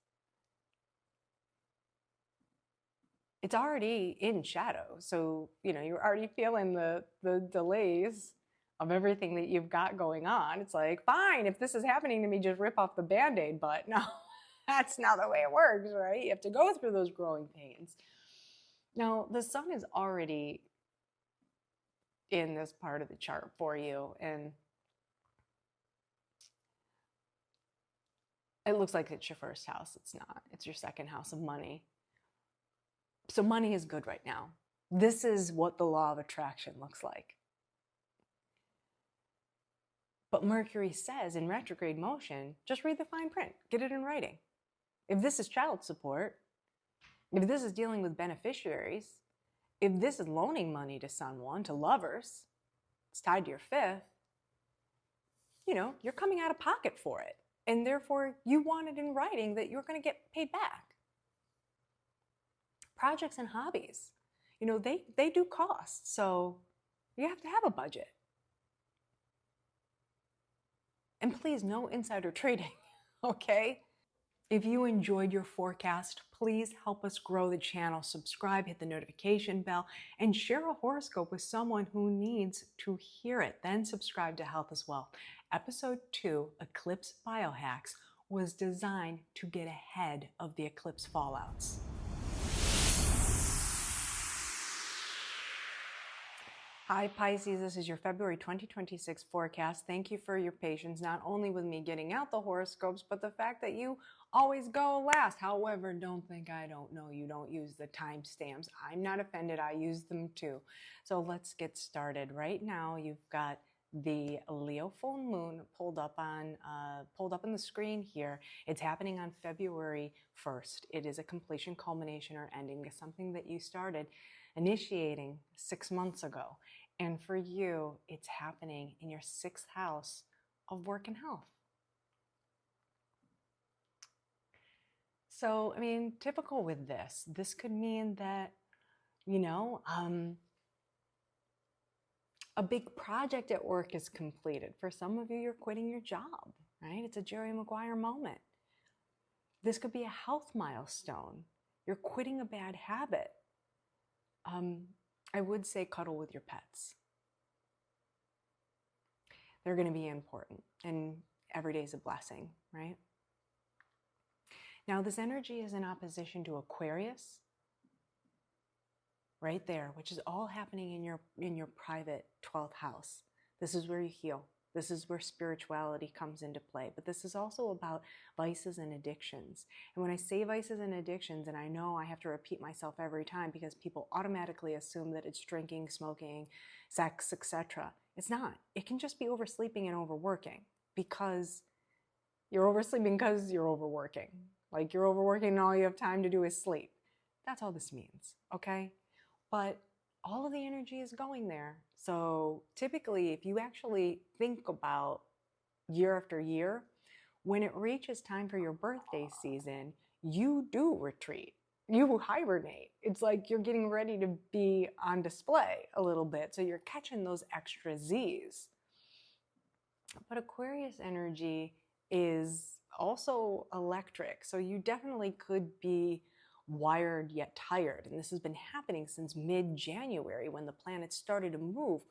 it's already in shadow. So, you're already feeling the delays of everything that you've got going on. It's like, fine, if this is happening to me, just rip off the Band-Aid. But no, that's not the way it works, right? You have to go through those growing pains. Now, the sun is already in this part of the chart for you, and it looks like it's your first house. It's not. It's your second house of money. So money is good right now. This is what the law of attraction looks like. But Mercury says in retrograde motion, just read the fine print, get it in writing. If this is child support, if this is dealing with beneficiaries, if this is loaning money to someone, to lovers, it's tied to your fifth, you're coming out of pocket for it. And therefore, you want it in writing that you're going to get paid back. Projects and hobbies, they do cost. So you have to have a budget. And please, no insider trading, okay? If you enjoyed your forecast, please help us grow the channel. Subscribe, hit the notification bell, and share a horoscope with someone who needs to hear it. Then subscribe to Health as well. Episode 2, Eclipse BioHacks, was designed to get ahead of the eclipse fallouts. Hi Pisces, this is your February 2026 forecast. Thank you for your patience, not only with me getting out the horoscopes, but the fact that you always go last. However, don't think I don't know you don't use the timestamps. I'm not offended, I use them too. So let's get started. Right now, you've got the Leo full moon pulled up on the screen here. It's happening on February 1st. It is a completion, culmination, or ending to something that you started initiating 6 months ago. And for you, it's happening in your 6th house of work and health. So, typical with this could mean that, a big project at work is completed. For some of you, you're quitting your job, right? It's a Jerry Maguire moment. This could be a health milestone. You're quitting a bad habit. I would say cuddle with your pets. They're going to be important, and every day is a blessing, right? Now, this energy is in opposition to Aquarius, right there, which is all happening in your private 12th house. This is where you heal. This is where spirituality comes into play. But this is also about vices and addictions. And when I say vices and addictions, and I know I have to repeat myself every time because people automatically assume that it's drinking, smoking, sex, etc. It's not. It can just be oversleeping and overworking, because you're oversleeping because you're overworking. Like you're overworking and all you have time to do is sleep. That's all this means, okay? But all of the energy is going there. So typically, if you actually think about year after year, when it reaches time for your birthday season, you do retreat. You hibernate. It's like you're getting ready to be on display a little bit. So you're catching those extra Z's. But Aquarius energy is also electric. So you definitely could be wired yet tired. And this has been happening since mid-January when the planets started to move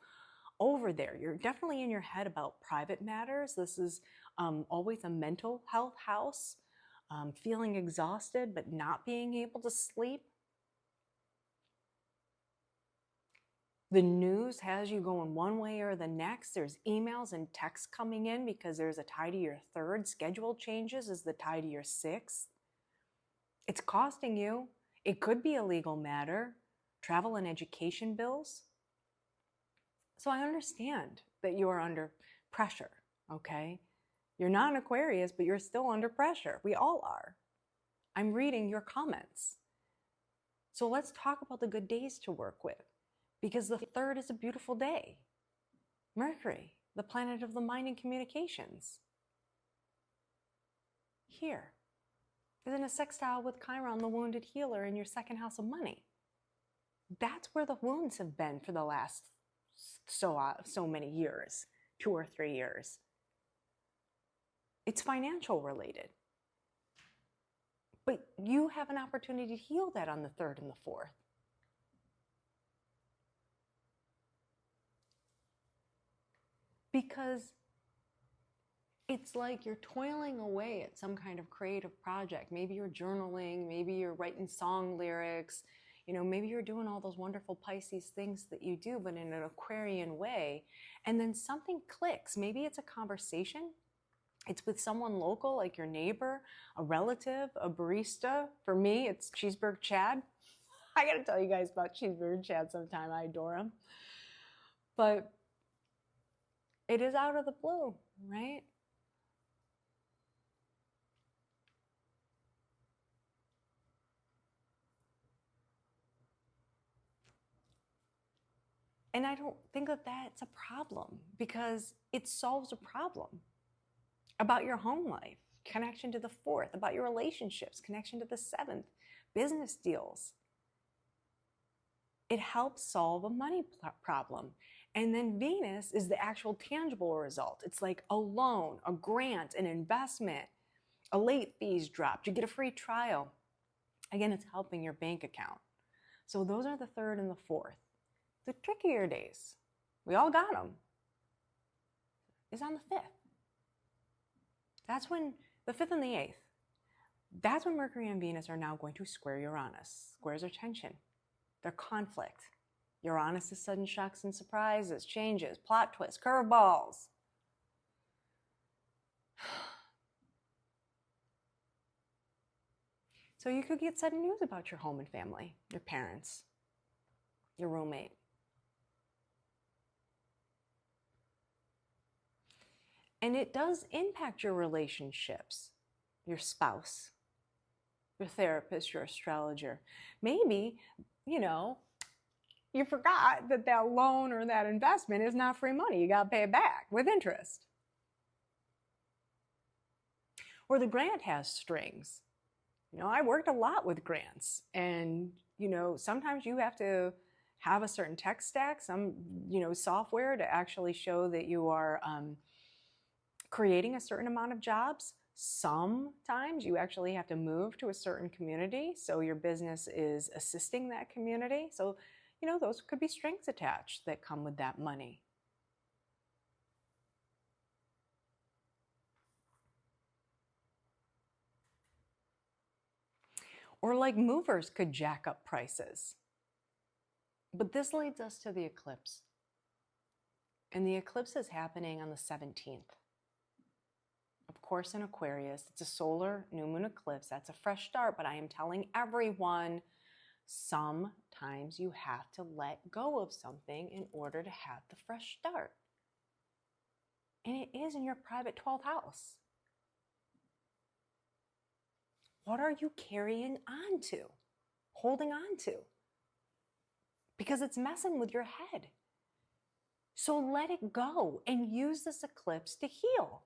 over there. You're definitely in your head about private matters. This is always a mental health house, feeling exhausted but not being able to sleep. The news has you going one way or the next. There's emails and texts coming in because there's a tie to your 3rd. Schedule changes is the tie to your 6th. It's costing you. It could be a legal matter, travel and education bills. So I understand that you are under pressure, okay? You're not an Aquarius, but you're still under pressure. We all are. I'm reading your comments. So let's talk about the good days to work with, because the 3rd is a beautiful day. Mercury, the planet of the mind and communications. Here. Is in a sextile with Chiron, the wounded healer, in your 2nd house of money. That's where the wounds have been for the last so many years, 2 or 3 years. It's financial related. But you have an opportunity to heal that on the 3rd and the 4th. because it's like you're toiling away at some kind of creative project. Maybe you're journaling, maybe you're writing song lyrics, you know, maybe you're doing all those wonderful Pisces things that you do, but in an Aquarian way. And then something clicks. Maybe it's a conversation. It's with someone local, like your neighbor, a relative, a barista. For me, it's Cheeseburger Chad. I gotta tell you guys about Cheeseburger Chad sometime. I adore him. But it is out of the blue, right? And I don't think that that's a problem, because it solves a problem about your home life, connection to the fourth, about your relationships, connection to the seventh, business deals. It helps solve a money problem. And then Venus is the actual tangible result. It's like a loan, a grant, an investment, a late fees dropped, you get a free trial. Again, it's helping your bank account. So those are the third and the fourth. The trickier days, we all got them, is on the fifth. That's when, the fifth and the eighth, that's when Mercury and Venus are now going to square Uranus. Squares are tension. They're conflict. Uranus is sudden shocks and surprises, changes, plot twists, curveballs. So you could get sudden news about your home and family, your parents, your roommate. And it does impact your relationships, your spouse, your therapist, your astrologer. Maybe, you know, you forgot that that loan or that investment is not free money. You got to pay it back with interest. Or the grant has strings. You know, I worked a lot with grants, and, you know, sometimes you have to have a certain tech stack, some, you know, software to actually show that you are creating a certain amount of jobs. Sometimes you actually have to move to a certain community, so your business is assisting that community. So, you know, those could be strings attached that come with that money. Or like movers could jack up prices. But this leads us to the eclipse. And the eclipse is happening on the 17th. Of course, in Aquarius, it's a solar new moon eclipse. That's a fresh start, but I am telling everyone, sometimes you have to let go of something in order to have the fresh start. And it is in your private 12th house. What are you carrying on to, holding on to? Because it's messing with your head. So let it go and use this eclipse to heal.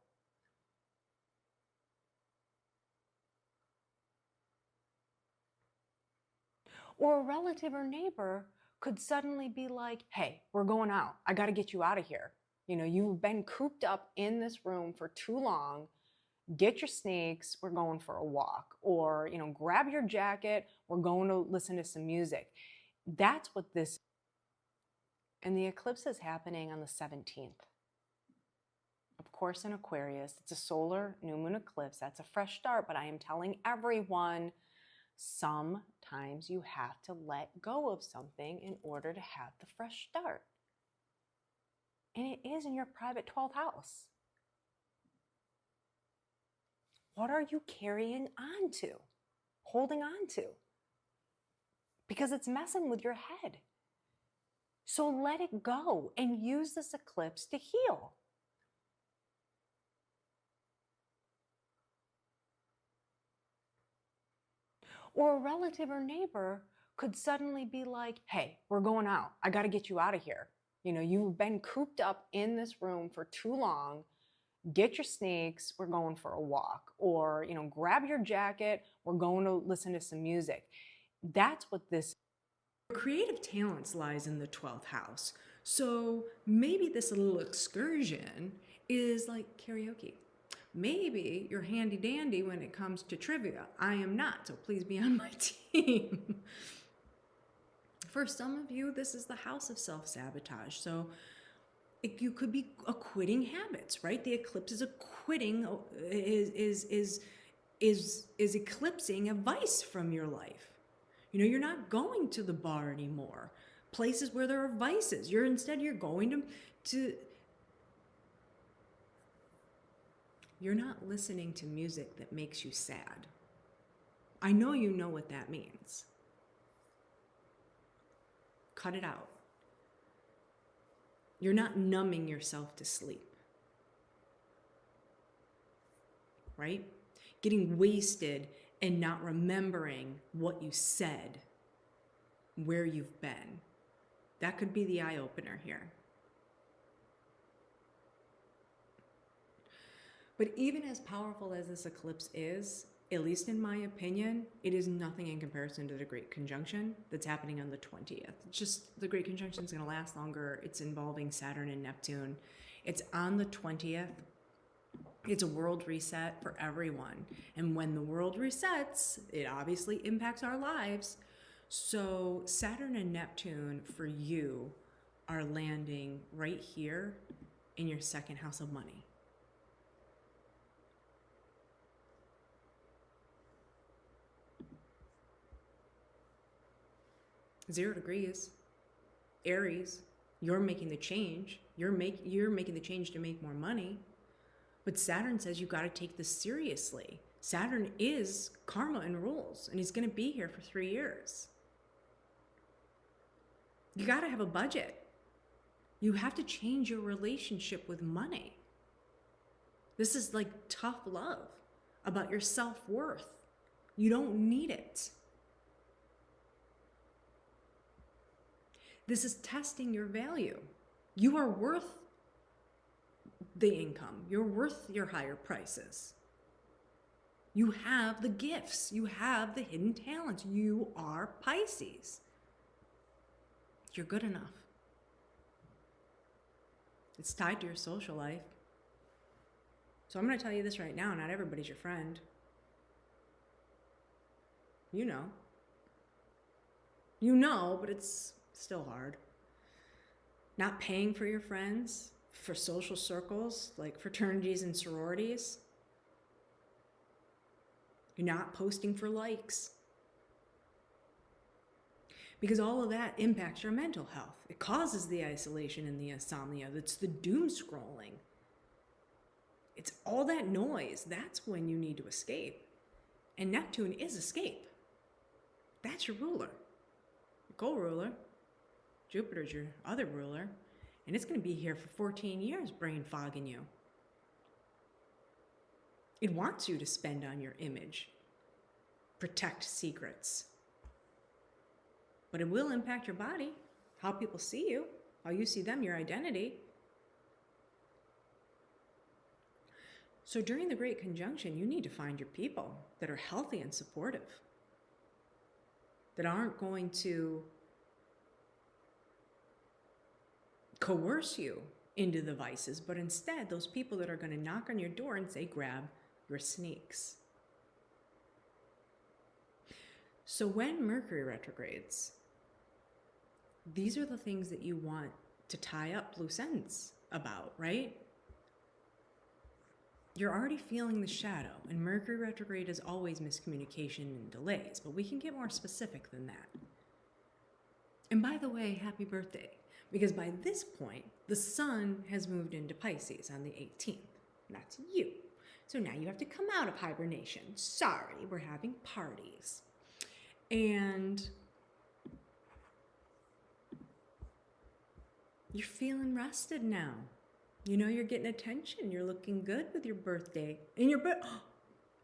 Or a relative or neighbor could suddenly be like, hey, we're going out. I got to get you out of here. You know, you've been cooped up in this room for too long. Get your sneaks, we're going for a walk. Or, you know, grab your jacket, we're going to listen to some music. That's what this is. And the eclipse is happening on the 17th. Of course, in Aquarius, it's a solar new moon eclipse. That's a fresh start, but I am telling everyone, sometimes you have to let go of something in order to have the fresh start. And it is in your private 12th house. What are you carrying on to, holding on to? Because it's messing with your head. So let it go and use this eclipse to heal. Or a relative or neighbor could suddenly be like, hey, we're going out. I got to get you out of here. You know, you've been cooped up in this room for too long. Get your sneaks, we're going for a walk. Or, you know, grab your jacket, we're going to listen to some music. That's what this is. Creative talents lies in the 12th house. So maybe this little excursion is like karaoke. Maybe you're handy dandy when it comes to trivia. I am not, so please be on my team. For some of you, this is the house of self-sabotage. So You could be quitting habits, right? The eclipse is a quitting, is eclipsing a vice from your life. You know, you're not going to the bar anymore, places where there are vices. You're going to you're not listening to music that makes you sad. I know you know what that means. Cut it out. You're not numbing yourself to sleep, right? Getting wasted and not remembering what you said, where you've been. That could be the eye-opener here. But even as powerful as this eclipse is, at least in my opinion, it is nothing in comparison to the Great Conjunction that's happening on the 20th. It's just the Great Conjunction is going to last longer. It's involving Saturn and Neptune. It's on the 20th. It's a world reset for everyone. And when the world resets, it obviously impacts our lives. So Saturn and Neptune for you are landing right here in your second house of money. 0 degrees, Aries, you're making the change. You're making the change to make more money. But Saturn says you got to take this seriously. Saturn is karma and rules, and he's going to be here for 3 years. You got to have a budget. You have to change your relationship with money. This is like tough love about your self-worth. You don't need it. This is testing your value. You are worth the income. You're worth your higher prices. You have the gifts. You have the hidden talents. You are Pisces. You're good enough. It's tied to your social life. So I'm going to tell you this right now. Not everybody's your friend. You know. You know, but it's still hard. Not paying for your friends, for social circles like fraternities and sororities. You're not posting for likes. Because all of that impacts your mental health. It causes the isolation and the insomnia. It's the doom scrolling. It's all that noise. That's when you need to escape. And Neptune is escape. That's your ruler. Your co-ruler. Jupiter's your other ruler, and it's going to be here for 14 years, brain fogging you. It wants you to spend on your image, protect secrets. But it will impact your body, how people see you, how you see them, your identity. So during the Great Conjunction, you need to find your people that are healthy and supportive, that aren't going to coerce you into the vices, but instead those people that are going to knock on your door and say, grab your sneaks. So when Mercury retrogrades, these are the things that you want to tie up loose ends about, right? You're already feeling the shadow, and Mercury retrograde is always miscommunication and delays, but we can get more specific than that. And by the way, happy birthday. Because by this point, the sun has moved into Pisces on the 18th. That's you. So now you have to come out of hibernation. Sorry, we're having parties. And you're feeling rested now. You know, you're getting attention. You're looking good with your birthday. And your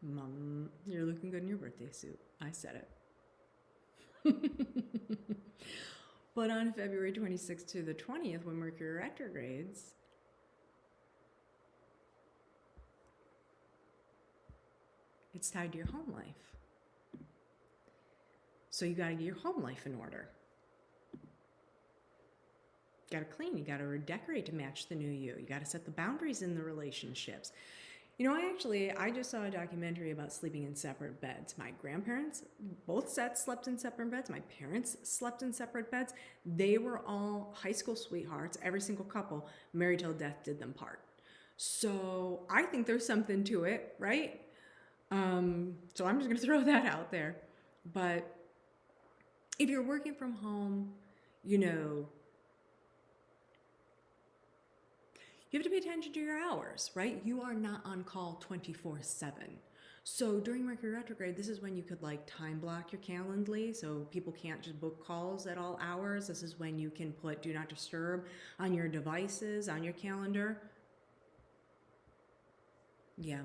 Mom, you're looking good in your birthday suit. I said it. But on February 26th to the 20th, when Mercury retrogrades, it's tied to your home life. So you got to get your home life in order. You got to clean. You got to redecorate to match the new you. You got to set the boundaries in the relationships. You know, I just saw a documentary about sleeping in separate beds. My grandparents, both sets slept in separate beds. My parents slept in separate beds. They were all high school sweethearts, every single couple, married till death did them part. So I think there's something to it, right? So I'm just going to throw that out there. But if you're working from home, you know, you have to pay attention to your hours, right? You are not on call 24/7. So during Mercury retrograde, this is when you could like time block your Calendly so people can't just book calls at all hours. This is when you can put do not disturb on your devices, on your calendar. Yeah.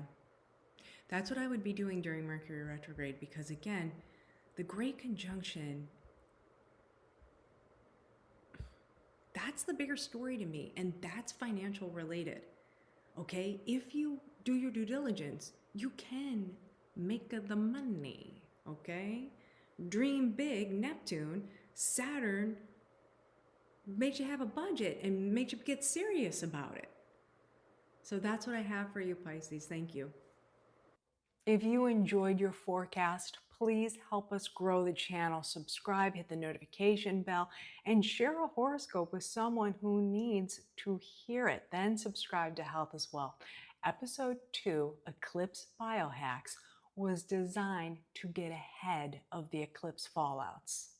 That's what I would be doing during Mercury retrograde because again, the Great Conjunction, that's the bigger story to me, and that's financial related. Okay? If you do your due diligence, you can make the money. Okay? Dream big, Neptune, Saturn makes you have a budget and makes you get serious about it. So that's what I have for you, Pisces. Thank you. If you enjoyed your forecast, please help us grow the channel. Subscribe, hit the notification bell, and share a horoscope with someone who needs to hear it. Then subscribe to Health as well. Episode 2, Eclipse BioHacks, was designed to get ahead of the eclipse fallouts.